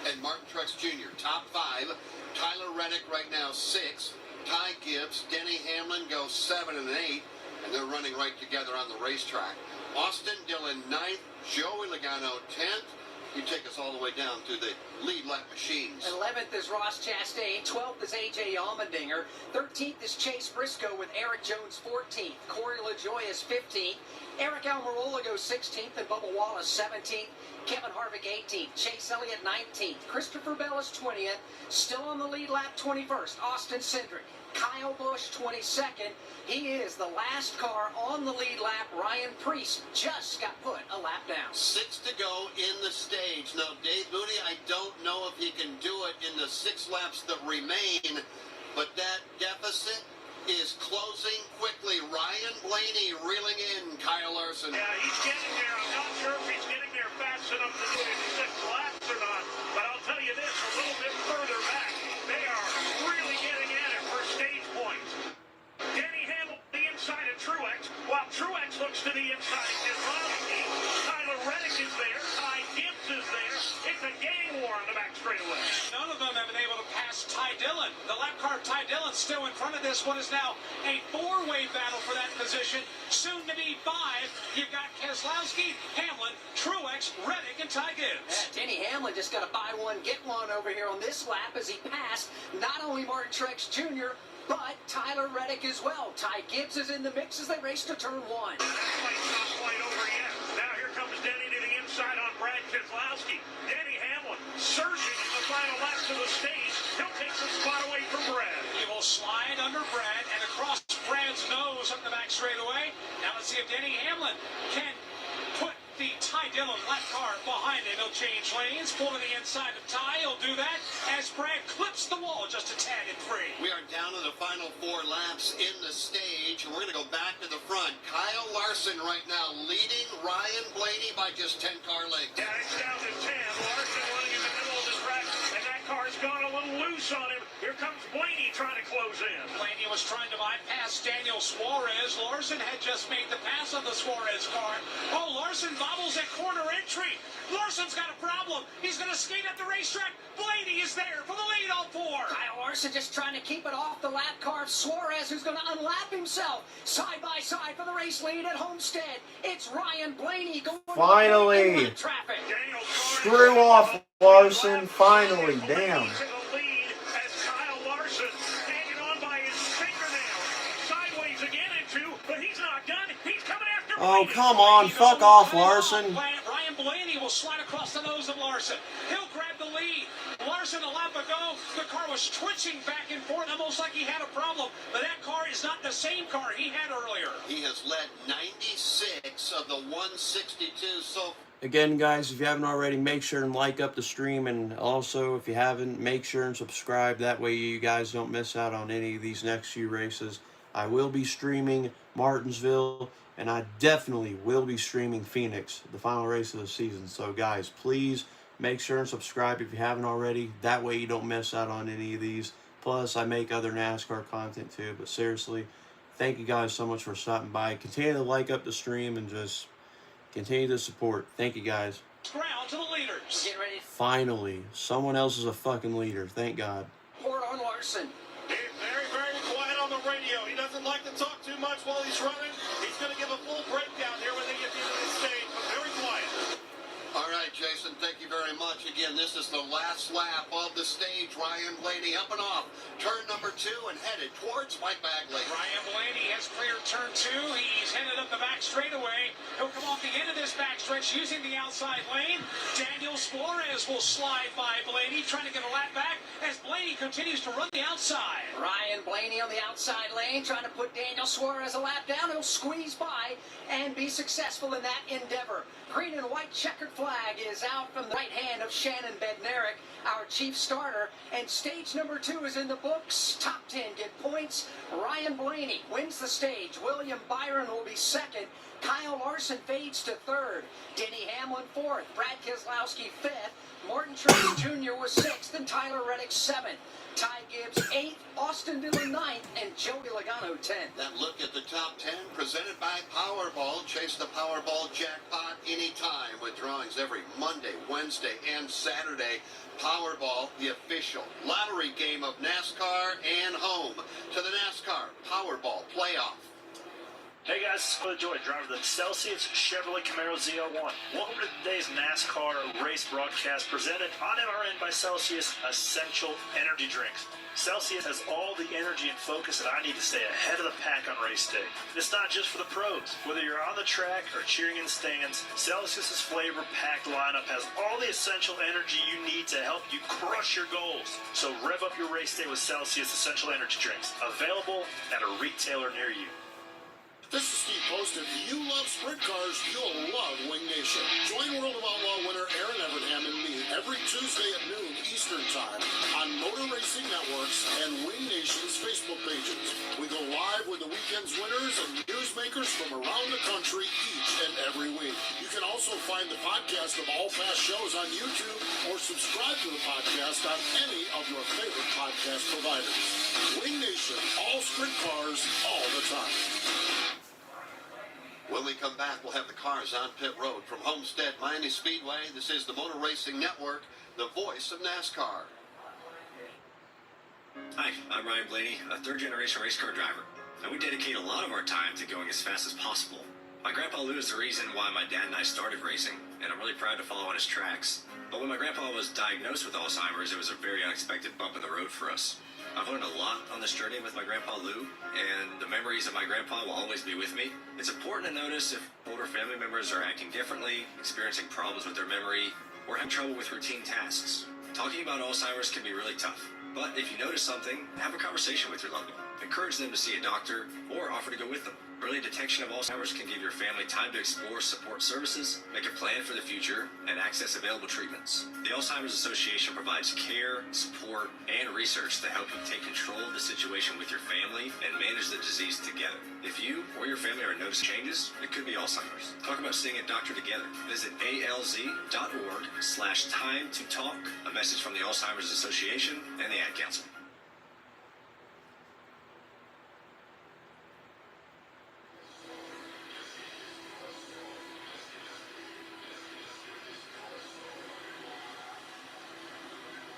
and Martin Truex Jr. Top 5. Tyler Reddick right now 6. Ty Gibbs, Denny Hamlin go 7 and 8, and they're running right together on the racetrack. Austin Dillon 9th, Joey Logano 10th. You take us all the way down to the lead lap machines. 11th is Ross Chastain. 12th is A.J. Allmendinger. 13th is Chase Briscoe with Eric Jones 14th. Corey LaJoie is 15th. Eric Almirola goes 16th and Bubba Wallace 17th. Kevin Harvick 18th. Chase Elliott 19th. Christopher Bell is 20th. Still on the lead lap 21st. Austin Cindric. Kyle Busch 22nd. He is the last car on the lead lap. Ryan Preece just got put a lap down. 6 to go in the stage. Now, Dave Moody, I don't know if he can do it in the 6 laps that remain, but that deficit is closing quickly. Ryan Blaney reeling in Kyle Larson. Yeah, he's getting there. I'm not sure if he's getting there fast enough to do it in 6 laps or not, but I'll tell you this, a little bit further back, they are really getting at it for stage points. Denny Hamlin the inside of Truex, while Truex looks to the inside of Keselowski. Tyler Reddick is there. Ty Gibbs is there. It's a game war on the back straightaway. None of them have been able to pass Ty Dillon. The lap car of Ty Dillon still in front of this one is now a 4-way battle for that position. Soon to be 5. You've got Keselowski, Hamlin, Truex, Reddick, and Ty Gibbs. Yeah, Denny Hamlin just got a buy one, get one over here on this lap as he passed not only Martin Truex Jr., but Tyler Reddick as well. Ty Gibbs is in the mix as they race to turn 1. That fight's not quite over yet. Now here comes Denny to the inside on Brad Keselowski. Denny Hamlin surging in the final laps of the stage. He'll take the spot away from Brad. He will slide under Brad and across Brad's nose up the back straightaway. Now let's see if Denny Hamlin can put the Ty Dillon lap car behind him. He'll change lanes, pull to the inside of Ty. He'll do that as Brad clips the wall just a tad in 3. We are down to the final 4 laps in the stage, and we're going to go back to the front. Kyle Larson right now leading Ryan Blaney by just 10 car lengths. Yeah, it's down to 10. Larson running in the middle of the track, and that car's gone a little loose on him. Here comes Blaney trying to close in. Blaney was trying to bypass Daniel Suarez. Larson had just made the pass on the Suarez car. Oh, Larson bobbles at corner entry. Larson's got a problem. He's going to skate at the racetrack. Blaney is there for the lead on 4. Kyle Larson just trying to keep it off the lap car of Suarez, who's going to unlap himself. Side by side for the race lead at Homestead. It's Ryan Blaney going Finally. in traffic. Screw off, Larson. Finally. Damn. To the lead as Kyle Larson hanging on by his fingernail. Sideways again into, but he's not done. He's coming after Oh, Blaney. come on. Fuck off, Larson. Ryan Blaney will slide across the nose of Larson. He'll grab the lead. Larson a lap ago, the car was twitching back and forth almost like he had a problem. But that car is not the same car he had earlier. He has led 96 of the 162 so Again, guys, if you haven't already, make sure and like up the stream. And also, if you haven't, make sure and subscribe. That way you guys don't miss out on any of these next few races. I will be streaming Martinsville, and I definitely will be streaming Phoenix, the final race of the season. So, guys, please make sure and subscribe if you haven't already. That way you don't miss out on any of these. Plus, I make other NASCAR content too. But seriously, thank you guys so much for stopping by. Continue to like up the stream and just continue to support. Thank you, guys. Ground to the leaders. Get ready Finally, someone else is a fucking leader. Thank God. for on Larson. He's very, very quiet on the radio. He doesn't like to talk too much while he's running. He's going to give a full breakdown here when they get to the end of the stage, but very quiet. All right, Jason, thank you very much. Again, this is the last lap of the stage. Ryan Blaney up and off turn number 2 and headed towards Mike Bagley. Ryan Blaney has cleared turn 2. He's headed up the back straightaway. He'll come off the end of this backstretch using the outside lane. Daniel Suarez will slide by Blaney, trying to get a lap back as Blaney continues to run the outside. Ryan Blaney on the outside lane trying to put Daniel Suarez a lap down. He'll squeeze by and be successful in that endeavor. Green and white checkered flag is out from the right hand of Shannon Bednarik, our chief starter. And stage number 2 is in the books. Top 10 get points. Ryan Blaney wins the stage. William Byron will be second. Kyle Larson fades to third. Denny Hamlin 4th. Brad Keselowski 5th. Martin Truex Jr. was 6th. And Tyler Reddick 7th. Ty Gibbs 8th. Austin Dillon 9th. And Joey Logano 10th. That look at the top 10 presented by Powerball. Chase the Powerball jackpot anytime with drawings every Monday, Wednesday, and Saturday. Powerball, the official lottery game of NASCAR, and home to the NASCAR Powerball playoff. Hey guys, it's Phil Joy, driver of the Celsius Chevrolet Camaro ZL1. Welcome to today's NASCAR race broadcast presented on MRN by Celsius Essential Energy Drinks. Celsius has all the energy and focus that I need to stay ahead of the pack on race day. It's not just for the pros. Whether you're on the track or cheering in the stands, Celsius's flavor-packed lineup has all the essential energy you need to help you crush your goals. So rev up your race day with Celsius Essential Energy Drinks, available at a retailer near you. This is Steve Post. If you love sprint cars, you'll love Wing Nation. Join World of Outlaw winner Aaron Evernham and me every Tuesday at noon Eastern Time on Motor Racing Networks and Wing Nation's Facebook pages. We go live with the weekend's winners and newsmakers from around the country each and every week. You can also find the podcast of all past shows on YouTube or subscribe to the podcast on any of your favorite podcast providers. Wing Nation, all sprint cars, all the time. When we come back, we'll have the cars on pit road from Homestead Miami Speedway. This is the Motor Racing Network, the voice of NASCAR. Hi, I'm Ryan Blaney, a third-generation race car driver, and we dedicate a lot of our time to going as fast as possible. My grandpa Lou is the reason why my dad and I started racing, and I'm really proud to follow on his tracks. But when my grandpa was diagnosed with Alzheimer's, it was a very unexpected bump in the road for us. I've learned a lot on this journey with my grandpa Lou, and the memories of my grandpa will always be with me. It's important to notice if older family members are acting differently, experiencing problems with their memory, or having trouble with routine tasks. Talking about Alzheimer's can be really tough, but if you notice something, have a conversation with your loved one. Encourage them to see a doctor or offer to go with them. Early detection of Alzheimer's can give your family time to explore support services, make a plan for the future, and access available treatments. The Alzheimer's Association provides care, support, and research to help you take control of the situation with your family and manage the disease together. If you or your family are noticing changes, it could be Alzheimer's. Talk about seeing a doctor together. Visit alz.org/time to talk. A message from the Alzheimer's Association and the Ad Council.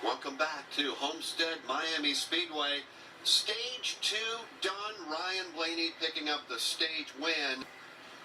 Welcome back to Homestead Miami Speedway. Stage 2 done. Ryan Blaney picking up the stage win,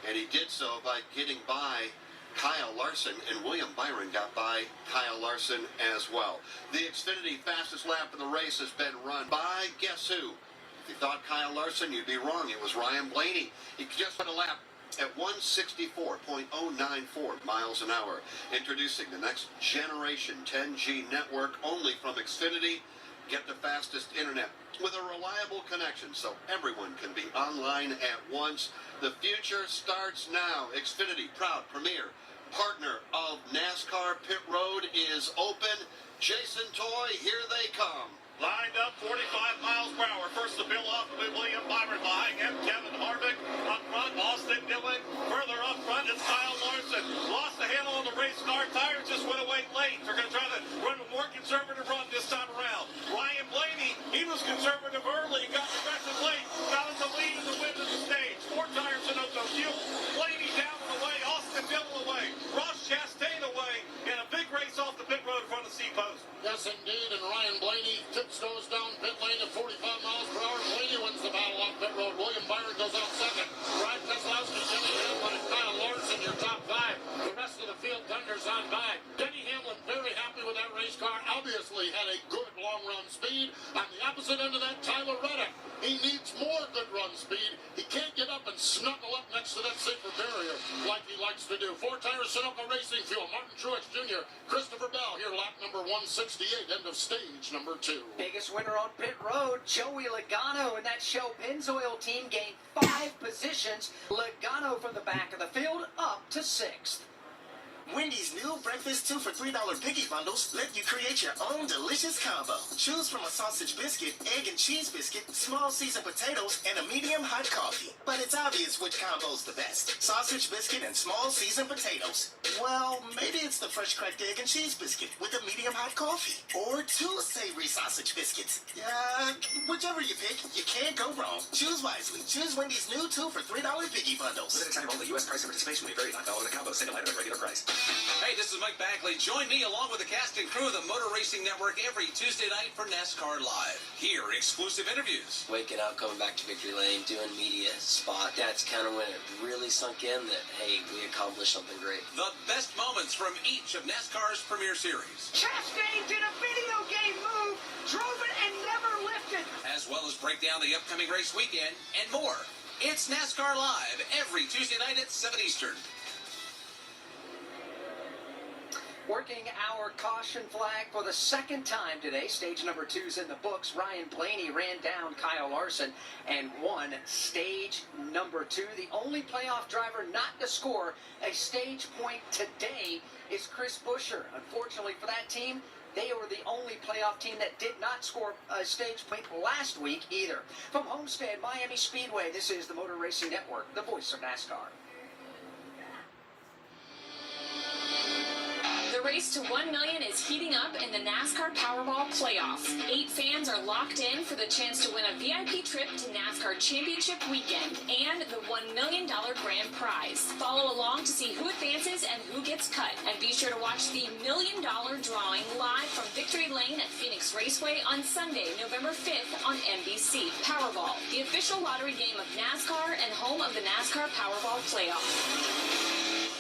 and he did so by getting by Kyle Larson, and William Byron got by Kyle Larson as well. The Xfinity fastest lap of the race has been run by, guess who? If you thought Kyle Larson, you'd be wrong. It was Ryan Blaney. He just went a lap at 164.094 miles an hour. Introducing the next generation 10G network only from Xfinity. Get the fastest internet with a reliable connection so everyone can be online at once. The future starts now. Xfinity, proud premier partner of NASCAR. Pit Road is open. Jason Toy, here they come. Lined up 45 miles per hour. First to Bill off with William Byron. Behind him, Kevin Harvick. Up front, Austin Dillon. Further up front, it's Kyle Larson. Lost the handle on the race car. Tires just went away late. They're going to try to run a more conservative run this time around. Ryan Blaney, he was conservative early. Got aggressive late. Got us the lead in the win of the stage. 4 tires and no fuel. Blaney down and away. Austin Dillon away. Ross Chastain away. And a big race off the pit road in front of C Post. Yes, indeed, and Ryan Blaney tiptoes down pit lane at 45 miles per hour. Blaney wins the battle off pit road. William Byron goes out second. Brad Keselowski, Denny Hamlin, and Kyle Larson, your top 5. The rest of the field thunders on by. Denny Hamlin very happy with that race car. Obviously had a good long-run speed. On the opposite end of that, Tyler Reddick. He needs more good run speed. He can't get up and snuggle up next to that safer barrier like he likes to do. 4-tire Sunoco Racing Fuel. Martin Truex Jr., Christopher Bell here, lap number 168, end of stage number 2. Biggest winner on pit road, Joey Logano and that Shell Pennzoil team gained 5 positions. Logano from the back of the field up to 6th. Wendy's new breakfast 2 for $3 Biggie Bundles let you create your own delicious combo. Choose from a sausage biscuit, egg and cheese biscuit, small seasoned potatoes, and a medium hot coffee. But it's obvious which combo's the best. Sausage biscuit and small seasoned potatoes. Well, maybe it's the fresh cracked egg and cheese biscuit with a medium hot coffee. Or 2 savory sausage biscuits. Whichever you pick, you can't go wrong. Choose wisely. Choose Wendy's new 2 for $3 Biggie Bundles. Limited time only. U.S. price and participation may vary. $5 in the combo. Single item at regular price. Hey, this is Mike Bagley. Join me along with the cast and crew of the Motor Racing Network every Tuesday night for NASCAR Live. Hear exclusive interviews. Waking up, coming back to Victory Lane, doing media spot. That's kind of when it really sunk in that, hey, we accomplished something great. The best moments from each of NASCAR's premier series. Chastain did a video game move, drove it and never lifted. As well as break down the upcoming race weekend and more. It's NASCAR Live every Tuesday night at 7 Eastern. Working our caution flag for the second time today. Stage number 2's in the books. Ryan Blaney ran down Kyle Larson and won stage number 2. The only playoff driver not to score a stage point today is Chris Buescher. Unfortunately for that team, they were the only playoff team that did not score a stage point last week either. From Homestead Miami Speedway, this is the Motor Racing Network, the voice of NASCAR. The race to 1 million is heating up in the NASCAR Powerball playoffs. 8 fans are locked in for the chance to win a VIP trip to NASCAR Championship Weekend and the $1 million grand prize. Follow along to see who advances and who gets cut. And be sure to watch the $1 million drawing live from Victory Lane at Phoenix Raceway on Sunday, November 5th on NBC. Powerball, the official lottery game of NASCAR and home of the NASCAR Powerball playoffs.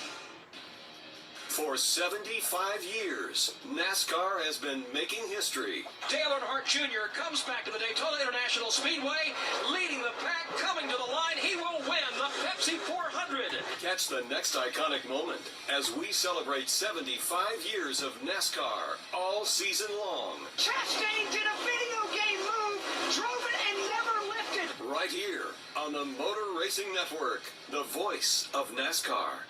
For 75 years, NASCAR has been making history. Dale Earnhardt Jr. comes back to the Daytona International Speedway, leading the pack, coming to the line. He will win the Pepsi 400. Catch the next iconic moment as we celebrate 75 years of NASCAR all season long. Chastain did a video game move, drove it and never lifted. Right here on the Motor Racing Network, the voice of NASCAR.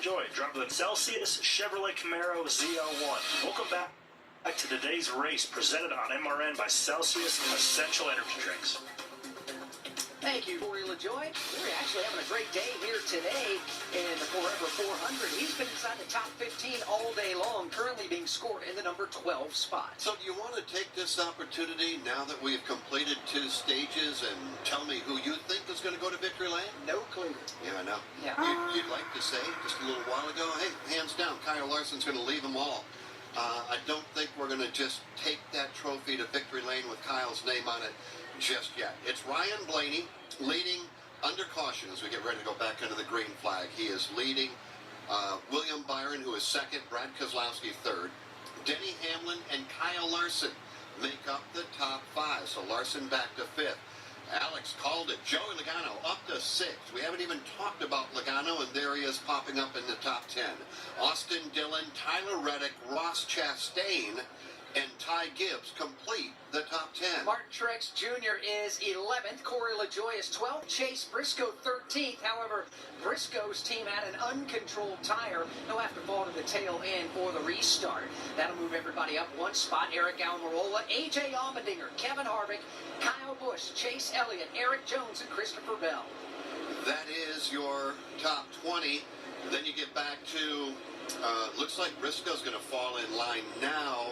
Joy, driver of the Celsius Chevrolet Camaro ZL1. Welcome back to today's race, presented on MRN by Celsius Essential Energy Drinks. Thank you, Corey LaJoy. We're actually having a great day here today in the Forever 400. He's been inside the top 15 all day long, currently being scored in the number 12 spot. So do you want to take this opportunity now that we've completed 2 stages and tell me who you think is going to go to victory lane? No clue. Yeah, I know. Yeah. You'd like to say just a little while ago, hey, hands down, Kyle Larson's going to leave them all. I don't think we're going to just take that trophy to victory lane with Kyle's name on it just yet. It's Ryan Blaney leading under caution as we get ready to go back under the green flag. He is leading William Byron, who is second, Brad Keselowski third. Denny Hamlin and Kyle Larson make up the top 5. So Larson back to 5th. Alex called it. Joey Logano up to 6th. We haven't even talked about Logano, and there he is popping up in the top 10. Austin Dillon, Tyler Reddick, Ross Chastain, and Ty Gibbs complete the top 10. Martin Truex Jr. is 11th. Corey LaJoy is 12th. Chase Briscoe 13th. However, Briscoe's team had an uncontrolled tire. He'll have to fall to the tail end for the restart. That'll move everybody up 1 spot. Eric Almirola, A.J. Allmendinger, Kevin Harvick, Kyle Busch, Chase Elliott, Eric Jones, and Christopher Bell. That is your top 20. Then you get back to, looks like Briscoe's going to fall in line now.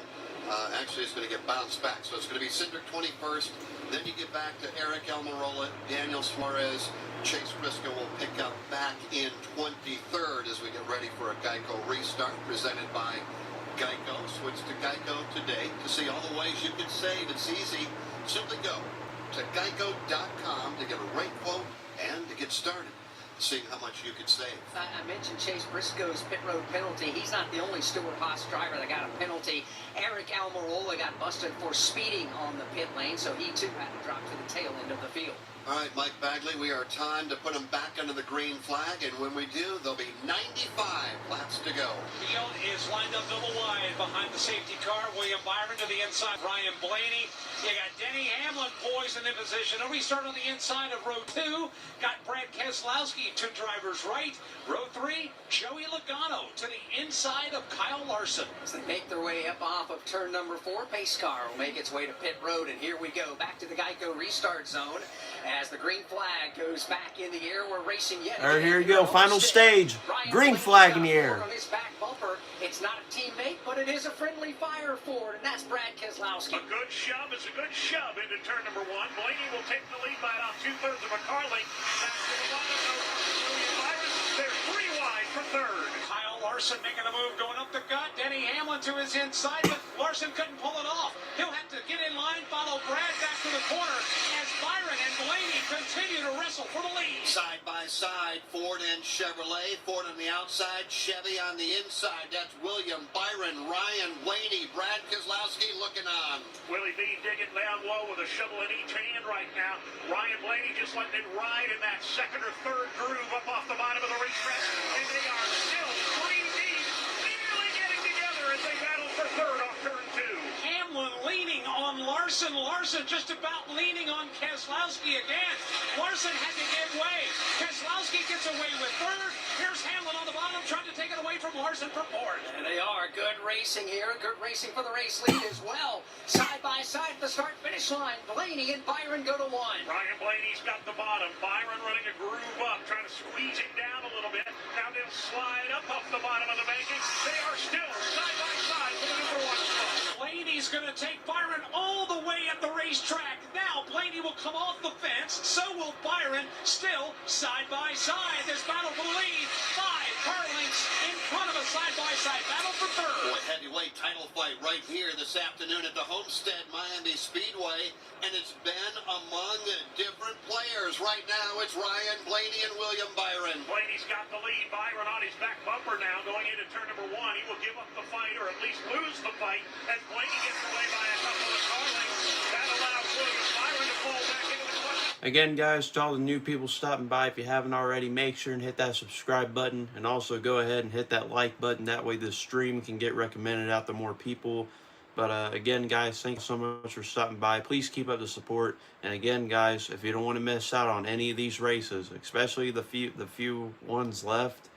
Actually, it's going to get bounced back. So it's going to be Cindric 21st. Then you get back to Eric Almirola, Daniel Suarez. Chase Briscoe will pick up back in 23rd as we get ready for a Geico restart presented by Geico. Switch to Geico today to see all the ways you can save. It's easy. Simply go to geico.com to get a rate quote and to get started, seeing how much you could save. I mentioned Chase Briscoe's pit road penalty. He's not the only Stewart-Haas driver that got a penalty. Eric Almirola got busted for speeding on the pit lane, so he too had to drop to the tail end of the field. All right, Mike Bagley, we are timed to put them back under the green flag, and when we do, there'll be 95 laps to go. Field is lined up double wide behind the safety car. William Byron to the inside. Ryan Blaney. You got Denny Hamlin poised in position. A restart on the inside of row 2. Got Brad Keselowski to driver's right. Row 3, Joey Logano to the inside of Kyle Larson. As they make their way up off of turn number 4, pace car will make its way to pit road, and here we go back to the Geico restart zone. As the green flag goes back in the air, we're racing yet again. All right, here you go. Final stage. Green flag in the air. On his back bumper. It's not a teammate, but it is a friendly fire for it, and that's Brad Keselowski. A good shove is a good shove into turn number 1. Blaney will take the lead by about 2/3 of a car length. Back to the bottom of William Byron. They're 3 wide for 3rd. Kyle Larson making a move, going up the gut. Denny Hamlin to his inside, but Larson couldn't pull it off. He'll have to get in line, follow Brad back to the corner as Byron and Blaney continue to wrestle for the lead. Side by side, Ford and Chevrolet. Ford on the outside, Chevy on the inside. That's William Byron, Ryan Blaney, Brad Keselowski looking on. Willie B digging down low with a shovel in each hand right now. Ryan Blaney just letting it ride in that 2nd or 3rd groove up off the bottom of the racetrack. And they are still 3 deep, nearly getting together as they battle for 3rd off turn 2. Hamlin leaning on Larson. Larson just about leaning on Keselowski again. Larson had to give way. Keselowski gets away with 3rd. Here's Hamlin on the bottom trying to take it away from Larson for 4th. And they are. Good racing here. Good racing for the race lead as well. Side by side at the start-finish line. Blaney and Byron go to 1. Ryan Blaney's got the bottom. Byron running a groove up, trying to squeeze him down a little bit. Now they'll slide up off the bottom of the banking. They are still side by side for the number 1 spot. Blaney's going to take Byron all the way at the racetrack. Now Blaney will come off the fence. So will Byron. Still side by side. This battle for the lead. 5 car lengths in front of us side-by-side battle for third. Boy, heavyweight title fight right here this afternoon at the Homestead Miami Speedway, and it's been among different players. Right now, it's Ryan Blaney and William Byron. Blaney's got the lead. Byron on his back bumper now going into turn number one. He will give up the fight or at least lose the fight as Blaney gets away by a couple of car lengths. That allows William Byron to fall back into the clutch. Again, guys, to all the new people stopping by, if you haven't already, make sure and hit that subscribe button, and also go ahead and hit that like button. That way this stream can get recommended out to more people. But again, guys, thank you so much for stopping by. Please keep up the support. And again, guys, if you don't want to miss out on any of these races, especially the few ones left,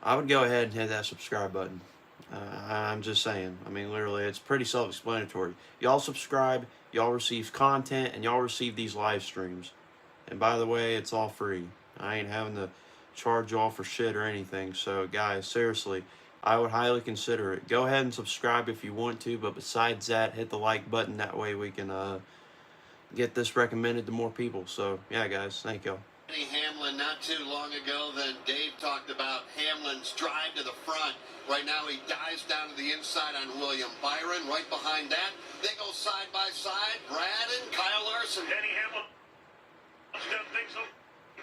I would go ahead and hit that subscribe button. I'm just saying. I mean, literally, it's pretty self-explanatory. Y'all subscribe, y'all receive content, and y'all receive these live streams. And by the way, it's all free. I ain't having to charge y'all for shit or anything. So, guys, seriously, I would highly consider it. Go ahead and subscribe if you want to, but besides that, hit the like button. That way we can get this recommended to more people. So, yeah, guys, thank y'all. Hamlin not too long ago, then Dave talked about Hamlin's drive to the front. Right now he dives down to the inside on William Byron. Right behind that, they go side by side, Brad and Kyle Larson. Denny Hamlin done things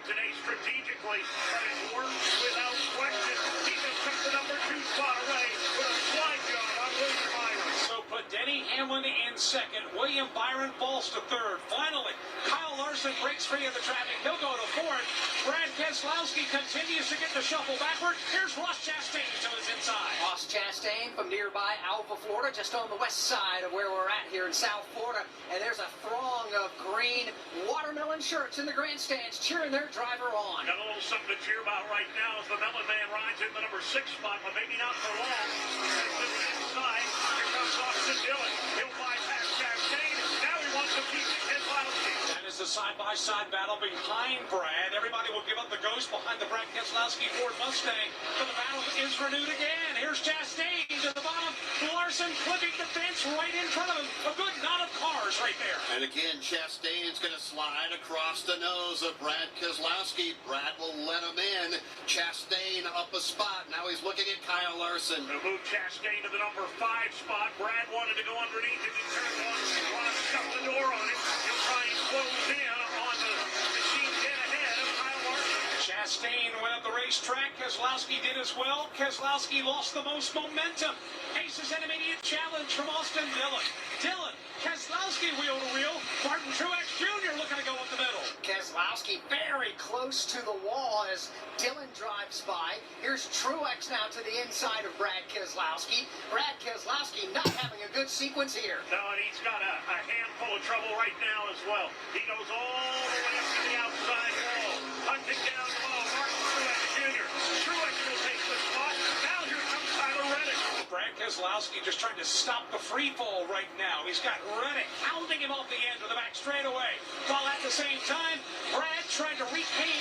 today strategically, but it's worked without question. He just took the number 2 spot away with a slide job on William Byron. So put Denny Hamlin in second. William Byron falls to third. Finally, Kyle Larson breaks free of the traffic. He'll go to fourth. Brad Keselowski continues to get the shuffle backward. Here's Ross Chastain to his inside. Ross Chastain from nearby Alpha, Florida, just on the west side of where we're at here in South Florida. And there's a throng of green watermelon shirts in the grandstands cheering their driver on. Got a little something to cheer about right now as the Melon Man rides in the number 6 spot, but maybe not for long. And to the inside, here comes Austin Dillon. He'll bypass Chastain. Now he wants to beat Keselowski. That is the side-by-side battle behind Brad. Everybody will give up the ghost behind the Brad Keselowski Ford Mustang. But the battle is renewed again. Here's Chastain to the bottom. Larson clipping the fence right in front of him. A good knot of cars right there. And again, Chastain's going to slide across the nose of Brad Keselowski. Brad will let him in. Chastain up a spot. Now he's looking at Kyle Larson. To move Chastain to the number 5 spot. Brad wanted to go underneath him in turn 1. Ron shut the door on him. He'll try and close in on the machine dead ahead of Kyle Larson. Chastain went up the racetrack. Keselowski did as well. Keselowski lost the most momentum. Faces an immediate challenge from Austin Dillon. Dillon, Keselowski wheel to wheel. Martin Truex Jr. looking to go up the middle. Keselowski very close to the wall as Dillon drives by. Here's Truex now to the inside of Brad Keselowski. Brad Keselowski not having a good sequence here. No, and he's got a handful of trouble right now as well. He goes all the way up to the outside wall. Hunting down low, Martin Truex Jr. Truex will take the spot. Now here comes Tyler Reddick. Brad Keselowski just trying to stop the free fall right now. He's got Reddick hounding him off the end of the back straightaway. While at the same time, Brad trying to reclaim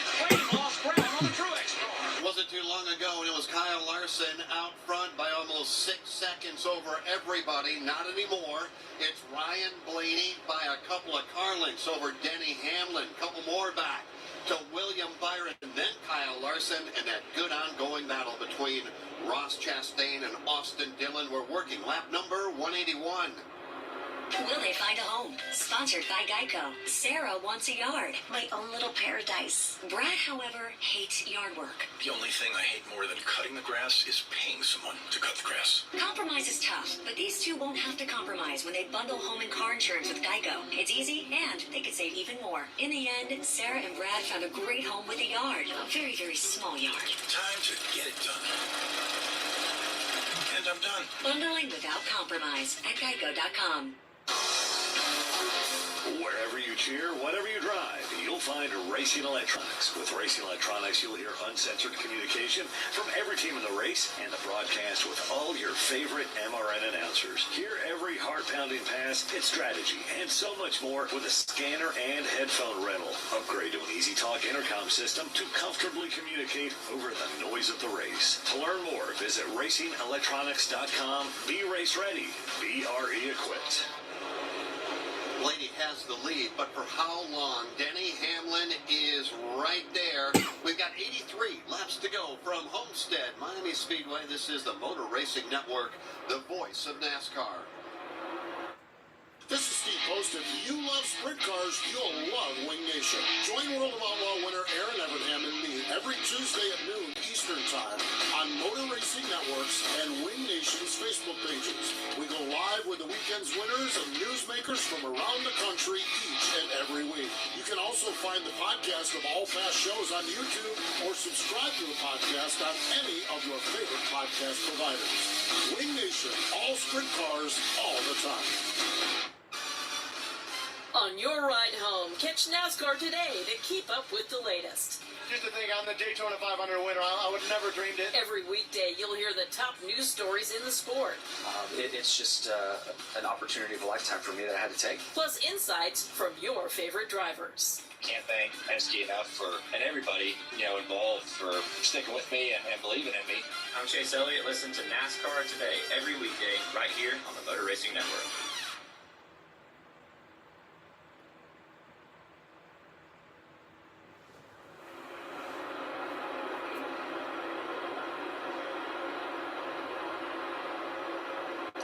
lost ground on the Truex car. It wasn't too long ago when it was Kyle Larson out front by almost 6 seconds over everybody. Not anymore. It's Ryan Blaney by a couple of car lengths over Denny Hamlin. Couple more back to William Byron, and then Kyle Larson, and that good ongoing battle between Ross Chastain and Austin Dillon. We're working lap number 181. Will they find a home? Sponsored by Geico. Sarah wants a yard. My own little paradise. Brad, however, hates yard work. The only thing I hate more than cutting the grass is paying someone to cut the grass. Compromise is tough, but these two won't have to compromise when they bundle home and car insurance with Geico. It's easy, and they could save even more. In the end, Sarah and Brad found a great home with a yard. A very, very small yard. Time to get it done. And I'm done. Bundling without compromise at Geico.com. Wherever you cheer, whenever you drive, you'll find Racing Electronics. With Racing Electronics, you'll hear uncensored communication from every team in the race and the broadcast with all your favorite MRN announcers. Hear every heart-pounding pass, its strategy, and so much more with a scanner and headphone rental. Upgrade to an Easy Talk intercom system to comfortably communicate over the noise of the race. To learn more, visit racingelectronics.com. Be race ready. Be RE equipped. Blaney has the lead, but for how long? Denny Hamlin is right there. We've got 83 laps to go from Homestead, Miami Speedway. This is the Motor Racing Network, the voice of NASCAR. This is Steve Post. If you love sprint cars, you'll love Wing Nation. Join World of Outlaw winner Aaron Evernham and me every Tuesday at noon Eastern Time on Motor Racing Networks and Wing Nation's Facebook pages. We go live with the weekend's winners and newsmakers from around the country each and every week. You can also find the podcast of all past shows on YouTube or subscribe to the podcast on any of your favorite podcast providers. Wing Nation, all sprint cars, all the time. On your ride home, catch NASCAR Today to keep up with the latest. Just to think I'm the Daytona 500 winner, I would never dreamed it. Every weekday, you'll hear the top news stories in the sport. It's just an opportunity of a lifetime for me that I had to take. Plus insights from your favorite drivers. Can't thank Penske enough and everybody, involved for sticking with me and believing in me. I'm Chase Elliott. Listen to NASCAR Today every weekday right here on the Motor Racing Network.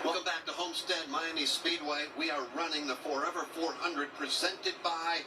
Welcome back to Homestead, Miami Speedway. We are running the Forever 400 presented by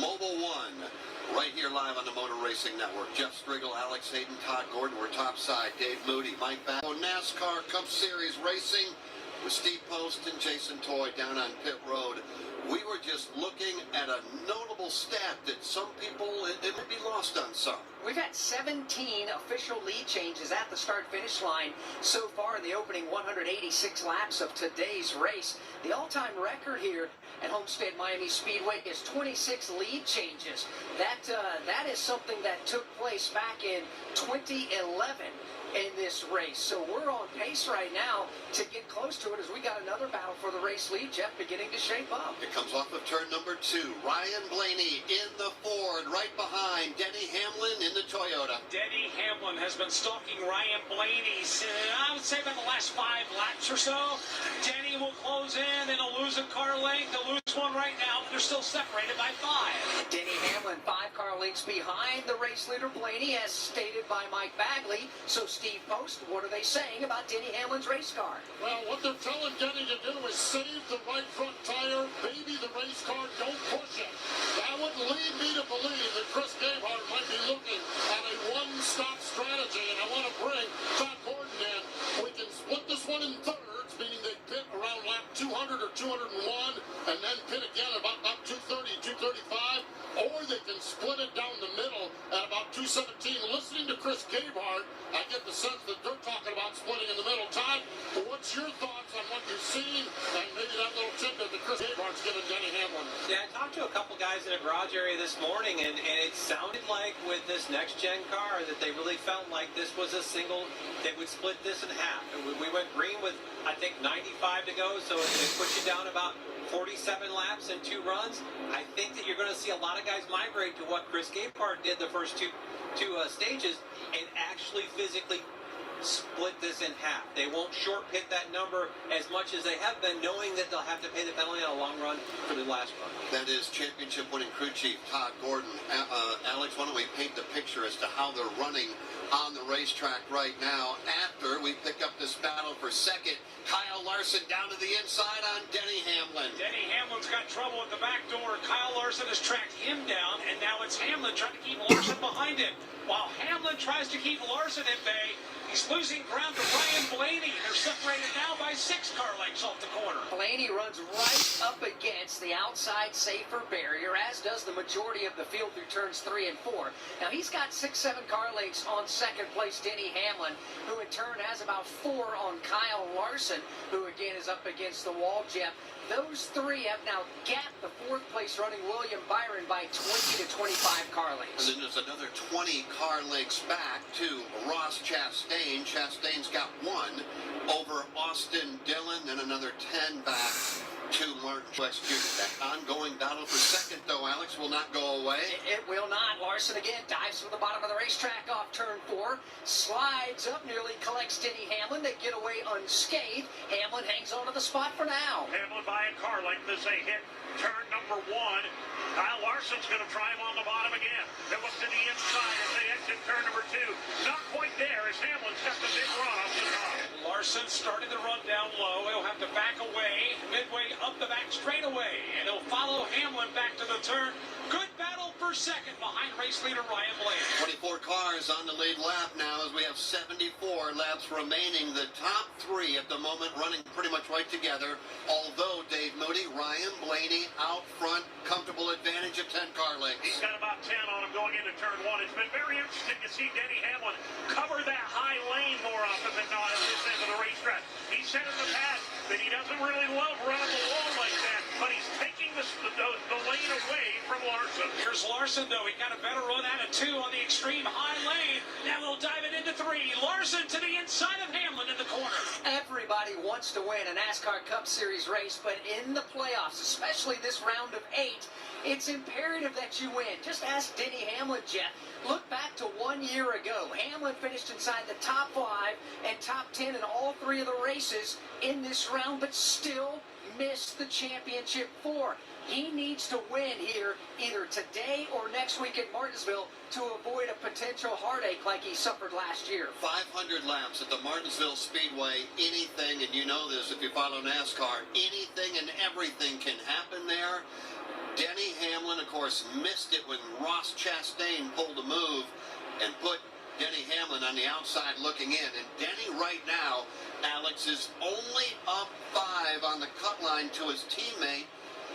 Mobile One. Right here live on the Motor Racing Network. Jeff Striegel, Alex Hayden, Todd Gordon. We're topside. Dave Moody, Mike Back. NASCAR Cup Series racing with Steve Post and Jason Toy down on pit road. We were just looking at a notable stat that some people, it may be lost on some. We've had 17 official lead changes at the start-finish line so far in the opening 186 laps of today's race. The all-time record here at Homestead Miami Speedway is 26 lead changes. That is something that took place back in 2011 in this race. So we're on pace right now to get close to it as we got another battle for the race lead, Jeff, beginning to shape up. It comes off of turn number 2. Ryan Blaney in the Ford, right behind Denny Hamlin in the Toyota. Denny Hamlin has been stalking Ryan Blaney, I would say, about the last 5 laps or so. Denny will close in and he'll lose a car length. He'll lose one right now, but they're still separated by 5. Denny Hamlin 5 car lengths behind the race leader Blaney, as stated by Mike Bagley. So Steve Post, what are they saying about Denny Hamlin's race car? Well, what they're telling Denny to do is save the right front tire, baby the race car, don't push it. That would lead me to believe that Chris Gabehart might be looking at a one-stop strategy, and I want to bring Todd Gordon in. We can split this one in thirds, meaning they pit around lap 200 or 201, and then pit again about lap 230, 235, or they can split it down the middle at about 217. Listening to Chris Gabehart, I get the sense that they're talking about splitting in the middle. Todd, what's your thoughts on what you've seen and maybe that little tidbit that Chris Gabehart's given Denny Hamlin? Yeah, I talked to a couple guys in a garage area this morning, and it sounded like with this next-gen car that they really felt like this was a single, they would split this in half. And we went green with, I think, 95 to go, so it puts you down about 47 laps and 2 runs. I think that you're going to see a lot of guys migrate to what Chris Gabehart did the first two stages and actually physically split this in half. They won't short pit that number as much as they have been, knowing that they'll have to pay the penalty on a long run for the last run. That is championship winning crew chief Todd Gordon. Alex, why don't we paint the picture as to how they're running on the racetrack right now after we pick up this battle for second. Kyle Larson down to the inside on Denny Hamlin. Denny Hamlin's got trouble at the back door. Kyle Larson has tracked him down, and now it's Hamlin trying to keep Larson behind him. While Hamlin tries to keep Larson at bay, he's losing ground to Ryan Blaney. They're separated now by 6 car lengths off the corner. Blaney runs right up against the outside safer barrier, as does the majority of the field through turns 3 and 4. Now, he's got 6-7 car lengths on second place Denny Hamlin, who in turn has about 4 on Kyle Larson, who again is up against the wall, Jeff. Those 3 have now gapped the 4th place running William Byron by 20 to 25 car lengths. And then there's another 20 car lengths back to Ross Chastain. Chastain's got 1 over Austin Dillon, and another 10 back to Martin Truex Jr. That ongoing battle for second, though, Alex, will not go away. It will not. Larson again dives from the bottom of the racetrack off turn 4, slides up, nearly collects Denny Hamlin. They get away unscathed. Hamlin hangs on to the spot for now. Hamlin by a car length as they hit turn number 1. Kyle Larson's going to try him on the bottom again. They look to the inside as they exit turn number 2. Not quite there as Hamlin's got the big run off the top. Larson starting to run down low. He'll have to back away, midway up the back straightaway, and he'll follow Hamlin back to the turn. Good battle for second behind race leader Ryan Blaney. 24 cars on the lead lap now as we have 74 laps remaining. The top 3 at the moment running pretty much right together. Although Dave Moody, Ryan Blaney out front, comfortable advantage of 10 car lengths. He's got about 10 on him going into turn 1. It's been very interesting to see Denny Hamlin cover that high lane more often than not at this end of the racetrack. He said in the past that he doesn't really love running the wall like that, but he's taking the lane away from Larson. Here's Larson, though. He got a better run out of 2 on the extreme high lane. Now they'll dive it into 3. Larson to the inside of Hamlin in the corner. Everybody wants to win a NASCAR Cup Series race, but in the playoffs, especially this round of 8, it's imperative that you win. Just ask Denny Hamlin, Jeff. Look back to 1 year ago. Hamlin finished inside the top 5 and top 10 in all 3 of the races in this round, but still missed the championship 4. He needs to win here either today or next week at Martinsville to avoid a potential heartache like he suffered last year. 500 laps at the Martinsville Speedway. Anything, and you know this if you follow NASCAR, anything and everything can happen there. Denny Hamlin, of course, missed it when Ross Chastain pulled a move and put Denny Hamlin on the outside looking in. And Denny right now, Alex, is only up 5 on the cut line to his teammate,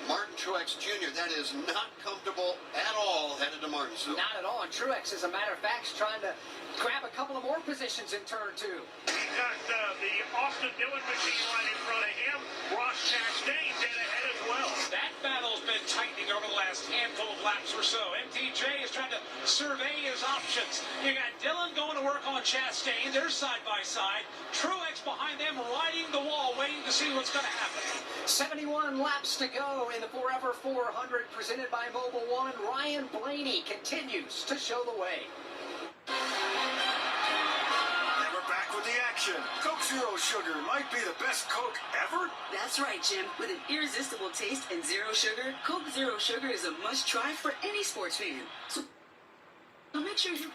Martin Truex Jr. That is not comfortable at all headed to Martinsville. Not at all. And Truex, as a matter of fact, is trying to grab a couple of more positions in turn 2. He's got the Austin Dillon machine right in front of him. Ross Chastain dead ahead as well. That battle's been tightening over the last handful of laps or so. MTJ is trying to survey his options. You got Dillon going to work on Chastain. They're side by side. Truex behind them riding the wall, waiting to see what's going to happen. 71 laps to go in the Forever 400 presented by Mobil 1. Ryan Blaney continues to show the way. And we're back with the action. Coke Zero Sugar might be the best Coke ever. That's right, Jim. With an irresistible taste and zero sugar, Coke Zero Sugar is a must-try for any sports fan. So make sure you...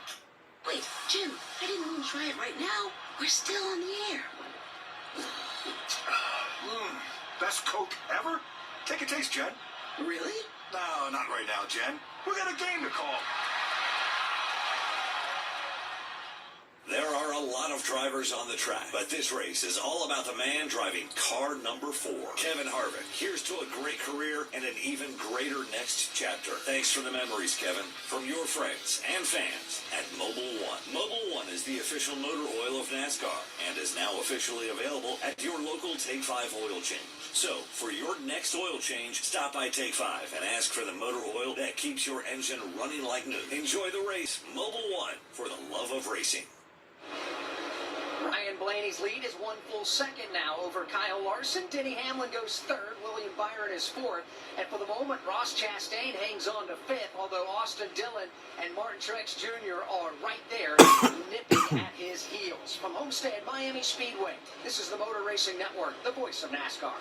Wait, Jim, I didn't want to try it right now. We're still on the air. Best Coke ever? Take a taste, Jen. Really? No, not right now, Jen. We got a game to call. There are a lot of drivers on the track, but this race is all about the man driving car number 4. Kevin Harvick, here's to a great career and an even greater next chapter. Thanks for the memories, Kevin, from your friends and fans at Mobil 1. Mobil 1 is the official motor oil of NASCAR and is now officially available at your local Take 5 oil change. So, for your next oil change, stop by Take 5 and ask for the motor oil that keeps your engine running like new. Enjoy the race. Mobil 1, for the love of racing. Ryan Blaney's lead is 1 full second now over Kyle Larson. Denny Hamlin goes 3rd. William Byron is 4th. And for the moment, Ross Chastain hangs on to 5th, although Austin Dillon and Martin Truex Jr. are right there nipping at his heels. From Homestead, Miami Speedway, this is the Motor Racing Network, the voice of NASCAR.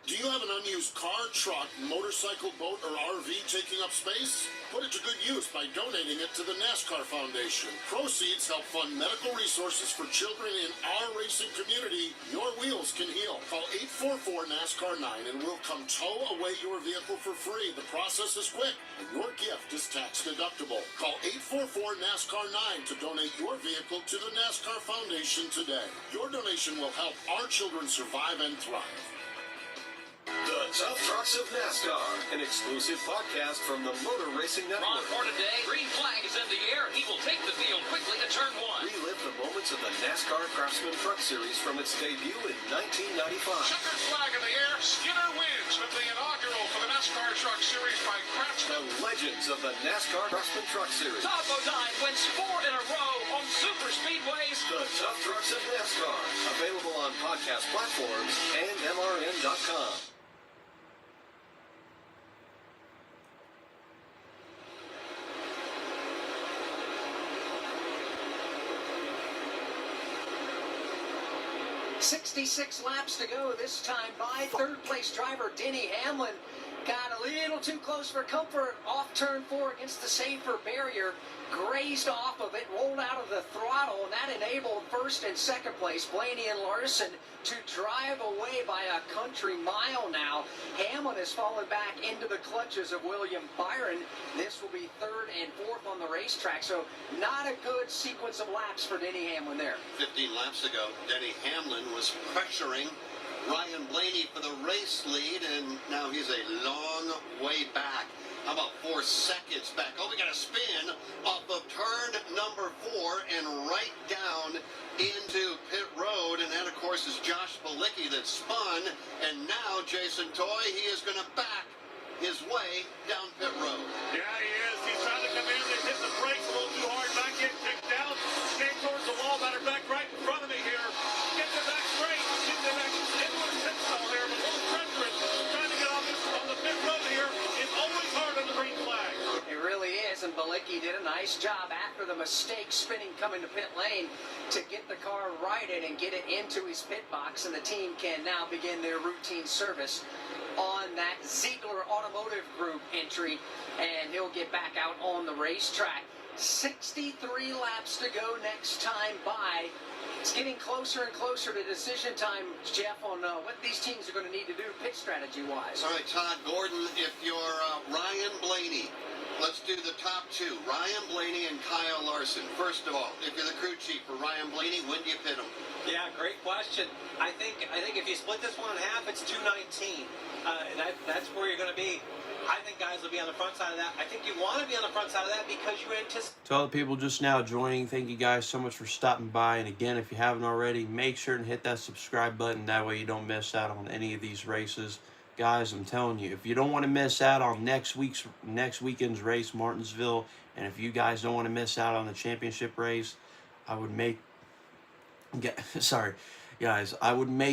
Do you have an unused car, truck, motorcycle, boat, or RV taking up space? Put it to good use by donating it to the NASCAR Foundation. Proceeds help fund medical resources for children in our racing community. Your wheels can heal. Call 844-NASCAR-9 and we'll come tow away your vehicle for free. The process is quick and your gift is tax deductible. Call 844-NASCAR-9 to donate your vehicle to the NASCAR Foundation today. Your donation will help our children survive and thrive. The Tough Trucks of NASCAR, an exclusive podcast from the Motor Racing Network. For today, green flag is in the air. He will take the field quickly to turn 1. Relive the moments of the NASCAR Craftsman Truck Series from its debut in 1995. Checkered flag in the air. Skinner wins with the inaugural for the NASCAR Truck Series by Craftsman. The legends of the NASCAR Craftsman Truck Series. Todd Bodine wins 4 in a row on super speedways. The Tough Trucks of NASCAR. Available on podcast platforms and MRN.com. .66 laps to go this time by third place driver Denny Hamlin. Got a little too close for comfort off turn 4 against the safer barrier. Grazed off of it, rolled out of the throttle, and that enabled first and second place Blaney and Larson to drive away by a country mile now. Hamlin has fallen back into the clutches of William Byron. This will be third and fourth on the racetrack, so not a good sequence of laps for Denny Hamlin there. 15 laps ago, Denny Hamlin was pressuring Ryan Blaney for the race lead, and now he's a long way back. How about 4 seconds back? Oh, we got a spin off of turn number 4 and right down into pit road. And that, of course, is Josh Bilicki that spun. And now Jason Toy, he is going to back his way down pit road. Yeah, he is. He's trying to come in and hit the brakes a little too hard. Back in, kicked down. Came towards the wall. Matter of fact, right in front of me here. Get the back straight. Get the back into a pit stall there. But a little treacherous. Trying to get on the pit road here. It's always hard on the green flag. It really is, and Bilicki did a nice job after the mistake spinning coming to pit lane to get the car righted and get it into his pit box, and the team can now begin their routine service on that Ziegler Automotive Group entry, and he'll get back out on the racetrack. 63 laps to go next time by. It's getting closer and closer to decision time, Jeff, on what these teams are going to need to do pit strategy-wise. All right, Todd Gordon, if you're Ryan Blaney, let's do the top 2. Ryan Blaney and Kyle Larson. First of all, if you're the crew chief for Ryan Blaney, when do you pit him? Yeah, great question. I think if you split this one in half, it's 219. That's where you're going to be. I think guys will be on the front side of that. I think you want to be on the front side of that because you anticipate. To all the people just now joining, thank you guys so much for stopping by. And again, if you haven't already, make sure and hit that subscribe button. That way you don't miss out on any of these races. Guys, I'm telling you, if you don't want to miss out on next weekend's race, Martinsville, and if you guys don't want to miss out on the championship race, I would make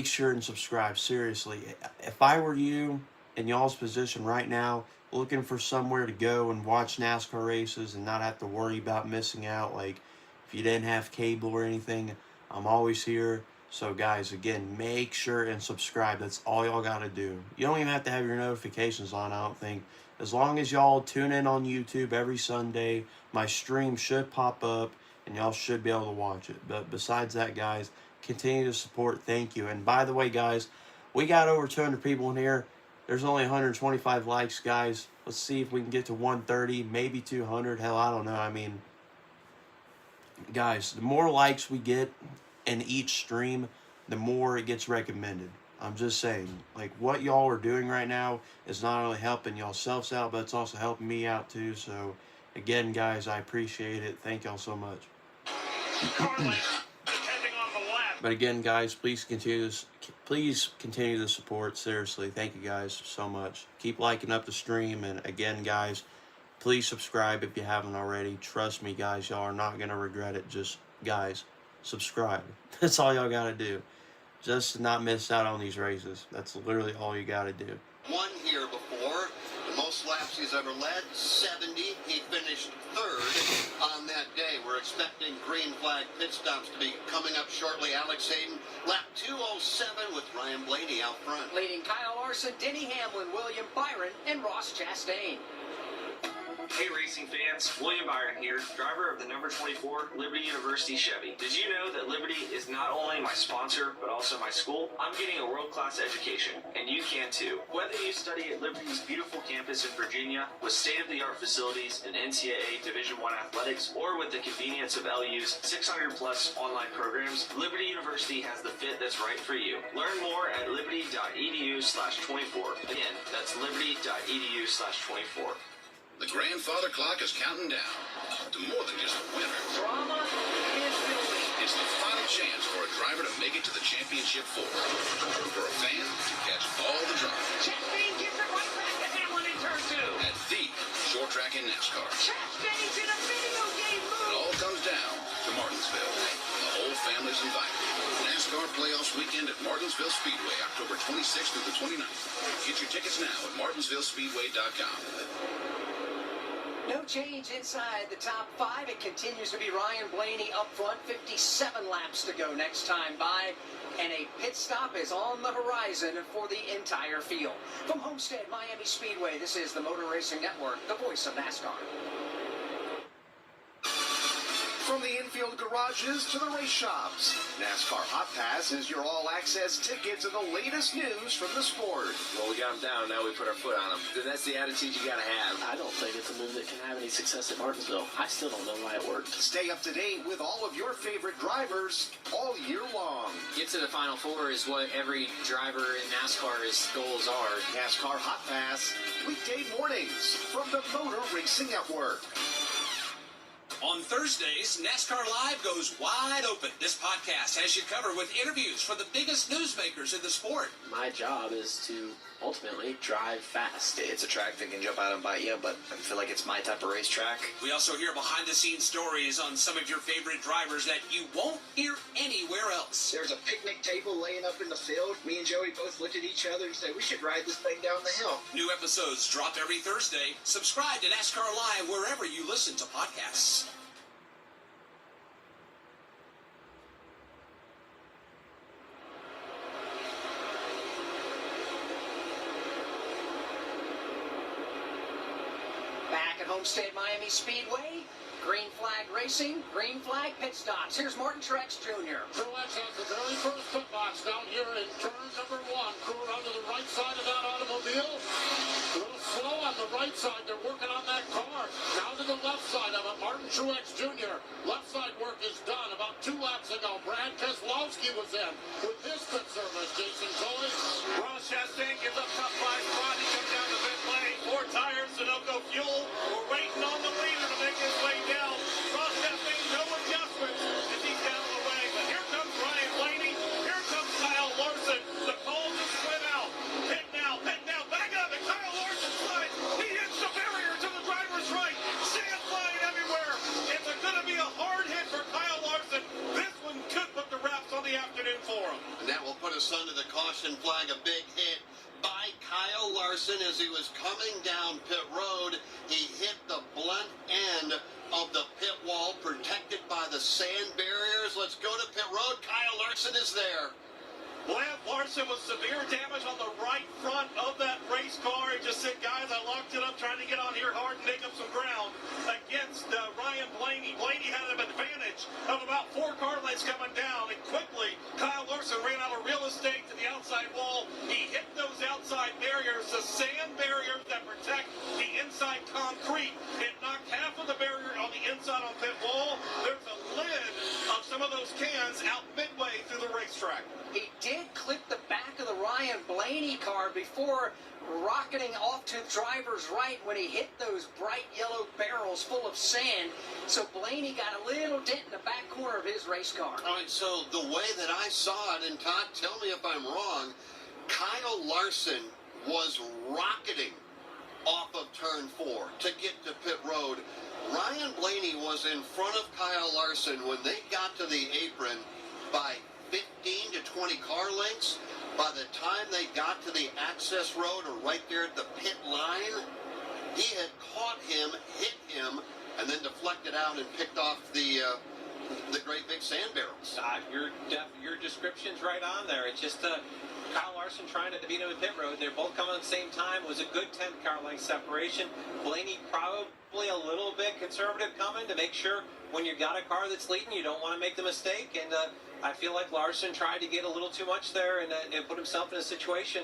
sure and subscribe. Seriously, if I were you in y'all's position right now, looking for somewhere to go and watch NASCAR races and not have to worry about missing out, like if you didn't have cable or anything, I'm always here. So guys, again, make sure and subscribe. That's all y'all got to do. You don't even have to have your notifications on, I don't think. As long as y'all tune in on YouTube every Sunday, my stream should pop up and y'all should be able to watch it. But besides that, guys, continue to support. Thank you. And by the way, guys, we got over 200 people in here. There's only 125 likes, guys. Let's see if we can get to 130, maybe 200. Hell, I don't know. I mean, guys, the more likes we get in each stream, the more it gets recommended. I'm just saying, like, what y'all are doing right now is not only helping y'all selves out, but it's also helping me out too. So again, guys, I appreciate it. Thank y'all so much. But again, guys, please continue to support. Seriously, thank you guys so much. Keep liking up the stream, and again, guys, please subscribe if you haven't already. Trust me, guys, y'all are not gonna regret it. Just, guys, subscribe. That's all y'all gotta do. Just to not miss out on these races. That's literally all you gotta do. Won here before. The most laps he's ever led, 70. He finished third on that day. We're expecting green flag pit stops to be coming up shortly. Alex Hayden, lap 207 with Ryan Blaney out front. Leading Kyle Larson, Denny Hamlin, William Byron, and Ross Chastain. Hey racing fans, William Byron here, driver of the number 24 Liberty University Chevy. Did you know that Liberty is not only my sponsor, but also my school? I'm getting a world-class education, and you can too. Whether you study at Liberty's beautiful campus in Virginia, with state-of-the-art facilities and NCAA Division I athletics, or with the convenience of LU's 600-plus online programs, Liberty University has the fit that's right for you. Learn more at liberty.edu/24. Again, that's liberty.edu/24. The grandfather clock is counting down to more than just a winner. Drama is building. It's the final chance for a driver to make it to the championship 4. For a fan to catch all the drama. Chastain gets it right back to Hamlin, and turn two. At the short track in NASCAR. Chastain's in a video game It mode. all comes down to Martinsville. The whole family's invited. NASCAR Playoffs Weekend at Martinsville Speedway, October 26th through the 29th. Get your tickets now at martinsvillespeedway.com. No change inside the top five. It continues to be Ryan Blaney up front. 57 laps to go next time by. And a pit stop is on the horizon for the entire field. From Homestead Miami Speedway, this is the Motor Racing Network, the voice of NASCAR. From the infield garages to the race shops, NASCAR Hot Pass is your all-access ticket to the latest news from the sport. Well, we got them down, now we put our foot on them. That's the attitude you gotta have. I don't think it's a move that can have any success at Martinsville. I still don't know why it worked. Stay up to date with all of your favorite drivers all year long. Get to the Final Four is what every driver in NASCAR's goals are. NASCAR Hot Pass, weekday mornings from the Motor Racing Network. On Thursdays, NASCAR Live goes wide open. This podcast has you covered with interviews from the biggest newsmakers in the sport. My job is to ultimately drive fast. It's a track that can jump out and bite you, but I feel like it's my type of racetrack. We also hear behind-the-scenes stories on some of your favorite drivers that you won't hear anywhere else. There's a picnic table laying up in the field. Me and Joey both looked at each other and said, we should ride this thing down the hill. New episodes drop every Thursday. Subscribe to NASCAR Live wherever you listen to podcasts. Back at Homestead Miami Speedway, green flag racing, green flag pit stops. Here's Martin Truex Jr. Truex has the very first pit box down here in turn number one. Crew onto the right side of that automobile. A little slow on the right side. They're working on that car. Now to the left side of it, Martin Truex Jr. Left side work is done. About 2 laps ago, Brad Keselowski was in with his pit service. Jason Zoe. Ross Chastain gives up top 5 spot. He comes down to pit lane. 4 tires, Sunoco fuel. We're waiting on the leader to make his way down. Ross Chastain, no adjustments as he's down the way. But here comes Ryan Blaney. Here comes Kyle Larson. The call to split out. Pit now, back up. And Kyle Larson slides. He hits the barrier to the driver's right. Sand flying everywhere. It's going to be a hard hit for Kyle Larson. This one could put the wraps on the afternoon for him. And that will put us under the caution flag. A big hit by Kyle Larson as he was coming down pit road. He hit the blunt end of the pit wall, protected by the sand barriers. Let's go to pit road. Kyle Larson is there. Lance Larson with severe damage on the right front of that race car. He just said, guys, I locked it up trying to get on here hard and make up some ground against Ryan Blaney. Blaney had an advantage of about 4 car lengths coming down, and quickly Kyle Larson ran out of real estate to the outside wall. He hit those outside barriers, the sand barriers that protect the inside concrete. It knocked half of the barrier on the inside on pit wall. There's a lid of some of those cans out midway through the racetrack. He did clip the back of the Ryan Blaney car before rocketing off to the driver's right when he hit those bright yellow barrels full of sand. So Blaney got a little dent in the back corner of his race car. All right, so the way that I saw it, and Todd, tell me if I'm wrong, Kyle Larson was rocketing off of turn 4 to get to pit road. Ryan Blaney was in front of Kyle Larson when they got to the apron by 15 to 20 car lengths. By the time they got to the access road or right there at the pit line, he had caught him, hit him, and then deflected out and picked off the great big sand barrels. Your description's right on there. It's just Kyle Larson trying to beat him at pit road. They're both coming at the same time. It was a good 10 car length separation. Blaney probably a little bit conservative coming to make sure when you got a car that's leading, you don't want to make the mistake. And I feel like Larson tried to get a little too much there and put himself in a situation.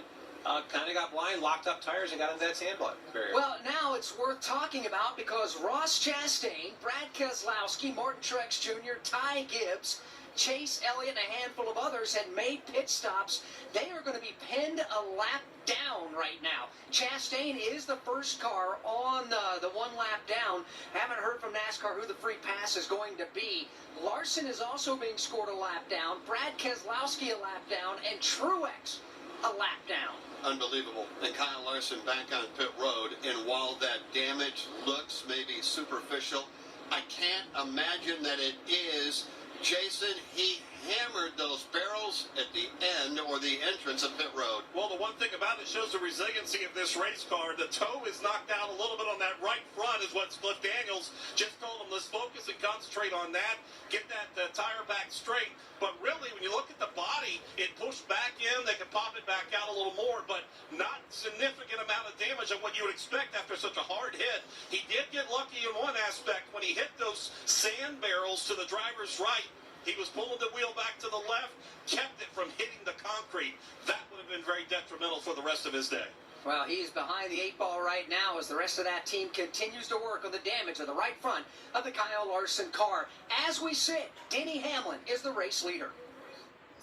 Kind of got blind, locked up tires, and got into that sand barrier. Well, now it's worth talking about because Ross Chastain, Brad Keselowski, Martin Truex Jr., Ty Gibbs, Chase Elliott, and a handful of others had made pit stops. They are going to be pinned a lap down right now. Chastain is the first car on the 1 lap down. Haven't heard from NASCAR who the free pass is going to be. Larson is also being scored a lap down. Brad Keselowski a lap down. And Truex a lap down. Unbelievable. And Kyle Larson back on pit road, and while that damage looks maybe superficial, I can't imagine that it is. Jason, he hammered those barrels at the end or the entrance of pit road. Well, the one thing about it shows the resiliency of this race car. The toe is knocked out a little bit on that right front is what Cliff Daniels just told him. Let's focus and concentrate on that. Get that tire back straight. But really, when you look at the body, it pushed back in. They can pop it back out a little more, but not significant amount of damage on what you would expect after such a hard hit. He did get lucky in one aspect. When he hit those sand barrels to the driver's right, he was pulling the wheel back to the left, kept it from hitting the concrete. That would have been very detrimental for the rest of his day. Well, he's behind the 8 ball right now as the rest of that team continues to work on the damage of the right front of the Kyle Larson car. As we sit, Denny Hamlin is the race leader.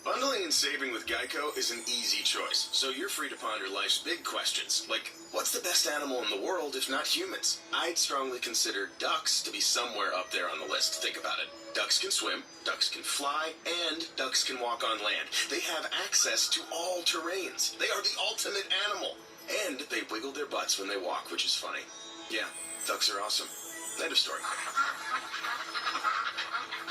Bundling and saving with Geico is an easy choice, so you're free to ponder life's big questions, like, what's the best animal in the world if not humans? I'd strongly consider ducks to be somewhere up there on the list. Think about it. Ducks can swim, ducks can fly, and ducks can walk on land. They have access to all terrains. They are the ultimate animal. And they wiggle their butts when they walk, which is funny. Yeah, ducks are awesome. End of story.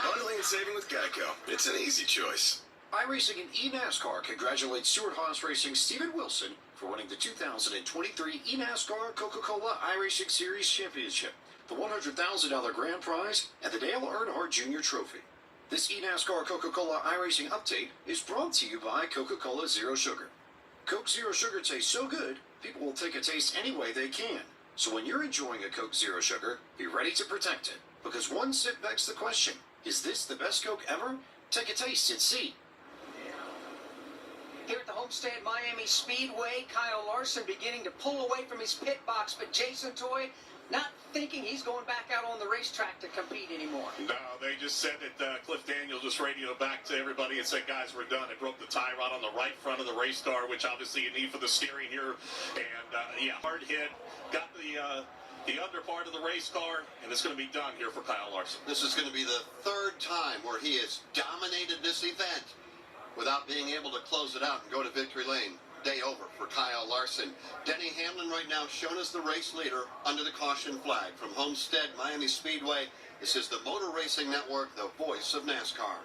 Bundling and saving with Geico. It's an easy choice. iRacing and eNASCAR congratulates Stewart Haas Racing Steven Wilson for winning the 2023 eNASCAR Coca-Cola iRacing Series Championship, the $100,000 grand prize, and the Dale Earnhardt Jr. Trophy. This eNASCAR Coca-Cola iRacing update is brought to you by Coca-Cola Zero Sugar. Coke Zero Sugar tastes so good, people will take a taste any way they can. So when you're enjoying a Coke Zero Sugar, be ready to protect it. Because one sip begs the question, is this the best Coke ever? Take a taste and see. Here at the Homestead Miami Speedway, Kyle Larson beginning to pull away from his pit box, but Jason Toy not thinking he's going back out on the racetrack to compete anymore. No, they just said that Cliff Daniels just radioed back to everybody and said, guys, we're done. It broke the tie rod on the right front of the race car, which obviously you need for the steering here. And, yeah, hard hit. Got the under part of the race car, and it's going to be done here for Kyle Larson. This is going to be the third time where he has dominated this event without being able to close it out and go to victory lane. Day over for Kyle Larson. Denny Hamlin right now shown as the race leader under the caution flag from Homestead Miami Speedway. This is the Motor Racing Network, the voice of NASCAR.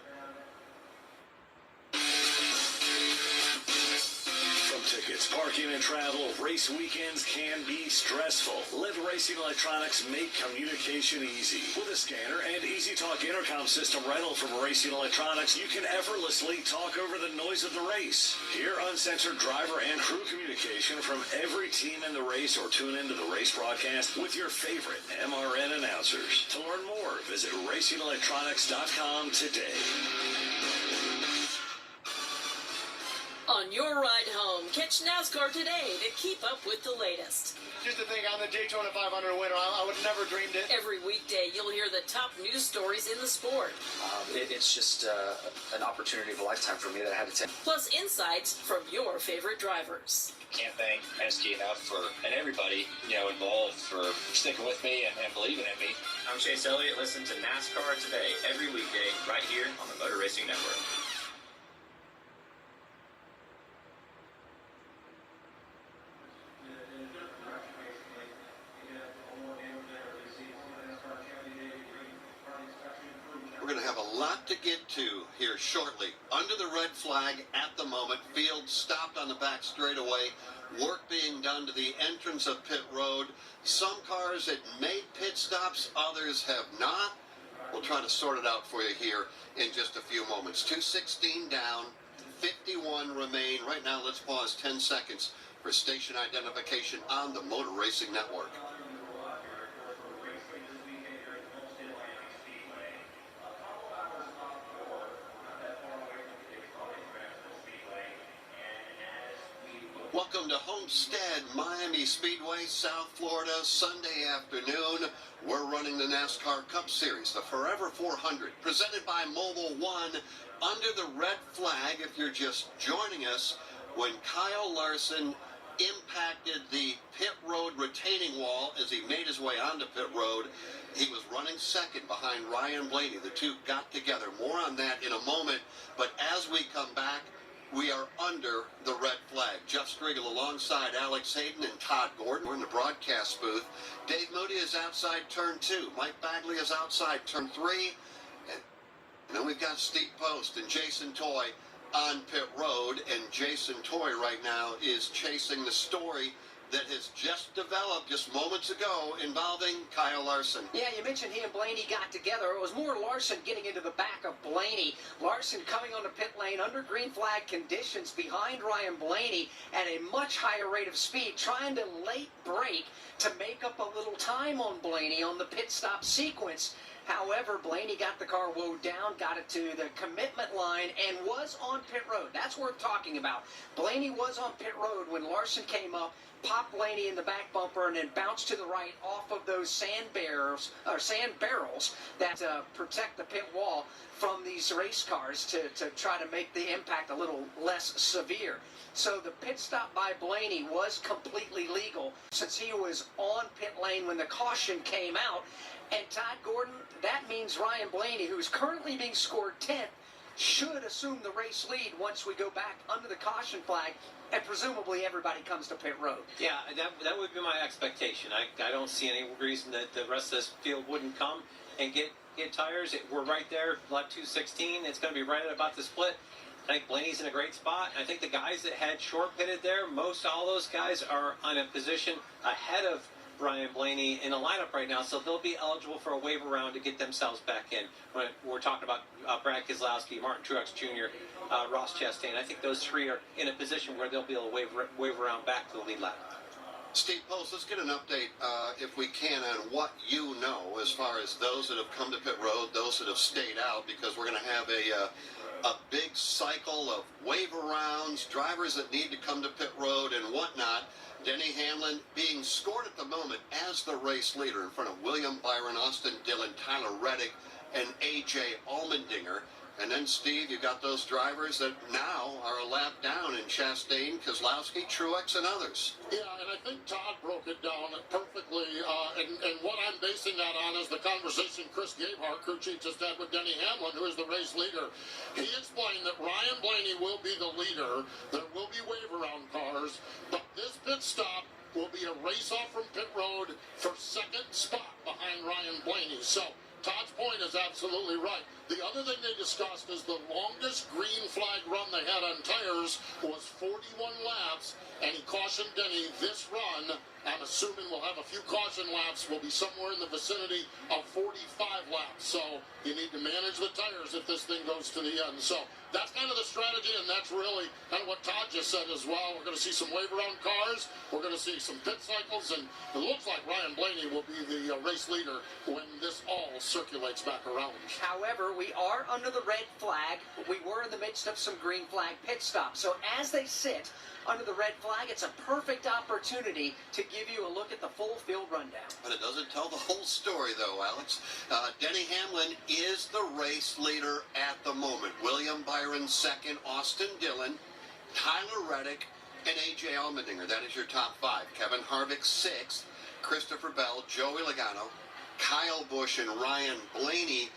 From tickets, parking, and travel, race weekends can be stressful. Let Racing Electronics make communication easy. With a scanner and Easy Talk intercom system rental from Racing Electronics, you can effortlessly talk over the noise of the race. Hear uncensored driver and crew communication from every team in the race, or tune into the race broadcast with your favorite MRN announcers. To learn more, visit RacingElectronics.com today. On your ride home, catch NASCAR today to keep up with the latest. Just to think, I'm the Daytona 500 winner. I would have never dreamed it. Every weekday, you'll hear the top news stories in the sport. It's just an opportunity of a lifetime for me that I had to take. Plus insights from your favorite drivers. Can't thank Penske enough and everybody, involved for sticking with me and believing in me. I'm Chase Elliott. Listen to NASCAR today, every weekday, right here on the Motor Racing Network. We're going to have a lot to get to here shortly. Under the red flag at the moment, field stopped on the back straightaway. Work being done to the entrance of pit road. Some cars had made pit stops, others have not. We'll try to sort it out for you here in just a few moments. 2:16 down, 51 remain. Right now, let's pause 10 seconds for station identification on the Motor Racing Network. Welcome to Homestead Miami Speedway, South Florida, Sunday afternoon. We're running the NASCAR Cup Series, the Forever 400, presented by Mobile One. Under the red flag, if you're just joining us, when Kyle Larson impacted the pit road retaining wall as he made his way onto pit road, he was running second behind Ryan Blaney. The two got together. More on that in a moment. But as we come back, we are under the red flag. Jeff Striegel alongside Alex Hayden and Todd Gordon. We're in the broadcast booth. Dave Moody is outside turn 2. Mike Bagley is outside turn 3. And then we've got Steve Post and Jason Toy on pit road. And Jason Toy right now is chasing the story that has just developed just moments ago involving Kyle Larson. Yeah, you mentioned he and Blaney got together. It was more Larson getting into the back of Blaney. Larson coming on the pit lane under green flag conditions behind Ryan Blaney at a much higher rate of speed, trying to late brake to make up a little time on Blaney on the pit stop sequence. However, Blaney got the car woed down, got it to the commitment line, and was on pit road. That's worth talking about. Blaney was on pit road when Larson came up, popped Blaney in the back bumper, and then bounced to the right off of those sand barrels that protect the pit wall from these race cars to try to make the impact a little less severe. So the pit stop by Blaney was completely legal since he was on pit lane when the caution came out. And Todd Gordon, that means Ryan Blaney, who's currently being scored 10th, should assume the race lead once we go back under the caution flag, and presumably everybody comes to pit road. Yeah, that would be my expectation. I don't see any reason that the rest of this field wouldn't come and get tires. We're right there, lap 216. It's going to be right at about the split. I think Blaney's in a great spot. I think the guys that had short pitted there, all those guys are on a position ahead of Ryan Blaney in the lineup right now, so they'll be eligible for a waiver round to get themselves back in. When we're talking about Brad Keselowski, Martin Truex Jr., Ross Chastain, I think those three are in a position where they'll be able to waiver round back to the lead lap. Steve Post, let's get an update, if we can, on what you know as far as those that have come to pit road, those that have stayed out, because we're going to have a big cycle of waiver rounds, drivers that need to come to pit road and whatnot. Denny Hamlin being scored at the moment as the race leader in front of William Byron, Austin Dillon, Tyler Reddick, and A.J. Allmendinger. And then, Steve, you got those drivers that now are a lap down in Chastain, Keselowski, Truex, and others. Yeah, and I think Todd broke it down perfectly. And what I'm basing that on is the conversation Chris Gabehart, crew chief, just had with Denny Hamlin, who is the race leader. He explained that Ryan Blaney will be the leader. There will be waiver round cars, but this pit stop will be a race off from pit road for second spot behind Ryan Blaney. So Todd's point is absolutely right. The other thing they discussed is the longest green flag run they had on tires was 41 laps, and he cautioned Denny this run, I'm assuming we'll have a few caution laps, will be somewhere in the vicinity of 45 laps. So you need to manage the tires if this thing goes to the end. So that's kind of the strategy, and that's really kind of what Todd just said as well. We're going to see some waiver round cars. We're going to see some pit cycles, and it looks like Ryan Blaney will be the race leader when this all circulates back around. However, we are under the red flag. We were in the midst of some green flag pit stops. So as they sit under the red flag, it's a perfect opportunity to give you a look at the full field rundown. But it doesn't tell the whole story, though, Alex. Denny Hamlin is the race leader at the moment. William Byron second, Austin Dillon, Tyler Reddick, and A.J. Allmendinger. That is your top five. Kevin Harvick sixth, Christopher Bell, Joey Logano, Kyle Busch, and Ryan Blaney.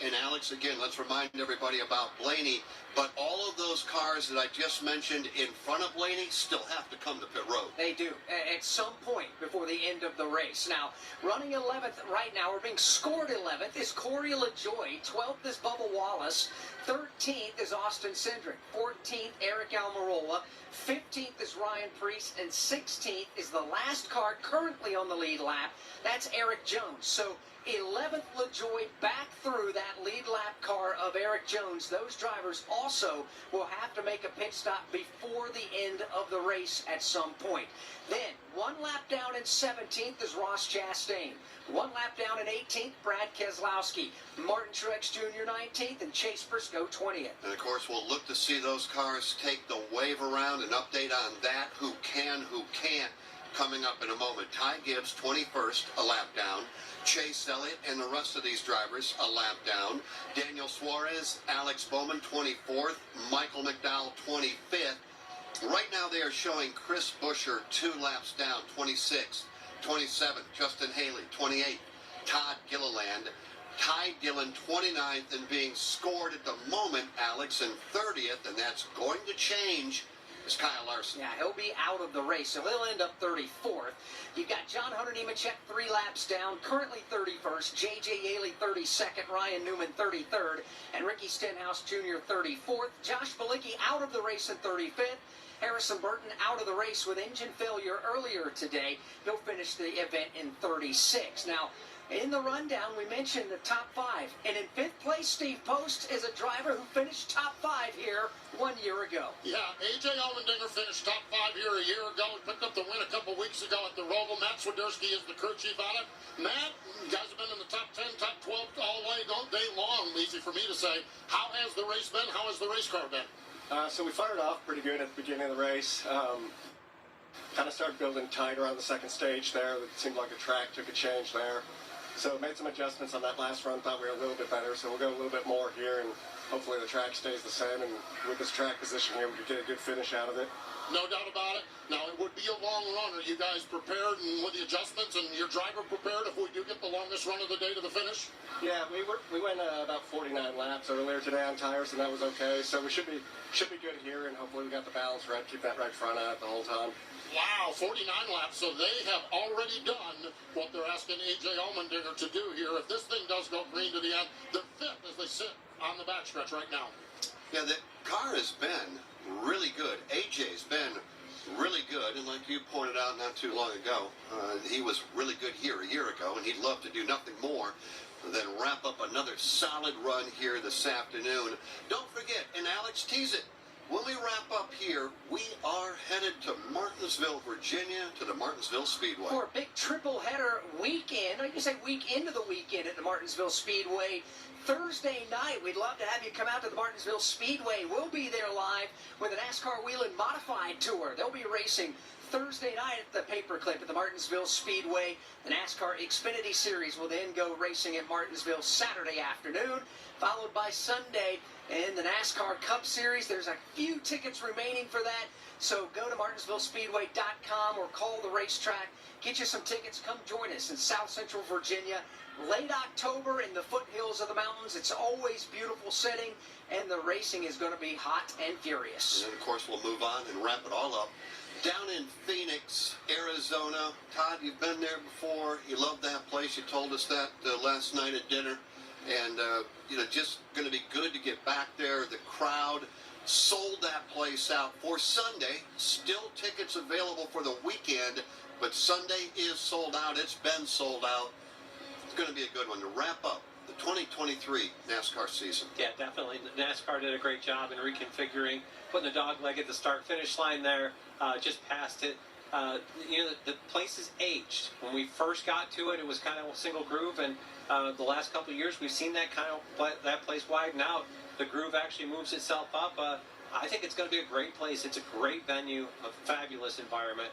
And Alex, again, let's remind everybody about Blaney. But all of those cars that I just mentioned in front of Blaney still have to come to pit road. They do, at some point before the end of the race. Now, running 11th right now, we're being scored 11th, is Corey LaJoie. 12th is Bubba Wallace. 13th is Austin Cindric. 14th, Eric Almirola. 15th is Ryan Preece. And 16th is the last car currently on the lead lap. That's Eric Jones. So 11th LaJoie back through that lead lap car of Eric Jones. Those drivers also will have to make a pit stop before the end of the race at some point. Then, one lap down in 17th is Ross Chastain. One lap down in 18th, Brad Keselowski. Martin Truex Jr. 19th and Chase Briscoe 20th. And, of course, we'll look to see those cars take the wave around and update on that, who can, who can't, coming up in a moment. Ty Gibbs, 21st, a lap down. Chase Elliott and the rest of these drivers a lap down. Daniel Suarez, Alex Bowman, 24th. Michael McDowell, 25th. Right now they are showing Chris Buescher 2 laps down, 26th. 27th, Justin Haley, 28th. Todd Gilliland. Ty Dillon 29th and being scored at the moment, Alex, in 30th, and that's going to change. Is Kyle Larson. Yeah, he'll be out of the race, so he'll end up 34th. You've got John Hunter Nemechek 3 laps down, currently 31st. J.J. Yaley 32nd, Ryan Newman 33rd, and Ricky Stenhouse Jr. 34th. Josh Bilicki out of the race in 35th. Harrison Burton out of the race with engine failure earlier today. He'll finish the event in 36. Now, in the rundown, we mentioned the top 5. And in 5th place, Steve Post is a driver who finished top 5 here 1 year ago. Yeah, A.J. Allmendinger finished top 5 here a year ago. He picked up the win a couple weeks ago at the Roval. Matt Swiderski is the crew chief on it. Matt, you guys have been in the top 10, top 12 all day long. Easy for me to say. How has the race been? How has the race car been? So we fired off pretty good at the beginning of the race. Kind of started building tight around the second stage there. It seemed like the track took a change there. So made some adjustments on that last run. Thought we were a little bit better. So we'll go a little bit more here, and hopefully the track stays the same. And with this track position here, we could get a good finish out of it. No doubt about it. Now, it would be a long run. Are you guys prepared and with the adjustments and your driver prepared if we do get the longest run of the day to the finish? Yeah, we went about 49 laps earlier today on tires, and that was okay. So we should be good here, and hopefully we got the balance right. Keep that right front out the whole time. Wow, 49 laps. So they have already done what they're asking A.J. Allmendinger to do here. If this thing does go green to the end, they're 5th as they sit on the backstretch right now. Yeah, the car has been really good. AJ's been really good, and like you pointed out not too long ago, he was really good here a year ago, and he'd love to do nothing more than wrap up another solid run here this afternoon. Don't forget, and Alex tease it, when we wrap up here, we are headed to Martinsville, Virginia, to the Martinsville Speedway. For a big triple header weekend, or you can say week into the weekend at the Martinsville Speedway. Thursday night, we'd love to have you come out to the Martinsville Speedway. We'll be there live with the NASCAR Whelen Modified Tour. They'll be racing Thursday night at the Paperclip at the Martinsville Speedway. The NASCAR Xfinity Series will then go racing at Martinsville Saturday afternoon, followed by Sunday in the NASCAR Cup Series. There's a few tickets remaining for that, so go to martinsvillespeedway.com or call the racetrack. Get you some tickets. Come join us in South Central Virginia. Late October in the foothills of the mountains. It's always beautiful setting, and the racing is going to be hot and furious. And then, of course, we'll move on and wrap it all up. Down in Phoenix, Arizona. Todd, you've been there before. You love that place. You told us that last night at dinner. And, just going to be good to get back there. The crowd sold that place out for Sunday. Still tickets available for the weekend, but Sunday is sold out. It's been sold out. It's going to be a good one to wrap up the 2023 NASCAR season. Yeah, definitely. NASCAR did a great job in reconfiguring, putting the dog leg at the start-finish line there, just past it. The place has aged. When we first got to it, it was kind of a single groove, and the last couple of years, we've seen that that place widen out. The groove actually moves itself up. I think it's going to be a great place. It's a great venue, a fabulous environment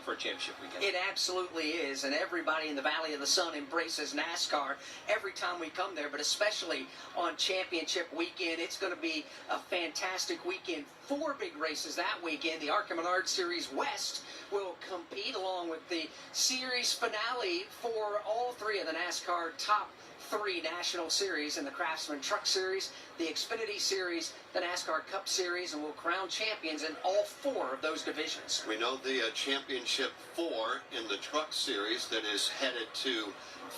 for a championship weekend. It absolutely is, and everybody in the Valley of the Sun embraces NASCAR every time we come there, but especially on championship weekend. It's going to be a fantastic weekend. 4 big races that weekend. The ARCA Menard Series West will compete along with the series finale for all 3 of the NASCAR top 3 national series in the Craftsman Truck Series, the Xfinity Series, the NASCAR Cup Series, and will crown champions in all 4 of those divisions. We know the Championship 4 in the Truck Series that is headed to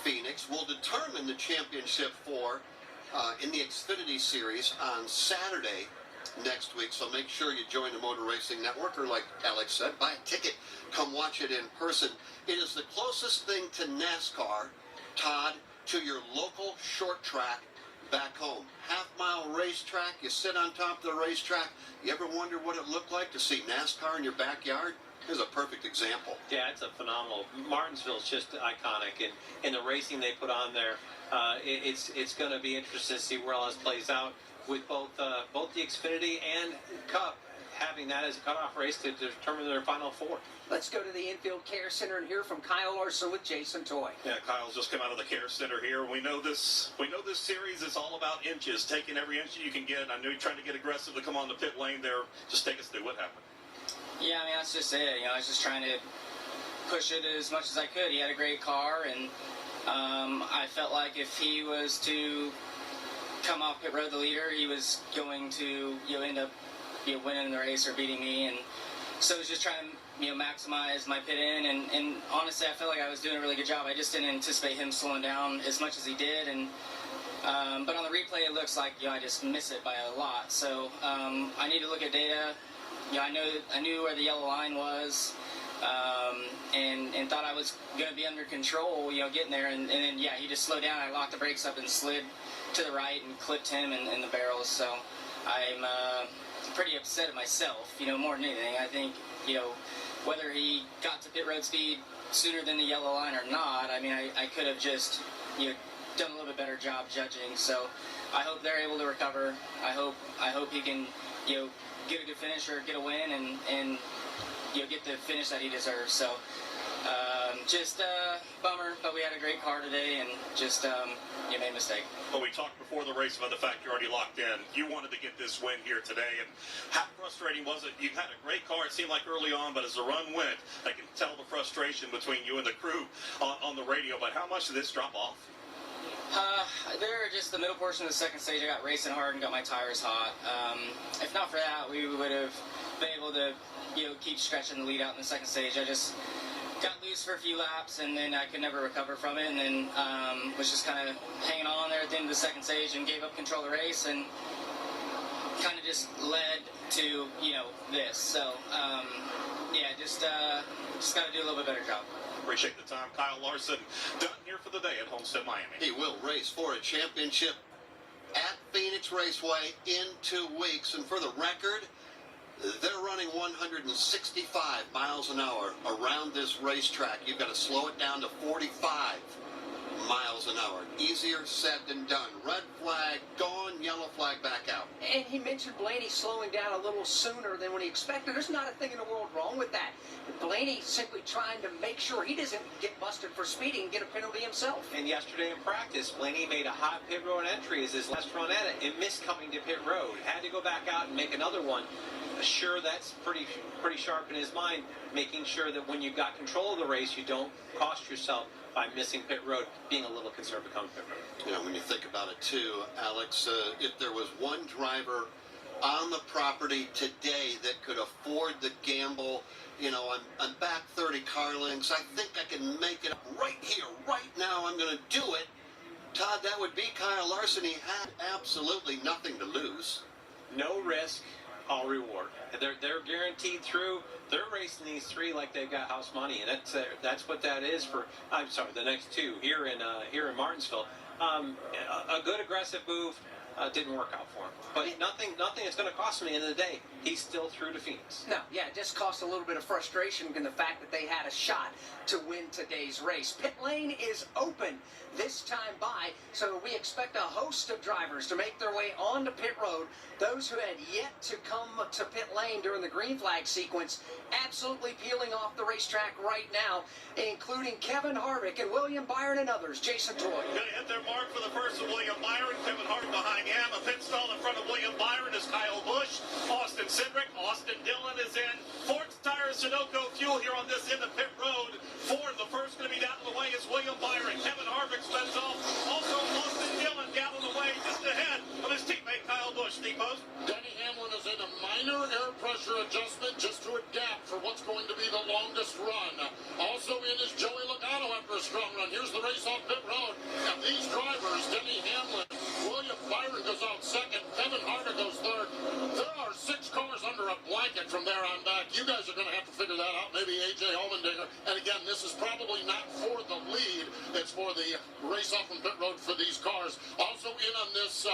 Phoenix will determine the Championship 4 in the Xfinity Series on Saturday next week. So make sure you join the Motor Racing Network, or like Alex said, buy a ticket, come watch it in person. It is the closest thing to NASCAR, Todd, to your local short track back home. Half-mile racetrack, you sit on top of the racetrack. You ever wonder what it looked like to see NASCAR in your backyard? Here's a perfect example. Yeah, it's a phenomenal. Martinsville's just iconic, and the racing they put on there, it's going to be interesting to see where all this plays out with both the Xfinity and Cup having that as a cutoff race to determine their final 4. Let's go to the Infield Care Center and hear from Kyle Larson with Jason Toy. Yeah, Kyle's just come out of the Care Center here. We know this series is all about inches, taking every inch you can get. I know you're trying to get aggressive to come on the pit lane there. Just take us through what happened. Yeah, I mean, that's just it. I was just trying to push it as much as I could. He had a great car, and I felt like if he was to come off pit road the leader, he was going to end up winning the race or beating me, and so I was just trying to maximize my pit in, and honestly I felt like I was doing a really good job. I just didn't anticipate him slowing down as much as he did, and but on the replay it looks like I just miss it by a lot. So I need to look at data. I knew where the yellow line was, and thought I was going to be under control, getting there, and then he just slowed down. I locked the brakes up and slid to the right and clipped him in the barrels. So I'm pretty upset at myself, more than anything. I think, whether he got to pit road speed sooner than the yellow line or not, I mean, I could have just, done a little bit better job judging. So I hope they're able to recover. I hope he can, get a good finish or get a win and get the finish that he deserves. So just bummer, but we had a great car today, and just made a mistake. Well, we talked before the race about the fact you're already locked in. You wanted to get this win here today, and how frustrating was it? You had a great car, it seemed like early on, but as the run went, I can tell the frustration between you and the crew on the radio. But how much did this drop off? There, just the middle portion of the second stage, I got racing hard and got my tires hot. If not for that, we would have been able to, keep stretching the lead out in the second stage. I just got loose for a few laps, and then I could never recover from it, and then was just kind of hanging on there at the end of the second stage and gave up control of the race, and kind of just led to, this. So, just got to do a little bit better job. Appreciate the time. Kyle Larson done here for the day at Homestead, Miami. He will race for a championship at Phoenix Raceway in 2 weeks. And for the record, they're running 165 miles an hour around this racetrack. You've got to slow it down to 45 miles an hour. Easier said than done. Red flag gone, yellow flag back out. And he mentioned Blaney slowing down a little sooner than when he expected. There's not a thing in the world wrong with that. Blaney simply trying to make sure he doesn't get busted for speeding and get a penalty himself. And yesterday in practice, Blaney made a hot pit road entry as his last run at it and missed coming to pit road. Had to go back out and make another one. Sure, that's pretty sharp in his mind, making sure that when you've got control of the race, you don't cost yourself by missing pit road, being a little conservative coming pit road. When you think about it too, Alex, if there was one driver on the property today that could afford the gamble, I'm back 30 car lengths, I think I can make it right here, right now, I'm going to do it. Todd, that would be Kyle Larson. He had absolutely nothing to lose. No risk, all reward. They're guaranteed through. They're racing these three like they've got house money, and that's what that is for. I'm sorry, the next two here in Martinsville. A good aggressive move didn't work out for him, but nothing is going to cost him at the end of the day. He's still through to Phoenix. No, it just cost a little bit of frustration in the fact that they had a shot to win today's race. Pit lane is open this time by, so we expect a host of drivers to make their way onto pit road. Those who had yet to come to pit lane during the green flag sequence, absolutely peeling off the racetrack right now, including Kevin Harvick and William Byron and others. Jason Troy. Going to hit their mark for the first of William Byron. Kevin Harvick behind him. A pit stall in front of William Byron is Kyle Busch. Austin Cindric. Austin Dillon is in. Ford's Tires, Sunoco Fuel here on this end of pit road. Ford, the first going to be down the way is William Byron. Kevin Harvick spends off. Also, Austin Dillon down the way just ahead of his teammate Kyle Busch. Steve Post. Denny Hamlin is in a minor air pressure adjustment just to adapt for what's going to be the longest run. Also in is Joey Logano after a strong run. Here's the race off pit road. And these drivers, Denny Hamlin, William Byron goes out second, Kevin Harvick goes third. There are 6 cars under a blanket from there on back. You guys are going to have to figure that out. Maybe A.J. Allmendinger. And again, this is probably not for the lead. It's for the race off from pit road for these cars. Also in on this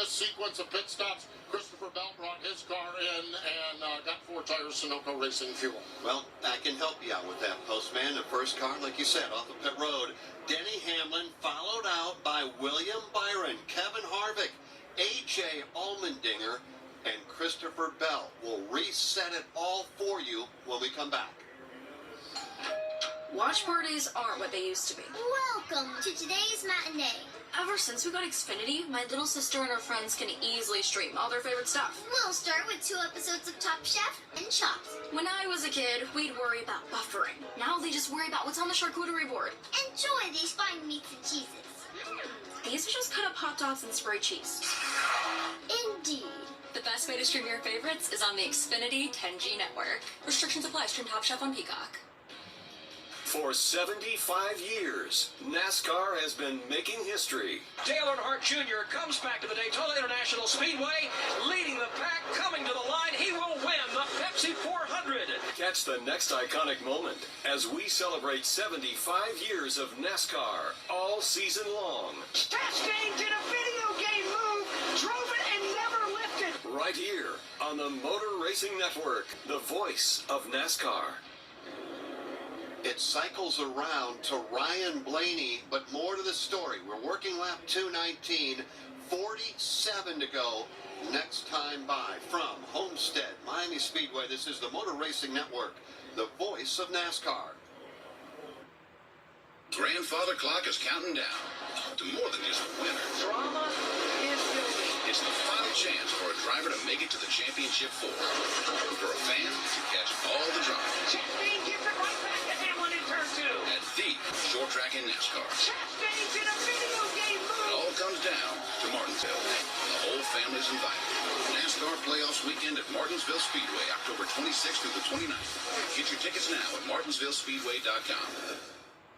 sequence of pit stops, Christopher Bell brought his car in and got 4 tires Sunoco Racing Fuel. Well, I can help you out with that, Postman. The first car, like you said, off the pit road, Denny Hamlin, followed out by William Byron, Kevin Harvick, A.J. Allmendinger, and Christopher Bell. We'll reset it all for you when we come back. Watch parties aren't what they used to be. Welcome to today's matinee. Ever since we got Xfinity, my little sister and her friends can easily stream all their favorite stuff. We'll start with 2 episodes of Top Chef and Chopped. When I was a kid, we'd worry about buffering. Now they just worry about what's on the charcuterie board. Enjoy these fine meats and cheeses. These are just cut up hot dogs and spray cheese. Indeed. The best way to stream your favorites is on the Xfinity 10G network. Restrictions apply. Stream Top Chef on Peacock. For 75 years, NASCAR has been making history. Dale Earnhardt Jr. comes back to the Daytona International Speedway, leading the pack, coming to the line. He will win the Pepsi 400. Catch the next iconic moment as we celebrate 75 years of NASCAR all season long. Chastain did a video game move, drove it and never lifted. Right here on the Motor Racing Network, the voice of NASCAR. It cycles around to Ryan Blaney, but more to the story. We're working lap 219, 47 to go. Next time by from Homestead, Miami Speedway. This is the Motor Racing Network, the voice of NASCAR. Grandfather clock is counting down to more than just a winner. Drama is building. It's the final chance for a driver to make it to the championship 4. For a fan to catch all the drama. Chastain gives it right back to Hamlin in turn 2. At the short track in NASCAR. Chastain did a video game move. It all comes down to Martinsville. The whole family's invited. NASCAR Playoffs Weekend at Martinsville Speedway, October 26th through the 29th. Get your tickets now at martinsvillespeedway.com.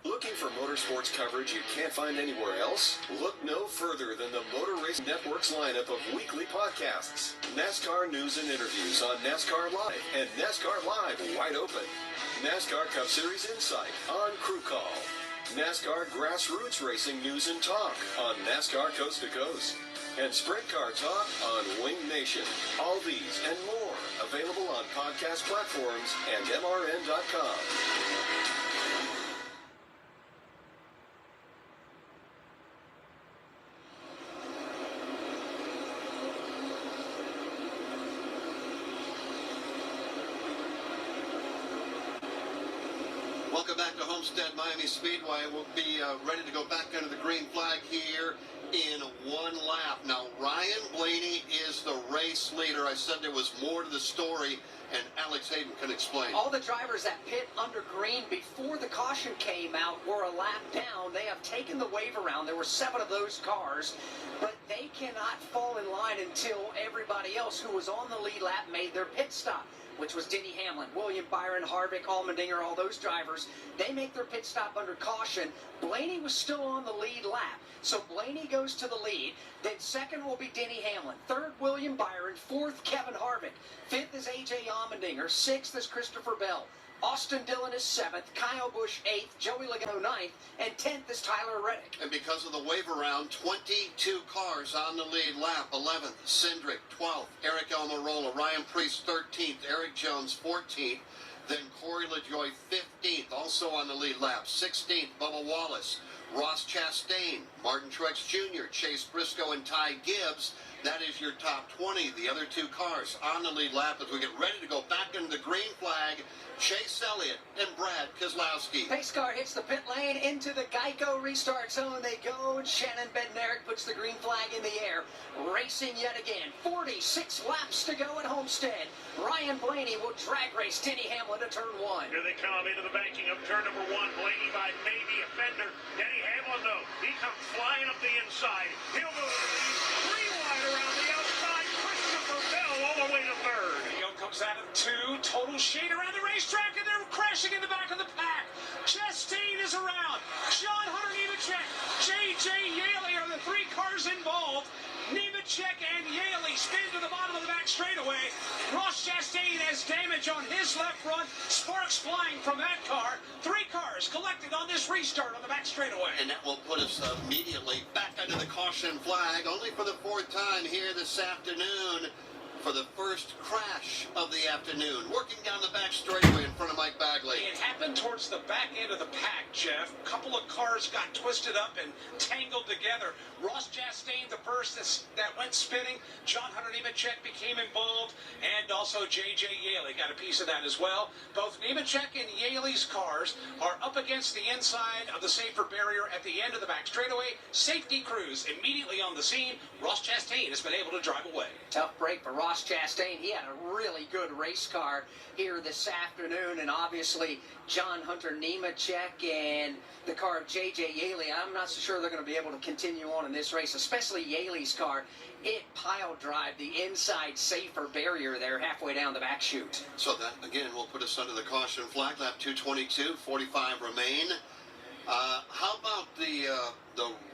Looking for motorsports coverage you can't find anywhere else? Look no further than the Motor Racing Network's lineup of weekly podcasts. NASCAR news and interviews on NASCAR Live and NASCAR Live Wide Open. NASCAR Cup Series Insight on Crew Call. NASCAR Grassroots Racing News and Talk on NASCAR Coast to Coast. And Sprint Car Talk on Wing Nation. All these and more available on podcast platforms and MRN.com. Welcome back to Homestead Miami Speedway. We'll be ready to go back under the green flag here in one lap. Now, Ryan Blaney is the race leader. I said there was more to the story, and Alex Hayden can explain. All the drivers that pit under green before the caution came out were a lap down. They have taken the wave around. There were 7 of those cars, but they cannot fall in line until everybody else who was on the lead lap made their pit stop, which was Denny Hamlin, William Byron, Harvick, Allmendinger, all those drivers. They make their pit stop under caution. Blaney was still on the lead lap. So Blaney goes to the lead. Then second will be Denny Hamlin. Third, William Byron. Fourth, Kevin Harvick. Fifth is A.J. Allmendinger. Sixth is Christopher Bell. Austin Dillon is 7th, Kyle Busch 8th, Joey Logano 9th, and 10th is Tyler Reddick. And because of the wave around, 22 cars on the lead lap. 11th, Cindric. 12th, Eric Almirola. Ryan Preece 13th, Eric Jones 14th. Then Corey LaJoie 15th, also on the lead lap. 16th, Bubba Wallace. Ross Chastain, Martin Truex Jr., Chase Briscoe, and Ty Gibbs. That is your top 20. The other 2 cars on the lead lap as we get ready to go back into the green flag. Chase Elliott and Brad Keselowski. Pace car hits the pit lane into the Geico restart zone. They go, and Shannon Bednarik puts the green flag in the air. Racing yet again. 46 laps to go at Homestead. Ryan Blaney will drag race Denny Hamlin to turn 1. Here they come into the banking of turn number 1. Blaney by maybe a fender. Denny Hamlin, though, he comes flying up the inside. He'll go to the lead. 3 wide around the outside. Christopher Bell all the way to 3rd. Comes out of 2, total shade around the racetrack, and they're crashing in the back of the pack. Chastain is around. John Hunter Nemechek, J.J. Yaley are the 3 cars involved. Nemechek and Yaley spin to the bottom of the back straightaway. Ross Chastain has damage on his left front. Sparks flying from that car. 3 cars collected on this restart on the back straightaway. And that will put us immediately back under the caution flag, only for the 4th time here this afternoon. for the first crash of the afternoon, working down the back straightaway in front of Mike Bagley. It happened towards the back end of the pack, Jeff. A couple of cars got twisted up and tangled together. Ross Chastain, the first that went spinning. John Hunter Nemechek became involved, and also J.J. Yaley got a piece of that as well. Both Nemechek and Yaley's cars are up against the inside of the safer barrier at the end of the back straightaway. Safety crews immediately on the scene. Ross Chastain has been able to drive away. Tough break for Ross Chastain. He had a really good race car here this afternoon, and obviously John Hunter Nemechek and the car of J.J. Yaley, I'm not so sure they're going to be able to continue on in this race, especially Yaley's car. It pile drive the inside safer barrier there halfway down the back chute. So that, again, will put us under the caution flag. Lap 222, 45 remain. How about the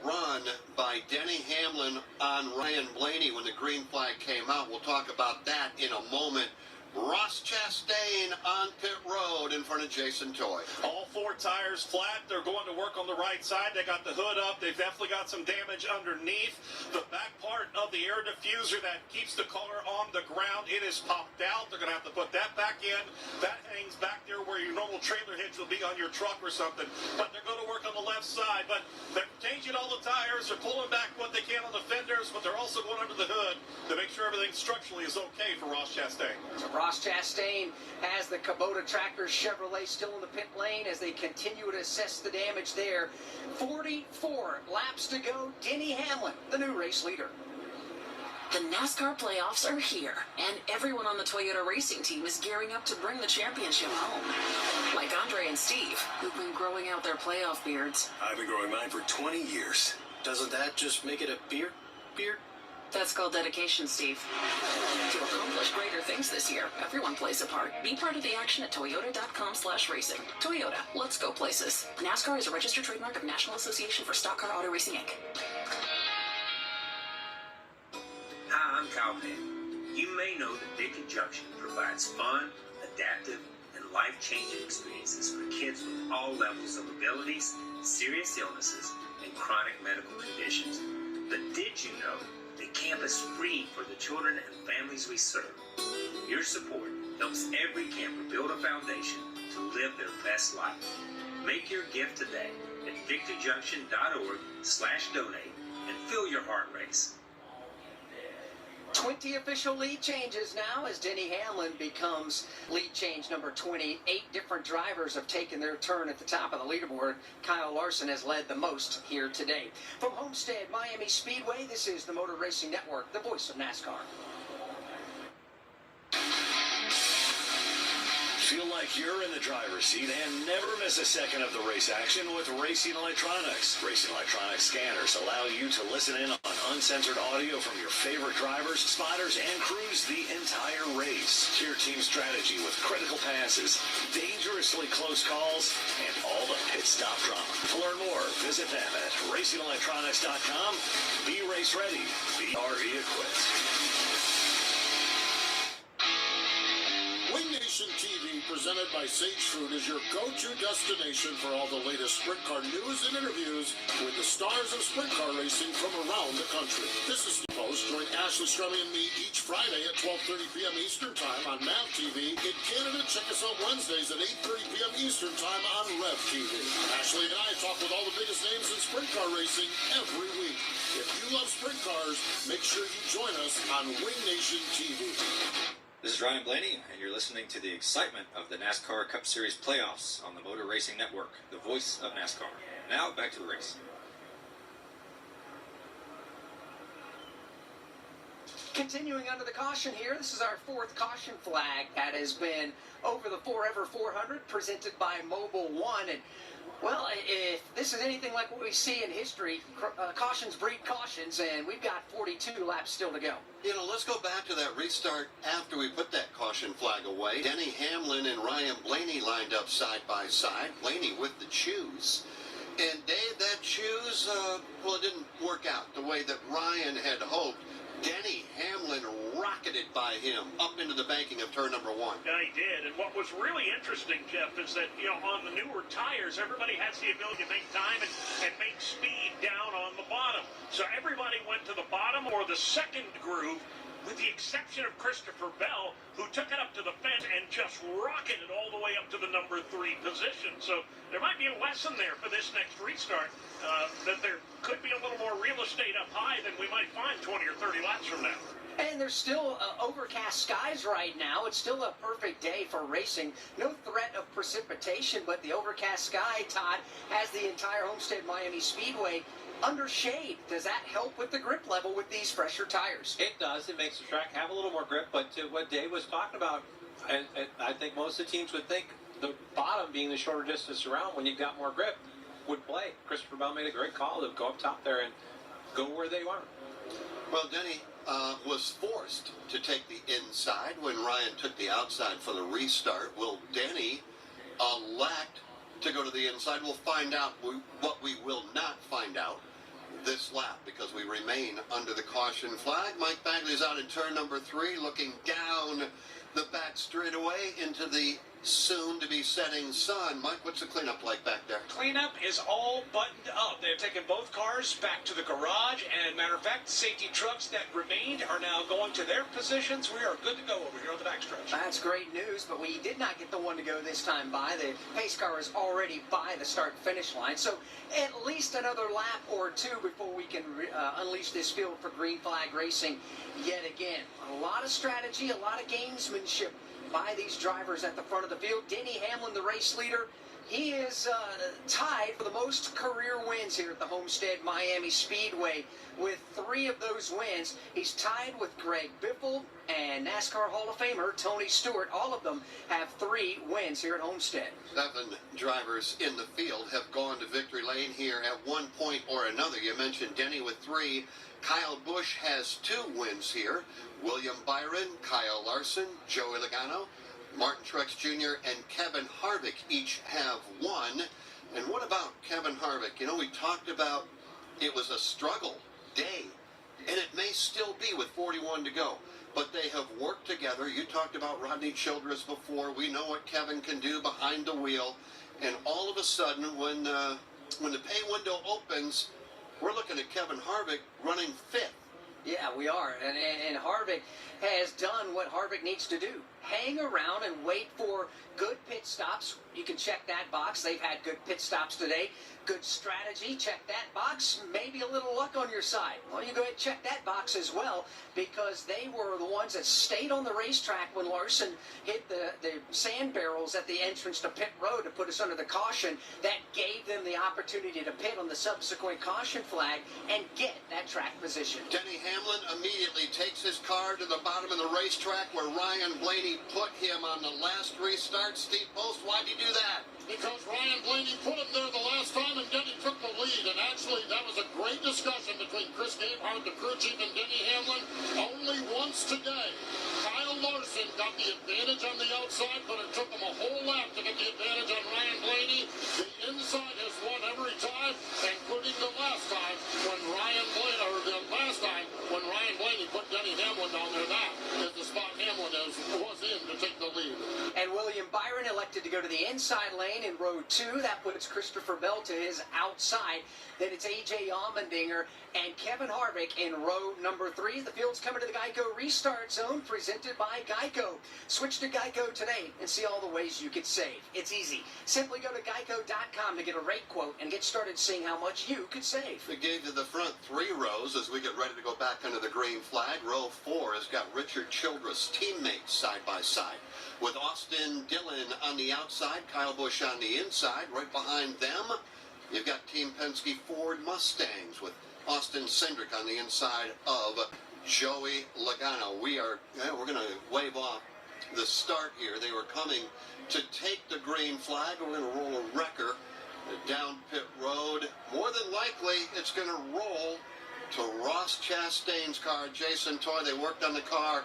run by Denny Hamlin on Ryan Blaney when the green flag came out? We'll talk about that in a moment. Ross Chastain on pit road in front of Jason Toy. All four tires flat. They're going to work on the right side. They got the hood up. They've definitely got some damage underneath. The back part of the air diffuser that keeps the car on the ground, it is popped out. They're going to have to put that back in. That hangs back there where your normal trailer hitch will be on your truck or something. But they're going to work on the left side. But they're changing all the tires. They're pulling back what they can on the fenders, but they're also going under the hood to make sure everything structurally is okay for Ross Chastain. So Ross Chastain has the Kubota Tractor Chevrolet still in the pit lane as they continue to assess the damage there. 44 laps to go. Denny Hamlin, the new race leader. The NASCAR playoffs are here, and everyone on the Toyota racing team is gearing up to bring the championship home. Like Andre and Steve, who've been growing out their playoff beards. I've been growing mine for 20 years. Doesn't that just make it a beard? That's called dedication, Steve. To accomplish greater things this year, everyone plays a part. Be part of the action at toyota.com/racing. Toyota, let's go places. NASCAR is a registered trademark of National Association for Stock Car Auto Racing, Inc. Hi, I'm Kyle Penn. You may know that Big Conjunction provides fun, adaptive, and life-changing experiences for kids with all levels of abilities, serious illnesses, and chronic medical conditions. But did you know that camp is free for the children and families we serve? Your support helps every camper build a foundation to live their best life. Make your gift today at victoryjunction.org/donate and feel your heart race. 20 official lead changes now as Denny Hamlin becomes lead change number 20. 8 different drivers have taken their turn at the top of the leaderboard. Kyle Larson has led the most here today. From Homestead Miami Speedway, this is the Motor Racing Network, the voice of NASCAR. Feel like you're in the driver's seat and never miss a second of the race action with Racing Electronics. Racing Electronics scanners allow you to listen in on uncensored audio from your favorite drivers, spotters, and crews the entire race. Hear team strategy with critical passes, dangerously close calls, and all the pit stop drama. To learn more, visit them at racingelectronics.com. Be race ready. Be RE equipped. Wing Nation TV, presented by Sage Fruit, is your go-to destination for all the latest sprint car news and interviews with the stars of sprint car racing from around the country. This is the host. Join Ashley Strummy and me each Friday at 12:30 p.m. Eastern Time on MAV TV. In Canada, check us out Wednesdays at 8:30 p.m. Eastern Time on Rev TV. Ashley and I talk with all the biggest names in sprint car racing every week. If you love sprint cars, make sure you join us on Wing Nation TV. This is Ryan Blaney, and you're listening to the excitement of the NASCAR Cup Series playoffs on the Motor Racing Network, the voice of NASCAR. Now, back to the race. Continuing under the caution here, this is our 4th caution flag that has been over the Forever 400, presented by Mobil 1. And, well, if this is anything like what we see in history, cautions breed cautions, and we've got 42 laps still to go. You know, let's go back to that restart after we put that caution flag away. Denny Hamlin and Ryan Blaney lined up side by side. Blaney with the choose. And Dave, that choose, well, it didn't work out the way that Ryan had hoped. Denny Hamlin rocketed by him up into the banking of turn number 1. Yeah, he did. And what was really interesting, Jeff, is that, you know, on the newer tires, everybody has the ability to make time and make speed down on the bottom. So everybody went to the bottom or the second groove with the exception of Christopher Bell, who took it up to the fence and just rocketed all the way up to the number 3 position. So there might be a lesson there for this next restart, that there could be a little more real estate up high than we might find 20 or 30 laps from now. And there's still overcast skies right now. It's still a perfect day for racing. No threat of precipitation, but the overcast sky, Todd, has the entire Homestead Miami Speedway under shade. Does that help with the grip level with these fresher tires? It does. It makes the track have a little more grip. But to what Dave was talking about, and I think most of the teams would think the bottom being the shorter distance around when you've got more grip would play. Christopher Bell made a great call to go up top there and go where they are. Well, Denny was forced to take the inside when Ryan took the outside for the restart. Will Denny elect to go to the inside? We'll find out what we will not find out this lap because we remain under the caution flag. Mike Bagley's out in turn number 3, looking down the back straightaway into the soon-to-be setting sun. Mike, what's the cleanup like back there? Cleanup is all buttoned up. They've taken both cars back to the garage, and matter of fact, safety trucks that remained are now going to their positions. We are good to go over here on the backstretch. That's great news, but we did not get the one to go this time by. The pace car is already by the start-finish line, so at least another lap or 2 before we can unleash this field for green flag racing yet again. A lot of strategy, a lot of gamesmanship by these drivers at the front of the field. Denny Hamlin, the race leader, he is tied for the most career wins here at the Homestead Miami Speedway. With 3 of those wins, he's tied with Greg Biffle and NASCAR Hall of Famer Tony Stewart. All of them have 3 wins here at Homestead. 7 drivers in the field have gone to victory lane here at one point or another. You mentioned Denny with 3. Kyle Busch has 2 wins here. William Byron, Kyle Larson, Joey Logano, Martin Truex Jr., and Kevin Harvick each have 1. And what about Kevin Harvick? You know, we talked about it was a struggle day, and it may still be with 41 to go. But they have worked together. You talked about Rodney Childress before. We know what Kevin can do behind the wheel. And all of a sudden, when the pay window opens, we're looking at Kevin Harvick running 5th. Yeah, we are. And Harvick has done what Harvick needs to do. Hang around and wait for good pit stops. You can check that box. They've had good pit stops today. Good strategy. Check that box. Maybe a little luck on your side. Well, you go ahead and check that box as well because they were the ones that stayed on the racetrack when Larson hit the sand barrels at the entrance to pit road to put us under the caution. That gave them the opportunity to pit on the subsequent caution flag and get that track position. Denny Hamlin immediately takes his car to the bottom of the racetrack where Ryan Blaney put him on the last restart. Steve Post, why'd you do that? Because Ryan Blaney put him there the last time and Denny took the lead. And actually, that was a great discussion between Chris Gabehart, the crew chief, and Denny Hamlin. Only once today, Kyle Larson got the advantage on the outside, but it took him a whole lap to get the advantage on Ryan Blaney. The inside has won every time, including the last time when Ryan Blaney put Denny Hamlin down there. That is the spot Hamlin was in to take the lead. And William Byron elected to go to the inside lane in row 2. That puts Christopher Bell to his outside. Then it's A.J. Allmendinger and Kevin Harvick in row number 3. The field's coming to the Geico Restart Zone presented by Geico. Switch to Geico today and see all the ways you could save. It's easy. Simply go to geico.com to get a rate quote and get started seeing how much you could save. We gave to the front 3 rows as we get ready to go back under the green flag. Row 4 has got Richard Childress teammates side by side. With Austin Dillon on the outside, Kyle Busch on the inside. Right behind them, you've got Team Penske Ford Mustangs with Austin Cindric on the inside of Joey Logano. We're going to wave off the start here. They were coming to take the green flag. We're going to roll a wrecker down pit road. More than likely, it's going to roll to Ross Chastain's car, Jason Toy. They worked on the car,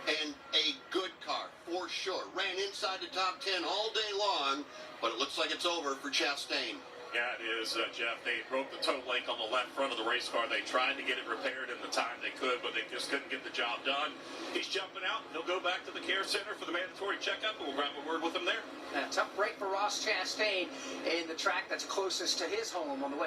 and a good car, for sure. Ran inside the top 10 all day long, but it looks like it's over for Chastain. Yeah, it is, Jeff. They broke the toe link on the left front of the race car. They tried to get it repaired in the time they could, but they just couldn't get the job done. He's jumping out. He'll go back to the care center for the mandatory checkup, and we'll grab a word with him there. A tough break for Ross Chastain in the track that's closest to his home on the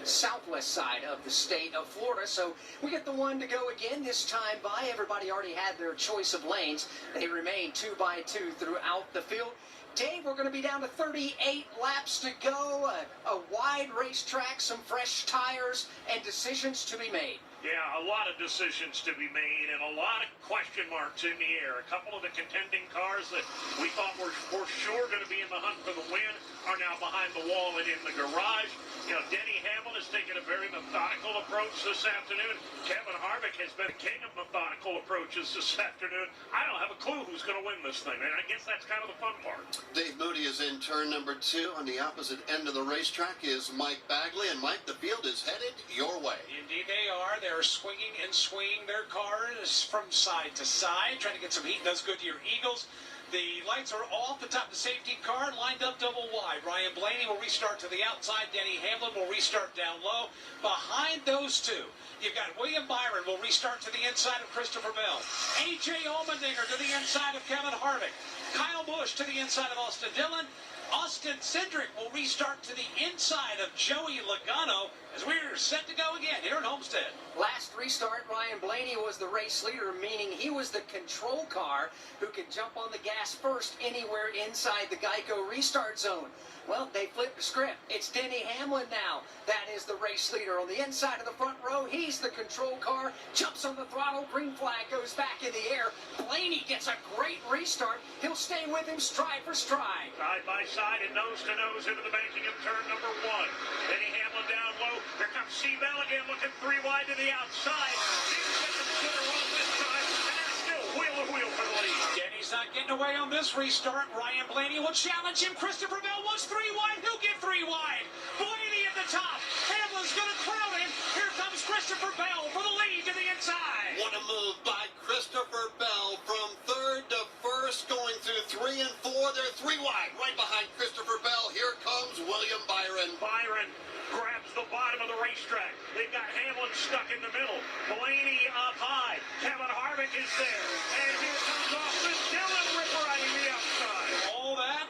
southwest side of the state of Florida. So we get the one to go again, this time by. Everybody already had their choice of lanes. They remain 2 by 2 throughout the field. Dave, we're going to be down to 38 laps to go, a wide racetrack, some fresh tires, and decisions to be made. Yeah, a lot of decisions to be made and a lot of question marks in the air. A couple of the contending cars that we thought were for sure going to be in the hunt for the win are now behind the wall and in the garage. You know, Denny Hamlin has taken a very methodical approach this afternoon. Kevin Harvick has been a king of methodical approaches this afternoon. I don't have a clue who's going to win this thing, and I guess that's kind of the fun part. Dave Moody is in turn number 2. On the opposite end of the racetrack is Mike Bagley. And Mike, the field is headed your way. Indeed they are. They're swinging and swinging their cars from side to side, trying to get some heat. Does good to your Eagles. The lights are off. The top of the safety car lined up double wide. Ryan Blaney will restart to the outside. Denny Hamlin will restart down low. Behind those two, you've got William Byron will restart to the inside of Christopher Bell. A.J. Allmendinger to the inside of Kevin Harvick. Kyle Busch to the inside of Austin Dillon. Austin Cindric will restart to the inside of Joey Logano as we're set to go again here at Homestead. Last restart, Ryan Blaney was the race leader, meaning he was the control car who could jump on the gas first anywhere inside the Geico restart zone. Well, they flipped the script. It's Denny Hamlin now. That is the race leader. On the inside of the front row, he's the control car. Jumps on the throttle. Green flag goes back in the air. Blaney gets a great restart. He'll stay with him stride for stride. Side by side and nose to nose into the banking of turn number 1. Denny Hamlin down low. Here comes Bell again, looking 3 wide to the outside. Didn't get the splitter off this time. And still wheel to wheel for the lead. Denny's not getting away on this restart. Ryan Blaney will challenge him. Christopher Bell wants 3 wide. He'll get 3 wide. Blaney at the top. Hamlin's going to crowd him. Here comes Christopher Bell for the lead to the inside. What a move by Christopher Bell from 3rd to 1st, going through 3 and 4. They're 3 wide. Right behind Christopher Bell, here comes William Byron. Byron grabs the bottom of the racetrack. They've got Hamlin stuck in the middle. Blaney up high. Kevin Harvick is there. And here comes Austin Dillon riding the outside.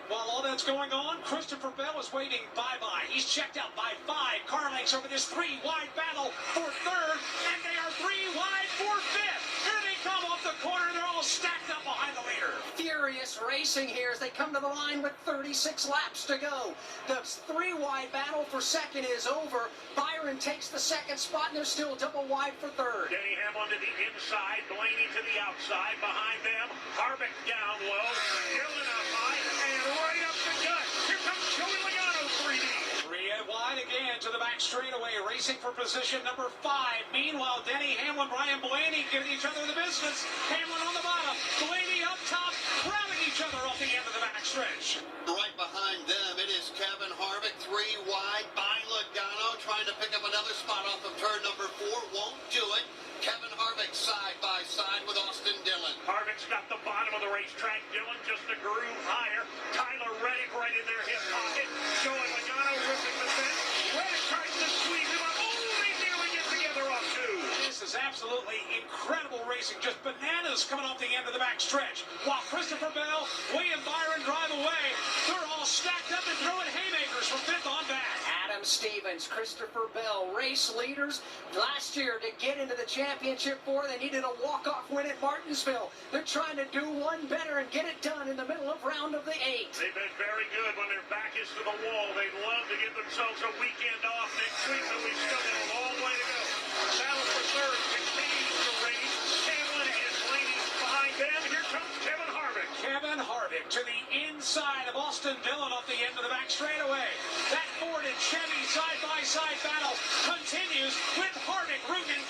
While all that's going on, Christopher Bell is waiting bye-bye. He's checked out by 5 car lengths over this 3-wide battle for 3rd, and they are 3 wide for 5th. Here they come off the corner. They're all stacked up behind the leader. Furious racing here as they come to the line with 36 laps to go. The 3-wide battle for 2nd is over. Byron takes the 2nd spot, and they're still double wide for 3rd. Denny Hamlin to the inside, Blaney to the outside. Behind them, Harvick down low, Dillon up high, and right up the gut. Here comes Joey Logano, 3D. 3 wide again to the back straightaway, racing for position number 5. Meanwhile, Denny Hamlin, Ryan Blaney giving each other the business. Hamlin on the bottom, Blaney up top, grabbing each other off the end of the backstretch. Right behind them, it is Kevin Harvick, 3 wide by Logano, trying to pick up another spot off of turn number 4. Won't do it. Kevin Harvick side by side with Austin Dillon. Harvick's got the bottom of the racetrack. Dillon just a groove higher. Tyler Reddick right in their hip pocket. Joey Logano ripping the fence. Reddick tries to squeeze him up. Oh, they nearly get together off 2. This is absolutely incredible racing. Just bananas coming off the end of the backstretch. While Christopher Bell, William Byron drive away. They're all stacked up and throwing haymakers from 5th on back. Adam Stevens, Christopher Bell, race leaders. Last year, to get into the championship 4, they needed a walk-off win at Martinsville. They're trying to do one better and get it done in the middle of round of the 8. They've been very good when their back is to the wall. They'd love to give themselves a weekend off next week, but we've still got a long way to go. Battle for 3rd continues to rage. Hamlin and Blaney behind them. Here comes Kevin Harvick. Kevin Harvick to the inside of Austin Dillon off the end of the back straightaway. That Ford and Chevy side-by-side battle continues with Harvick rooting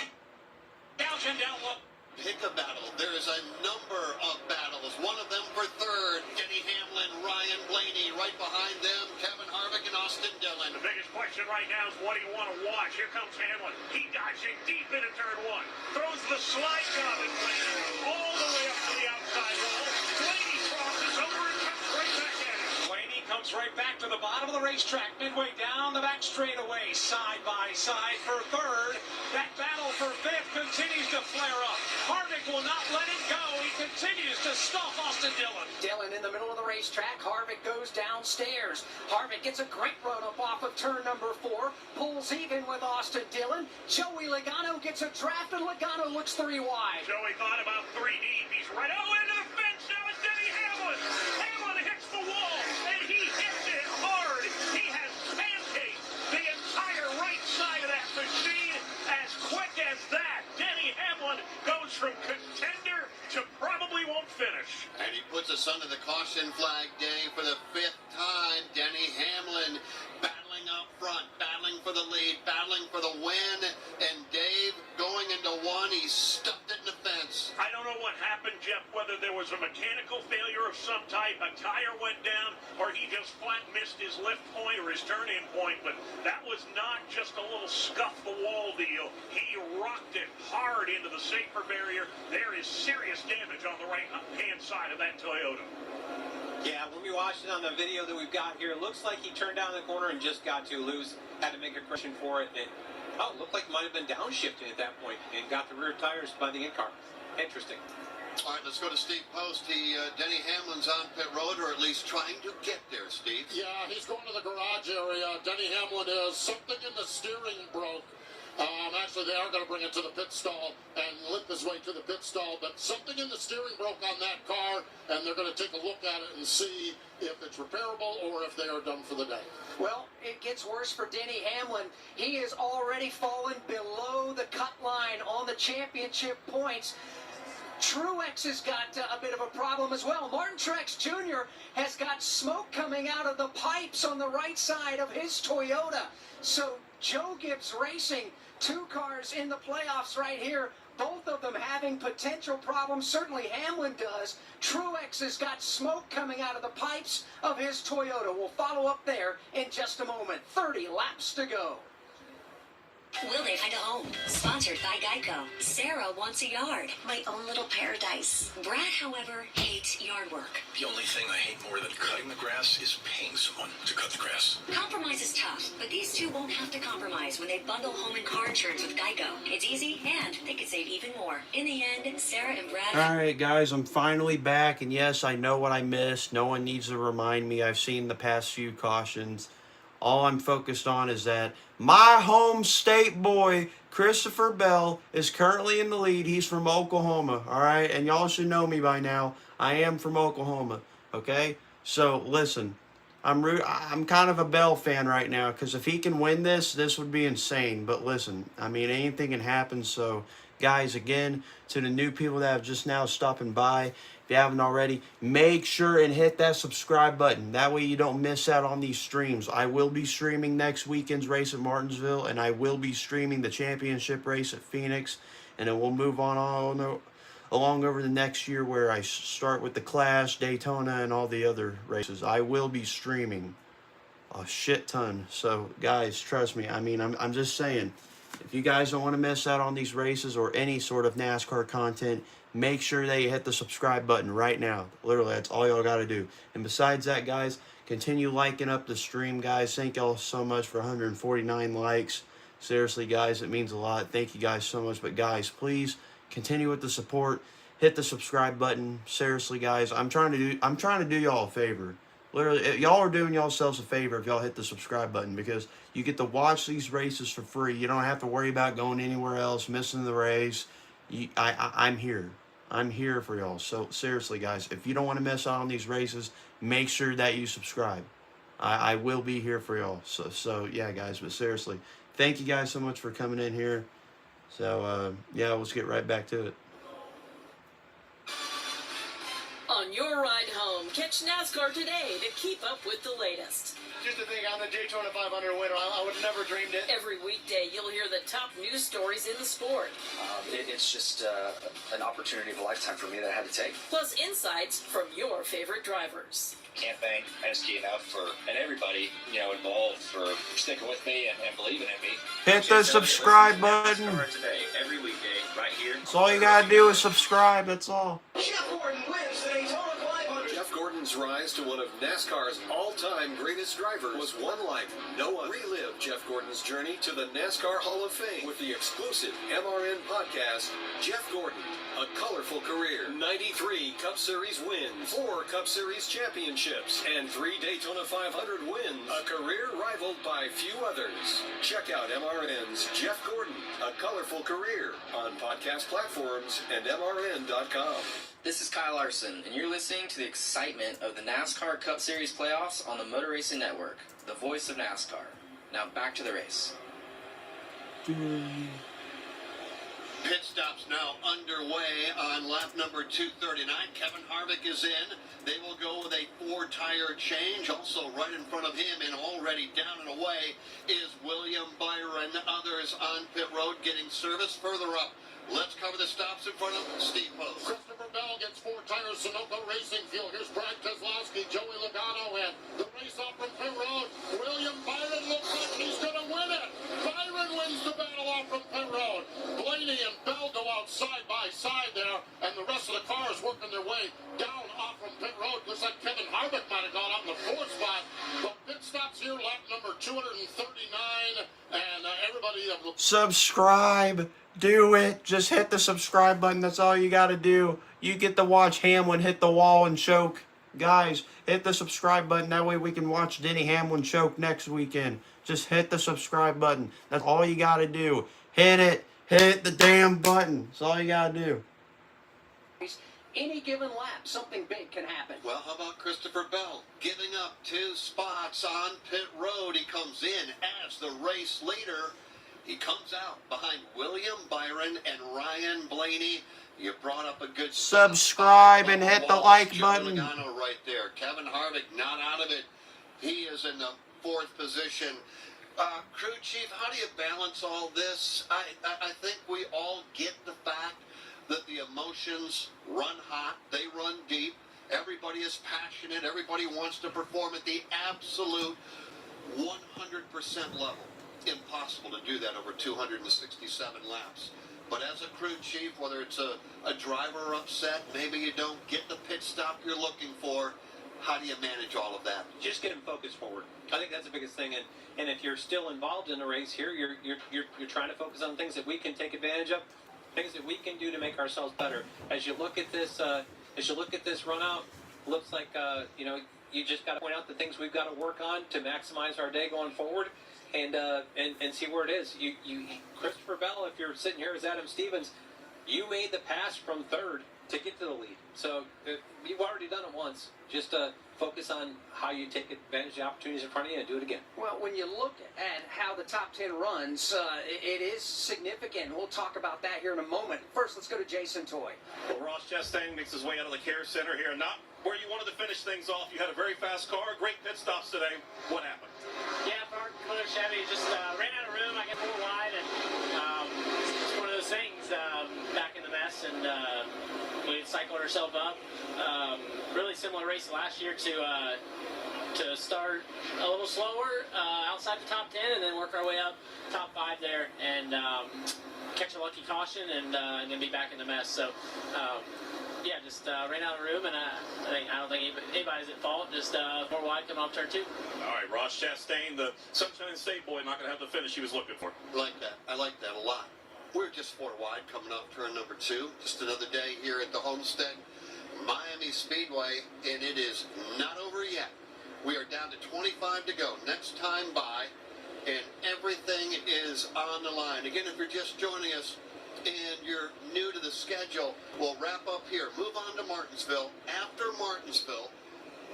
gouging down low. Pick a battle. There is a number of battles. One of them for 3rd. Denny Hamlin, Ryan Blaney. Right behind them, Kevin Harvick and Austin Dillon. The biggest question right now is what do you want to watch? Here comes Hamlin. He dodging deep into turn 1. Throws the slide job at Blaney all the way up to the outside wall. Blaney crosses over and comes right back at him. Blaney comes comes right back to the bottom of the racetrack, midway down the back straightaway, side by side for third. That battle for fifth continues to flare up. Harvick will not let it go. He continues to stomp Austin Dillon. Dillon in the middle of the racetrack. Harvick goes downstairs. Harvick gets a great run up off of turn number 4. Pulls even with Austin Dillon. Joey Logano gets a draft, and Logano looks 3 wide. Joey thought about 3 deep. He's right into the fence. Now it's Denny Hamlin. Hamlin hits the wall, and he hits it hard. He has pancaked the entire right side of that machine. As quick as that, Denny Hamlin goes from contender to probably won't finish. And he puts us under the caution flag, Dave, for the 5th time. Denny Hamlin battling up front, battling for the lead, battling for the win. And Dave, going into 1, he stuffed it in the fence. I don't know what happened, Jeff, whether there was a mechanical failure of some type, a tire went down, or he just flat missed his lift point or his turn-in point, but that was not just a little scuff-the-wall deal. He rocked it hard into the safer barrier. There is serious damage on the right-hand side of that Toyota. Yeah, when we watched it on the video that we've got here, it looks like he turned down the corner and just got too loose. Had to make a correction for it. And it looked like it might have been downshifting at that point and got the rear tires by the in-car. Interesting. All right, let's go to Steve Post. Denny Hamlin's on pit road, or at least trying to get there, Steve. Yeah, he's going to the garage area. Denny Hamlin is. Something in the steering broke. Actually, they are going to bring it to the pit stall and limp his way to the pit stall, but something in the steering broke on that car, and they're going to take a look at it and see if it's repairable or if they are done for the day. Well, it gets worse for Denny Hamlin. He has already fallen below the cut line on the championship points. Truex has got a bit of a problem as well. Martin Truex Jr. has got smoke coming out of the pipes on the right side of his Toyota. So Joe Gibbs Racing, 2 cars in the playoffs right here, both of them having potential problems. Certainly Hamlin does. Truex has got smoke coming out of the pipes of his Toyota. We'll follow up there in just a moment. 30 laps to go. Will they find a home? Sponsored by Geico. Sarah wants a yard. My own little paradise. Brad, however, hates yard work. The only thing I hate more than cutting the grass is paying someone to cut the grass. Compromise is tough, but these two won't have to compromise when they bundle home and car insurance with Geico. It's easy, and they could save even more. In the end, Sarah and Brad... Alright guys, I'm finally back, and yes, I know what I missed. No one needs to remind me. I've seen the past few cautions. All I'm focused on is that my home state boy, Christopher Bell, is currently in the lead. He's from Oklahoma, all right? And y'all should know me by now. I am from Oklahoma, okay? So, listen, I'm kind of a Bell fan right now, because if he can win this would be insane. But listen, I mean, anything can happen. So, guys, again, to the new people that have just now stopping by, if you haven't already, make sure and hit that subscribe button. That way you don't miss out on these streams. I will be streaming next weekend's race at Martinsville, and I will be streaming the championship race at Phoenix, and then we'll move on along over the next year where I start with the Clash, Daytona, and all the other races. I will be streaming a shit ton. So, guys, trust me. I mean, I'm just saying, if you guys don't want to miss out on these races or any sort of NASCAR content, make sure that you hit the subscribe button right now. Literally, that's all y'all got to do. And besides that, guys, continue liking up the stream, guys. Thank y'all so much for 149 likes. Seriously, guys, it means a lot. Thank you guys so much. But, guys, please continue with the support. Hit the subscribe button. Seriously, guys, I'm trying to do y'all a favor. Literally, y'all are doing yourselves a favor if y'all hit the subscribe button, because you get to watch these races for free. You don't have to worry about going anywhere else, missing the race. I'm here. I'm here for y'all. So seriously, guys, if you don't want to miss out on these races, make sure that you subscribe. I will be here for y'all. So yeah, guys, but seriously, thank you guys so much for coming in here. So yeah, let's get right back to it. On your ride home, catch NASCAR today to keep up with the latest. Just to think, I'm the Daytona 500 winner. I would have never dreamed it. Every weekday, you'll hear the top news stories in the sport. It's just an opportunity of a lifetime for me that I had to take. Plus insights from your favorite drivers. Can't thank NSG enough and everybody, involved for sticking with me and believing in me. Hit the subscribe button. Today, every weekday, right here. That's all you gotta do is subscribe. That's all. Jeff Gordon wins the Daytona 500. Jeff Gordon Gordon's rise to one of NASCAR's all-time greatest drivers was one like no other. Relive Jeff Gordon's journey to the NASCAR Hall of Fame with the exclusive MRN podcast, Jeff Gordon, A Colorful Career. 93 Cup Series wins, 4 Cup Series championships, and 3 Daytona 500 wins. A career rivaled by few others. Check out MRN's Jeff Gordon, A Colorful Career on podcast platforms and MRN.com. This is Kyle Larson, and you're listening to the excitement of the NASCAR Cup Series playoffs on the Motor Racing Network, the voice of NASCAR. Now back to the race. Pit stops now underway on lap number 239. Kevin Harvick is in. They will go with a 4-tire change. Also right in front of him and already down and away is William Byron. Others on pit road getting service further up. Let's cover the stops in front of Steve Post. Christopher Bell gets 4 tires, Sunoco Racing Fuel. Here's Brad Keselowski, Joey Logano, and the race off from pit road. William Byron looks like he's going to win it. Byron wins the battle off from pit road. Blaney and Bell go out side by side there, and the rest of the cars working their way down off from pit road. Looks like Kevin Harvick might have gone out in the 4th spot, but pit stops here, lap number 239, and everybody... Subscribe. Do it. Just hit the subscribe button. That's all you got to do. You get to watch Hamlin hit the wall and choke. Guys, hit the subscribe button. That way we can watch Denny Hamlin choke next weekend. Just hit the subscribe button. That's all you got to do. Hit it. Hit the damn button. That's all you got to do. Any given lap, something big can happen. Well, how about Christopher Bell giving up 2 spots on pit road? He comes in as the race leader. He comes out behind William Byron and Ryan Blaney. You brought up a good subscribe and hit the like button. Logano right there. Kevin Harvick not out of it. He is in the 4th position. Crew chief, how do you balance all this? I think we all get the fact that the emotions run hot. They run deep. Everybody is passionate. Everybody wants to perform at the absolute 100% level. Impossible to do that over 267 laps. But as a crew chief, whether it's a driver upset, maybe you don't get the pit stop you're looking for, how do you manage all of that? Just get them focused forward. I think that's the biggest thing. And if you're still involved in the race here, you're trying to focus on things that we can take advantage of, things that we can do to make ourselves better. As you look at this, run out, looks like you just got to point out the things we've got to work on to maximize our day going forward. And see where it is. You Christopher Bell, if you're sitting here as Adam Stevens, you made the pass from 3rd to get to the lead. So you've already done it once. Just focus on how you take advantage of the opportunities in front of you and do it again. Well, when you look at how the top 10 runs, it is significant. We'll talk about that here in a moment. First, let's go to Jason Toy. Well, Ross Chastain makes his way out of the care center here. Not where you wanted to finish things off. You had a very fast car, great pit stops today. What happened? Yeah, Mother Chevy just ran out of room. I got 4 wide, and it's one of those things back in the mess, and we cycled ourselves up. Really similar race last year to start a little slower outside the top 10 and then work our way up top 5 there and catch a lucky caution and then be back in the mess. So yeah, just ran out of room, and I don't think anybody's at fault. Just 4 wide coming off turn 2. All right, Ross Chastain, the Sunshine State boy, not going to have the finish he was looking for. I like that. I like that a lot. We're just 4 wide coming off turn number 2. Just another day here at the Homestead Miami Speedway, and it is not over yet. We are down to 25 to go. Next time by, and everything is on the line. Again, if you're just joining us and you're new to the schedule, we'll wrap up here. Move on to Martinsville. After Martinsville,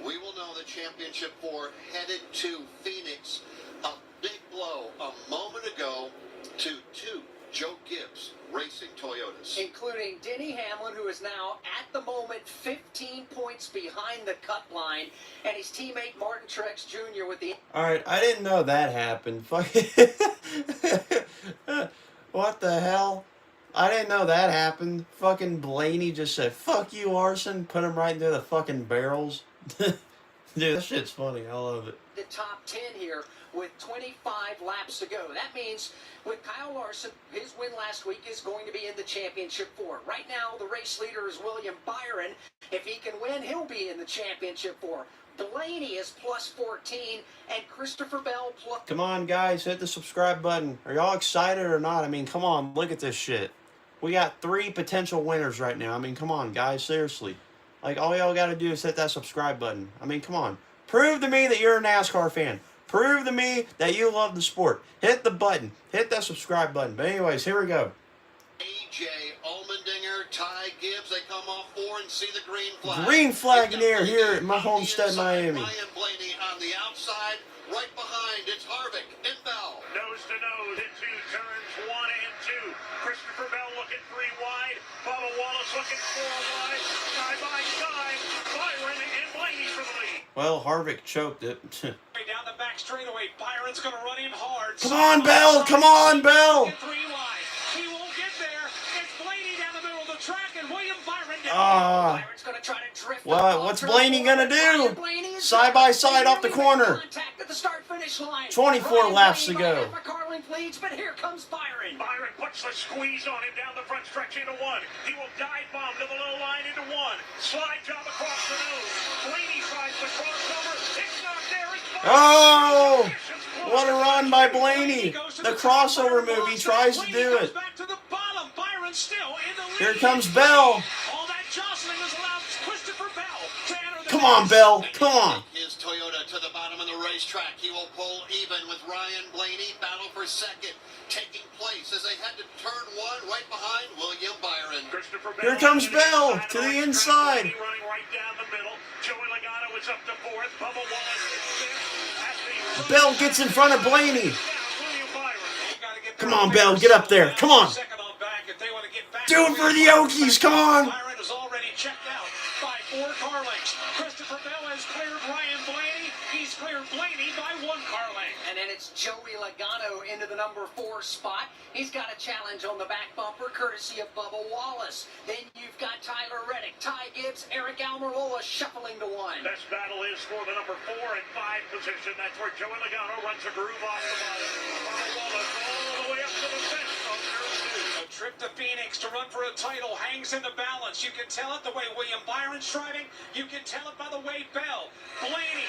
we will know the Championship 4 headed to Phoenix. A big blow a moment ago to 2 Joe Gibbs Racing Toyotas. Including Denny Hamlin, who is now, at the moment, 15 points behind the cut line, and his teammate Martin Truex Jr. with the... All right, I didn't know that happened. What the hell? I didn't know that happened. Fucking Blaney just said, "Fuck you, Larson." Put him right into the fucking barrels. Dude, that shit's funny. I love it. The top 10 here. with 25 laps to go. That means with Kyle Larson, his win last week is going to be in the championship 4. Right now, the race leader is William Byron. If he can win, he'll be in the championship 4. Blaney is plus 14, and Christopher Bell plus... Come on, guys, hit the subscribe button. Are y'all excited or not? I mean, come on, look at this shit. We got 3 potential winners right now. I mean, come on, guys, seriously. Like, all y'all got to do is hit that subscribe button. I mean, come on. Prove to me that you're a NASCAR fan. Prove to me that you love the sport. Hit the button. Hit that subscribe button. But anyways, here we go. A.J. Allmendinger, Ty Gibbs, they come off 4 and see the green flag. Green flag in the air here at my homestead, Miami. Ryan Blaney on the outside. Right behind, it's Harvick and Bell. Nose to nose into turns 1 and 2. Christopher Bell looking 3 wide. Bubba Wallace looking 4 wide. Side by side, Byron and Blaney for the lead. Well, Harvick choked it. Down the back straightaway, Byron's going to run in hard. Come on, Bell! Come on, Bell! 3 wide. He won't get there. It's Blaney down the middle of the track, and William Byron down. Byron's going to try to drift. What's Blaney going to do? Side by side off the corner. Contact at the start-finish line. 24 laps to go. Leads, but here comes Byron. Byron puts the squeeze on him down the front stretch into 1. He will dive bomb to the low line into 1. Slide job across the nose. Blaney tries the crossover. It's not there. It's Oh! What a run by Blaney. The crossover move. He tries to do it. Back to the bottom. Byron still in the lead. Here comes Bell. All that jostling has allowed Christopher Bell to enter the Come on, Bell. Come on. His Toyota to the bottom of the racetrack. He will pull even with Ryan Blaney. Battle for second taking place as they head to turn 1 right behind William Byron. Here comes Bell to the inside. Running right down the middle. Joey Logano is up to 4th. Bubba Wallace is 5th. Bell gets in front of Blaney. Come on, Bell. Get up there. Come on. Do it for the Okies. Come on. Byron is already checked out by 4 car lengths. Christopher Bell has cleared Ryan Blaney. He's cleared Blaney by 1 car length. And then it's Joey Logano into the number 4 spot. He's got a challenge on the back bumper, courtesy of Bubba Wallace. Then you've got Tyler Reddick, Ty Gibbs, Eric Almirola shuffling to 1. Best battle is for the number 4 and 5 position. That's where Joey Logano runs a groove off the bottom. Bubba Wallace all the way up to the fence on turn 2. A trip to Phoenix to run for a title hangs in the balance. You can tell it the way William Byron's driving. You can tell it by the way Bell, Blaney,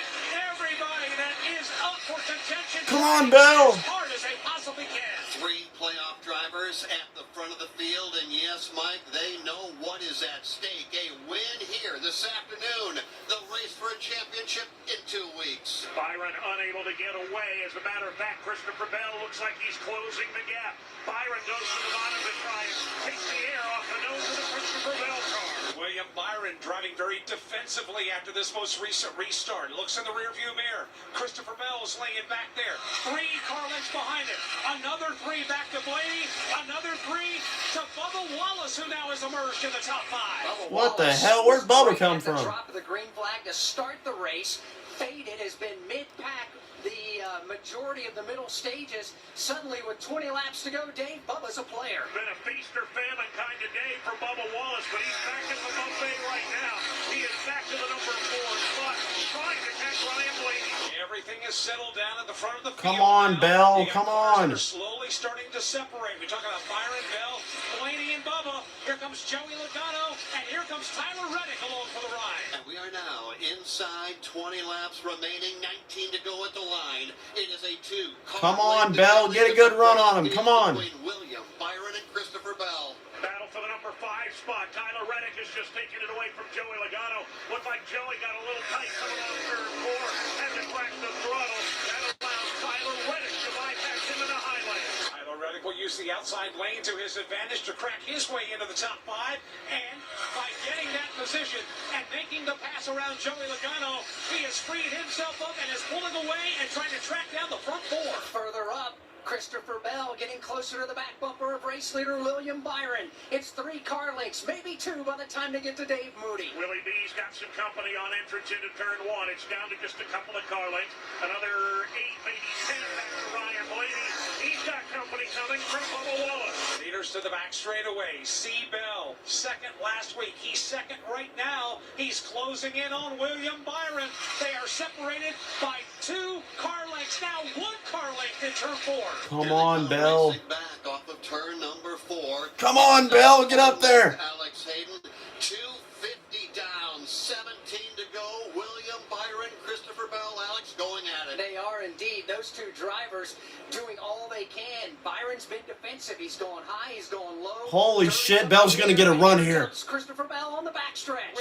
everybody that is up for contention. Come on, Bell. As hard as they possibly can. 3 playoff drivers at the front of the field, and yes, Mike, they know what is at stake. A win here this afternoon. The race for a championship in 2 weeks. Byron unable to get away. As a matter of fact, Christopher Bell looks like he's closing the gap. Byron goes to the bottom to try and take the air off the nose of the Christopher Bell car. William Byron driving very defensively after this most recent restart. Looks in the rearview mirror. Christopher Bell's laying back there. 3 car lengths behind him. Another 3 back to Blaney. Another 3 to Bubba Wallace, who now has emerged in the top 5. What the hell? Where'd Bubba come from? Drop of the green flag to start the race. Faded has been mid-pack the majority of the middle stages. Suddenly, with 20 laps to go, Dave, Bubba's a player. Been a feast or famine kind of day for Bubba Wallace, but he's back in the buffet right now. He is back to the number 4 spot, trying to catch Ryan Blaney. Everything is settled down at the front of the Come field. on, Bell. The Come cars on. are slowly starting to separate. We're talking about Byron, Bell, Blaney, and Bubba. Here comes Joey Logano, and here comes Tyler Reddick along for the ride. And we are now inside 20 laps remaining, 19 to go at the line. It is a 2 car. Come on, Bell. Get a good run on him. Come on. Between William Byron and Christopher Bell. Battle for the number 5 spot. Tyler Reddick is just taking it away from Joey Logano. Looked like Joey got a little tight coming off turn 4. Had to crack the throttle. That allows Tyler Reddick to bypass him in the highlight. Tyler Reddick will use the outside lane to his advantage to crack his way into the top 5. And by getting that position and making the pass around Joey Logano, he has freed himself up and is pulling away and trying to track down the front 4. Further up, Christopher Bell getting closer to the back bumper of race leader William Byron. It's 3 car lengths, maybe 2 by the time they get to Dave Moody. Willie B's got some company on entrance into turn 1. It's down to just a couple of car lengths. Another 8, maybe 10 back to Ryan Blaney. He's got company coming from Bubba Wallace. Leaders to the back straightaway. C. Bell, second last week. He's second right now. He's closing in on William Byron. They are separated by 2 car lengths. Now 1 car length in turn 4. Come on, Bell. Back off of turn number 4. Come on, Bell. Get up there. Alex Hayden, 250 down, 17 to go. William Byron, Christopher Bell, Alex going at it. They are indeed. Those 2 drivers doing all they can. Byron's been defensive. He's going high. He's going low. Holy shit, Bell's going to get a run here. Christopher Bell on the backstretch.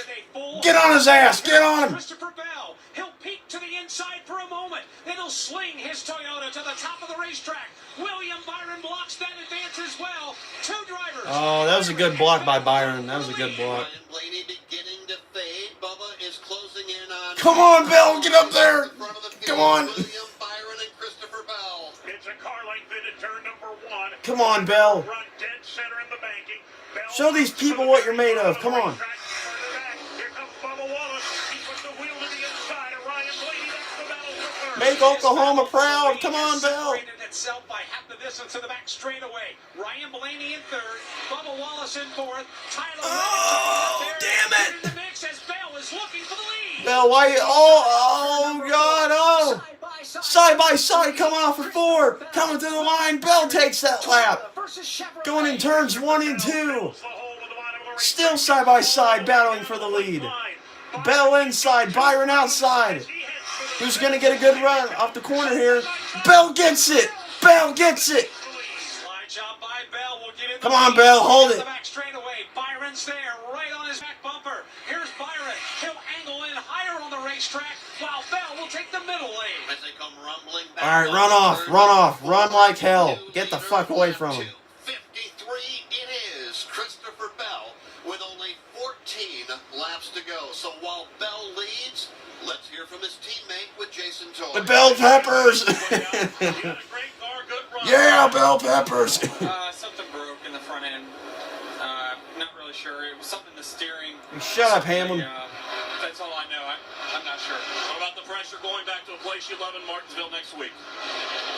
Get on his ass. Get on him. Christopher Bell. He'll peek to the inside for a moment. Then he'll sling his Toyota to the top of the racetrack. William Byron blocks that advance as well. 2 drivers. Oh, that was a good block by Byron. That was a good block. Ryan Blaney beginning to fade. Bubba is closing in on. Come on, Bell. Get up there. Come on. William Byron and Christopher Bell. It's a car length into turn number 1. Come on, Bell. Run dead center in the banking. Bell Show these people what you're made of. Come on. Here comes Bubba Wallace. He puts the wheel to the inside of Ryan Blaney. That's the battle for 3rd. Make Oklahoma proud. Come on, Bell. Itself by half the distance to the back straightaway. Ryan Blaney in 3rd. Bubba Wallace in 4th. Tyler. Oh, damn it. In the mix as Bell is looking for the lead. Bell, why you? Oh, God. Oh. Side by side, come off for 4. Coming to the line. Bell takes that lap. Going in turns 1 and 2. Still side by side, battling for the lead. Bell inside, Byron outside. Who's going to get a good run off the corner here? Bell gets it. Bell gets it. Come on, Bell, hold it. Byron's there, right on his back bumper. Here's Byron. He'll angle in higher on the racetrack, while Bell will take the middle lane. As they come rumbling back. All right, run off, run off, run like hell. Get the fuck away from him. 53 it is. Christopher Bell with only 14 laps to go. So while Bell leads, let's hear from his teammate with Jason Toy. The Bell Peppers. Yeah, Bell Peppers. Something broke in the front end. Not really sure. It was something in the steering. Shut up, Hamlin. That's all I know. I'm not sure. What about the pressure going back to a place you love in Martinsville next week?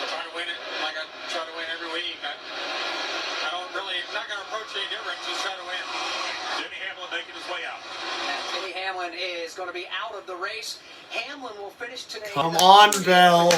Try to win it like I try to win every week. I don't really, not going to approach any different. Just try to win. Jimmy Hamlin making his way out. Jimmy Hamlin is going to be out of the race. Hamlin will finish today. Come on, Bell.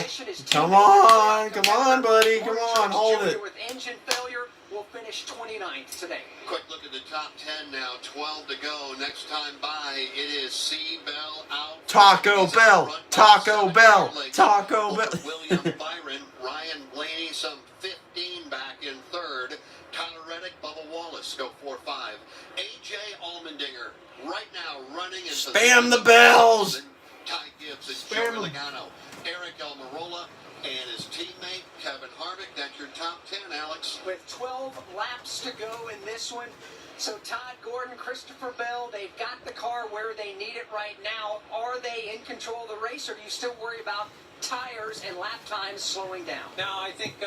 Come on, buddy. Come on, hold it. With engine failure, will finish 29th today. Quick look at the top 10 now. 12 to go. Next time by, it is C. Bell out. Taco Bell. Taco Bell. Taco Bell. William Byron, Ryan Blaney, some 15 back in 3rd. Tyler Reddick, Bubba Wallace go 4-5. AJ Allmendinger right now running into Spam the bells. Ty Gibbs and Joey Logano. Eric Almirola and his teammate Kevin Harvick. That's your top 10, Alex. With 12 laps to go in this one. So Todd Gordon, Christopher Bell, they've got the car where they need it right now. Are they in control of the race, or do you still worry about tires and lap times slowing down? No, I think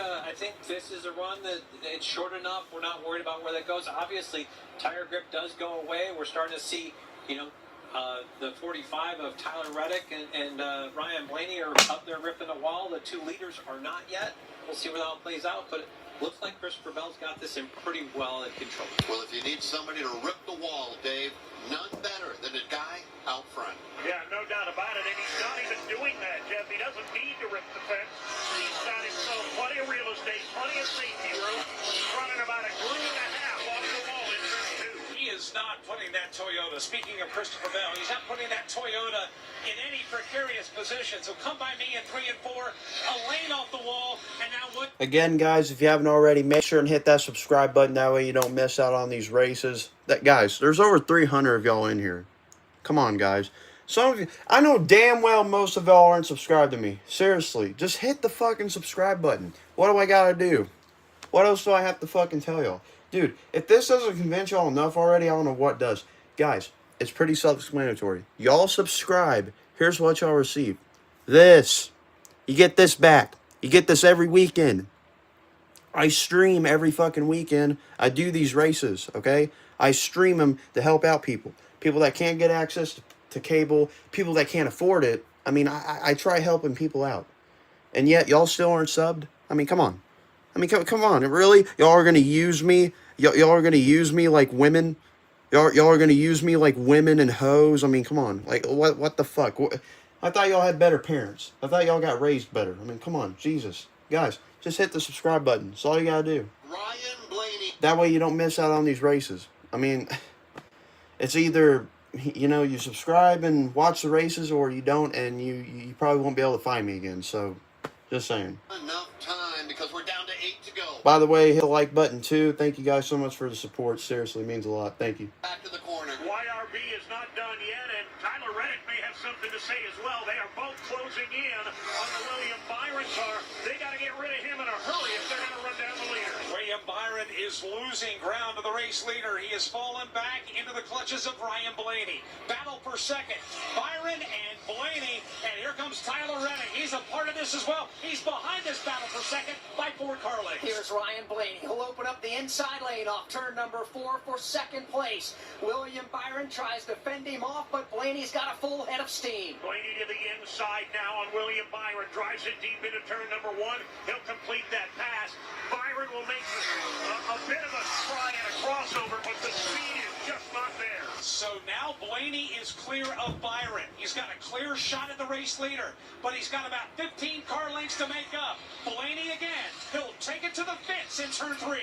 this is a run that it's short enough. We're not worried about where that goes. Obviously, tire grip does go away. We're starting to see, the 45 of Tyler Reddick and Ryan Blaney are up there ripping the wall. The 2 leaders are not yet. We'll see where that all plays out, but it looks like Christopher Bell's got this in pretty well in control. Well, if you need somebody to rip the wall, Dave, none better than a guy out front. Yeah, no doubt about it, and he's not even doing that, Jeff. He doesn't need to rip the fence. He's got himself plenty of real estate, plenty of safety room. He's running about a groove and a half off the wall in turn 2. He is not putting that Toyota, speaking of Christopher Bell, he's not putting that Toyota in any precarious position. So come by me in 3 and 4, a lane off the wall, and now what? Again, guys, if you haven't already, make sure and hit that subscribe button. That way you don't miss out on these races. Guys, there's over 300 of y'all in here. Come on, guys. Some of you, I know damn well most of y'all aren't subscribed to me. Seriously, just hit the fucking subscribe button. What do I gotta do? What else do I have to fucking tell y'all? Dude, if this doesn't convince y'all enough already, I don't know what does. Guys, it's pretty self-explanatory. Y'all subscribe. Here's what y'all receive. This. You get this back. You get this every weekend. I stream every fucking weekend. I do these races, okay? I stream them to help out people. People that can't get access to cable. People that can't afford it. I mean, I try helping people out. and yet y'all still aren't subbed? I mean, come on. I mean, come on. Really? Y'all are going to use me? Y'all are going to use me like women? Y'all are going to use me like women and hoes? I mean, come on. Like, what the fuck? I thought y'all had better parents. I thought y'all got raised better. I mean, come on. Jesus. Guys, just hit the subscribe button. That's all you got to do. Ryan Blaney. That way you don't miss out on these races. I mean, it's either, you know, you subscribe and watch the races, or you don't, and you probably won't be able to find me again. So, just saying. Enough time because we're down to 8 to go. By the way, hit the like button too. Thank you guys so much for the support. Seriously, it means a lot. Thank you. Back to the corner. YRB is not done yet, and Tyler Reddick may have something to say as well. They are both closing in on the William Byron car. They got to get rid of him in a hurry if they're going to run down the leader. William Byron is losing ground to the race leader. He has fallen back into the clutches of Ryan Blaney. Battle for second. Byron and Blaney, and here comes Tyler Reddick. He's a part of this as well. He's behind this battle for second by 4 car lengths. Here's Ryan Blaney. He'll open up the inside lane off turn number 4 for second place. William Byron tries to fend him off, but Blaney's got a full head of steam. Blaney to the inside now on William Byron. Drives it deep into turn number 1. He'll complete that pass. Byron will make a bit of a try and a crossover, but the speed is just not there. So now Blaney is clear of Byron. He's got a clear shot at the race leader, but he's got about 15 car lengths to make up. Blaney again. He'll take it to the fence in turn 3.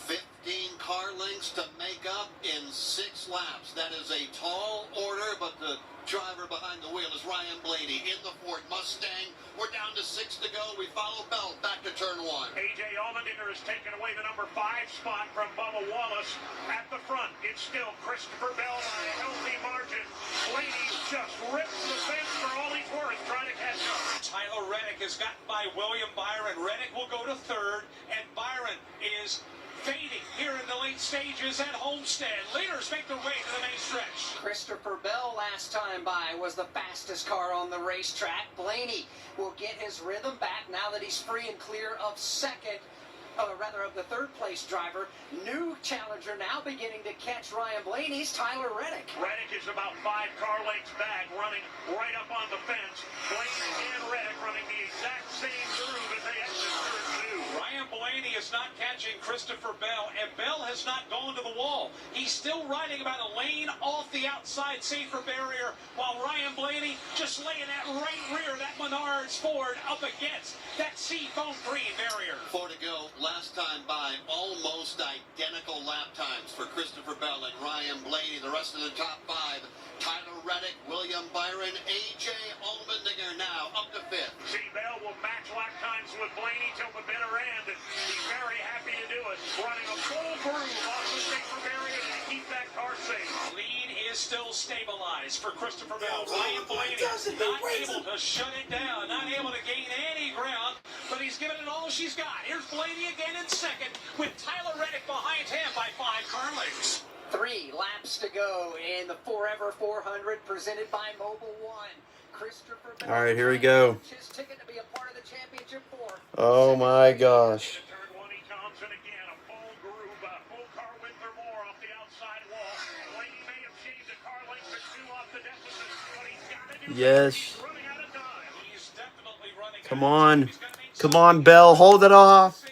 15 car lengths to make up in 6 laps. That is a tall order, but the driver behind the wheel is Ryan Blaney in the Ford Mustang. We're down to 6 to go. We follow Bell back to turn 1. A.J. Allmendinger has taken away the number 5 spot from Bubba Wallace. At the front, it's still Christopher Bell by a healthy margin. Blaney just rips the fence for all he's worth, trying to catch up. Tyler Reddick has gotten by William Byron. Reddick will go to 3rd, and Byron is fading here in the late stages at Homestead. Leaders make their way to the main stretch. Christopher Bell last time by was the fastest car on the racetrack. Blaney will get his rhythm back now that he's free and clear of second. Of the 3rd place driver. New challenger now beginning to catch Ryan Blaney's Tyler Reddick. Reddick is about 5 car lengths back, running right up on the fence. Blaney and Reddick running the exact same groove as they exit turn 2. Ryan Blaney is not catching Christopher Bell, and Bell has not gone to the wall. He's still riding about a lane off the outside safer barrier, while Ryan Blaney just laying that right rear, that Menards Ford up against that seafoam green barrier. 4 to go. Last time by, almost identical lap times for Christopher Bell and Ryan Blaney. The rest of the top 5, Tyler Reddick, William Byron, A.J. Allmendinger now up to 5th. See, Bell will match lap times with Blaney till the bitter end. He's very happy to do it. Running a full groove off the safer barrier to keep that car safe. Lead is still stabilized for Christopher Bell. Ryan Blaney not able to shut it down, not able to gain any ground, but he's given it all she's got. Here's Blaney again in second, with Tyler Reddick behind him by 5 car lengths. 3 laps to go in the Forever 400 presented by Mobile One. Christopher Bell. All right, here we go. His ticket to be a part of the championship 4. Oh my gosh. Turn 1 he comes, and again a full groove, full car width or more off the outside wall. Blaney may have shaved a car length or 2 off the deficit, but he's got to do Yes. He's running out of time. He's definitely running. Come on. Come on, Bell. Hold it off.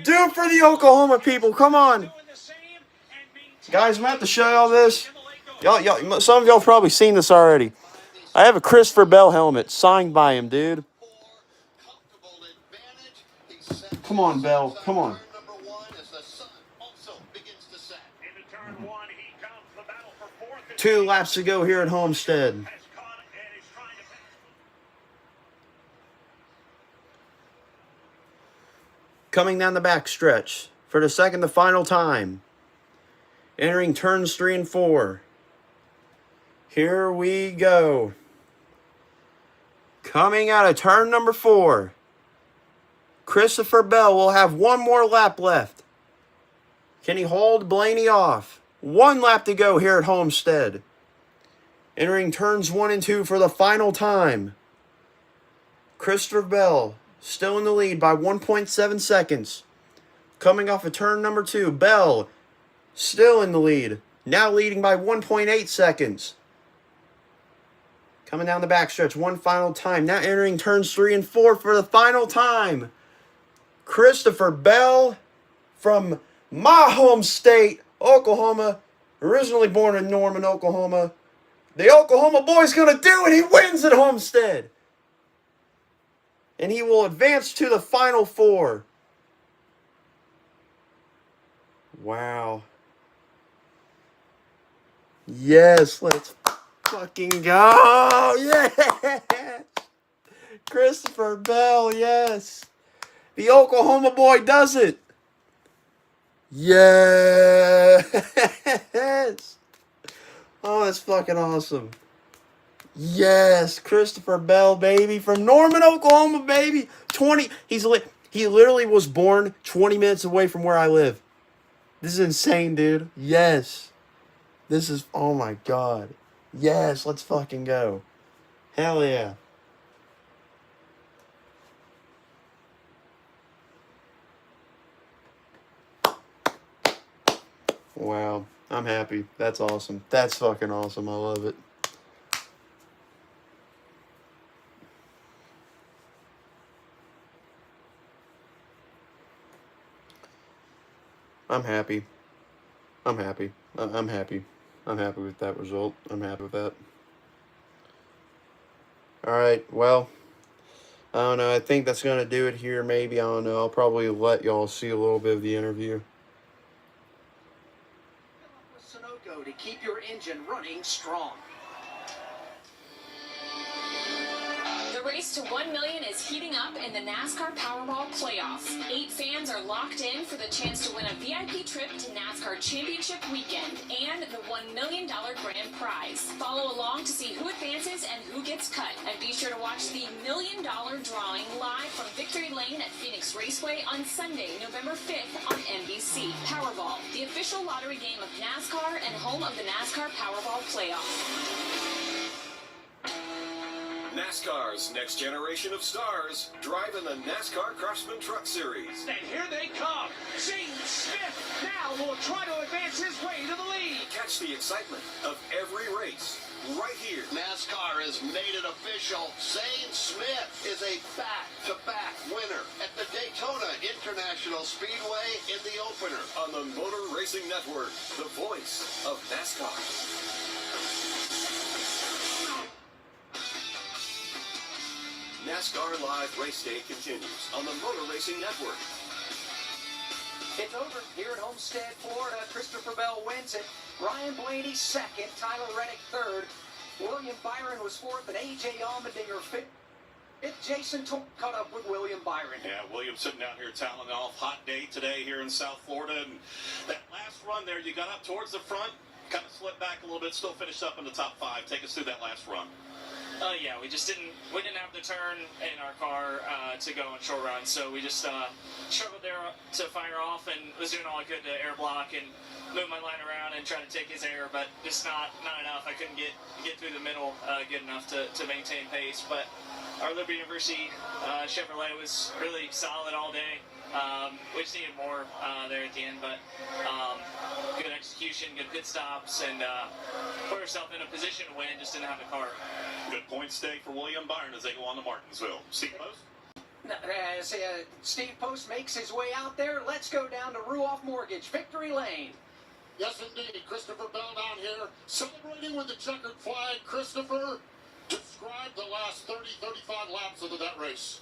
Do it for the Oklahoma people. Come on. Guys, I'm going to have to show y'all this. Y'all, some of y'all probably seen this already. I have a Christopher Bell helmet signed by him, dude. Come on, Bell. Come on. 2 laps to go here at Homestead. Coming down the back stretch for the second to final time. Entering turns 3 and 4. Here we go. Coming out of turn number 4. Christopher Bell will have 1 more lap left. Can he hold Blaney off? 1 lap to go here at Homestead. Entering turns 1 and 2 for the final time. Christopher Bell still in the lead by 1.7 seconds. Coming off of turn number 2, Bell still in the lead. Now leading by 1.8 seconds. Coming down the backstretch one final time. Now entering turns 3 and 4 for the final time. Christopher Bell from my home state, Oklahoma. Originally born in Norman, Oklahoma. The Oklahoma boy's going to do it. He wins at Homestead. And he will advance to the Final Four. Wow. Yes, let's fucking go. Yes. Christopher Bell, yes. The Oklahoma boy does it. Yes. Oh, that's fucking awesome. Yes, Christopher Bell, baby, from Norman, Oklahoma, baby. He literally was born 20 minutes away from where I live. This is insane, dude. Yes. This is, oh my God. Yes, let's fucking go. Hell yeah. Wow. I'm happy. That's awesome. That's fucking awesome. I love it. I'm happy. I'm happy. I'm happy. I'm happy with that result. I'm happy with that. Alright, well, I don't know. I think that's going to do it here. Maybe, I don't know. I'll probably let y'all see a little bit of the interview. Sunoco to keep your engine running strong. The race to 1 million is heating up in the NASCAR Powerball playoffs. 8 fans are locked in for the chance to win a VIP trip to NASCAR Championship Weekend and the $1 million grand prize. Follow along to see who advances and who gets cut. And be sure to watch the $1 million drawing live from Victory Lane at Phoenix Raceway on Sunday, November 5th on NBC. Powerball, the official lottery game of NASCAR and home of the NASCAR Powerball playoffs. NASCAR's next generation of stars drive in the NASCAR Craftsman Truck Series. And here they come. Zane Smith now will try to advance his way to the lead. Catch the excitement of every race right here. NASCAR has made it official. Zane Smith is a back-to-back winner at the Daytona International Speedway in the opener. On the Motor Racing Network, the voice of NASCAR. NASCAR Live Race Day continues on the Motor Racing Network. It's over here at Homestead, Florida. Christopher Bell wins it. Ryan Blaney second. Tyler Reddick third. William Byron was fourth, and A.J. Allmendinger fifth. Jason caught up with William Byron. Yeah, William sitting down here toweling off. Hot day today here in South Florida. And that last run there, you got up towards the front, kind of slipped back a little bit, still finished up in the top 5. Take us through that last run. Yeah, we didn't have the turn in our car to go on short runs, so we just struggled there to fire off and was doing all I could to air block and move my line around and try to take his air, but just not enough. I couldn't get through the middle good enough to maintain pace, but our Liberty University Chevrolet was really solid all day. We just needed more there at the end, but good execution, good pit stops, and put ourselves in a position to win, just didn't have the car. Good point stay for William Byron as they go on to Martinsville. Steve Post? As Steve Post makes his way out there, let's go down to Ruoff Mortgage, Victory Lane. Yes, indeed. Christopher Bell down here, celebrating with the checkered flag. Christopher, describe the last 30, 35 laps of that race.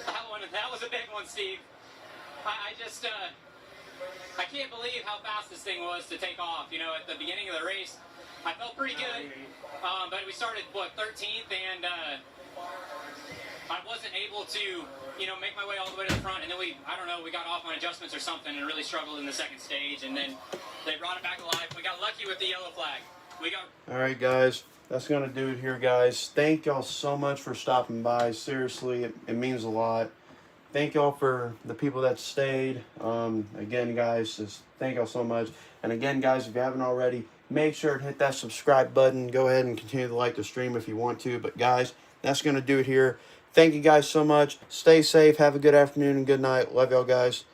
That was a big one, Steve. I just, I can't believe how fast this thing was to take off. You know, at the beginning of the race, I felt pretty good, but we started, 13th, and I wasn't able to, make my way all the way to the front, and then we got off on adjustments or something and really struggled in the second stage, and then they brought it back alive. We got lucky with the yellow flag. All right, guys. That's going to do it here, guys. Thank y'all so much for stopping by. Seriously, it means a lot. Thank y'all for the people that stayed. Again, guys, just thank y'all so much. And again, guys, if you haven't already, make sure to hit that subscribe button. Go ahead and continue to like the stream if you want to. But, guys, that's going to do it here. Thank you guys so much. Stay safe. Have a good afternoon and good night. Love y'all, guys.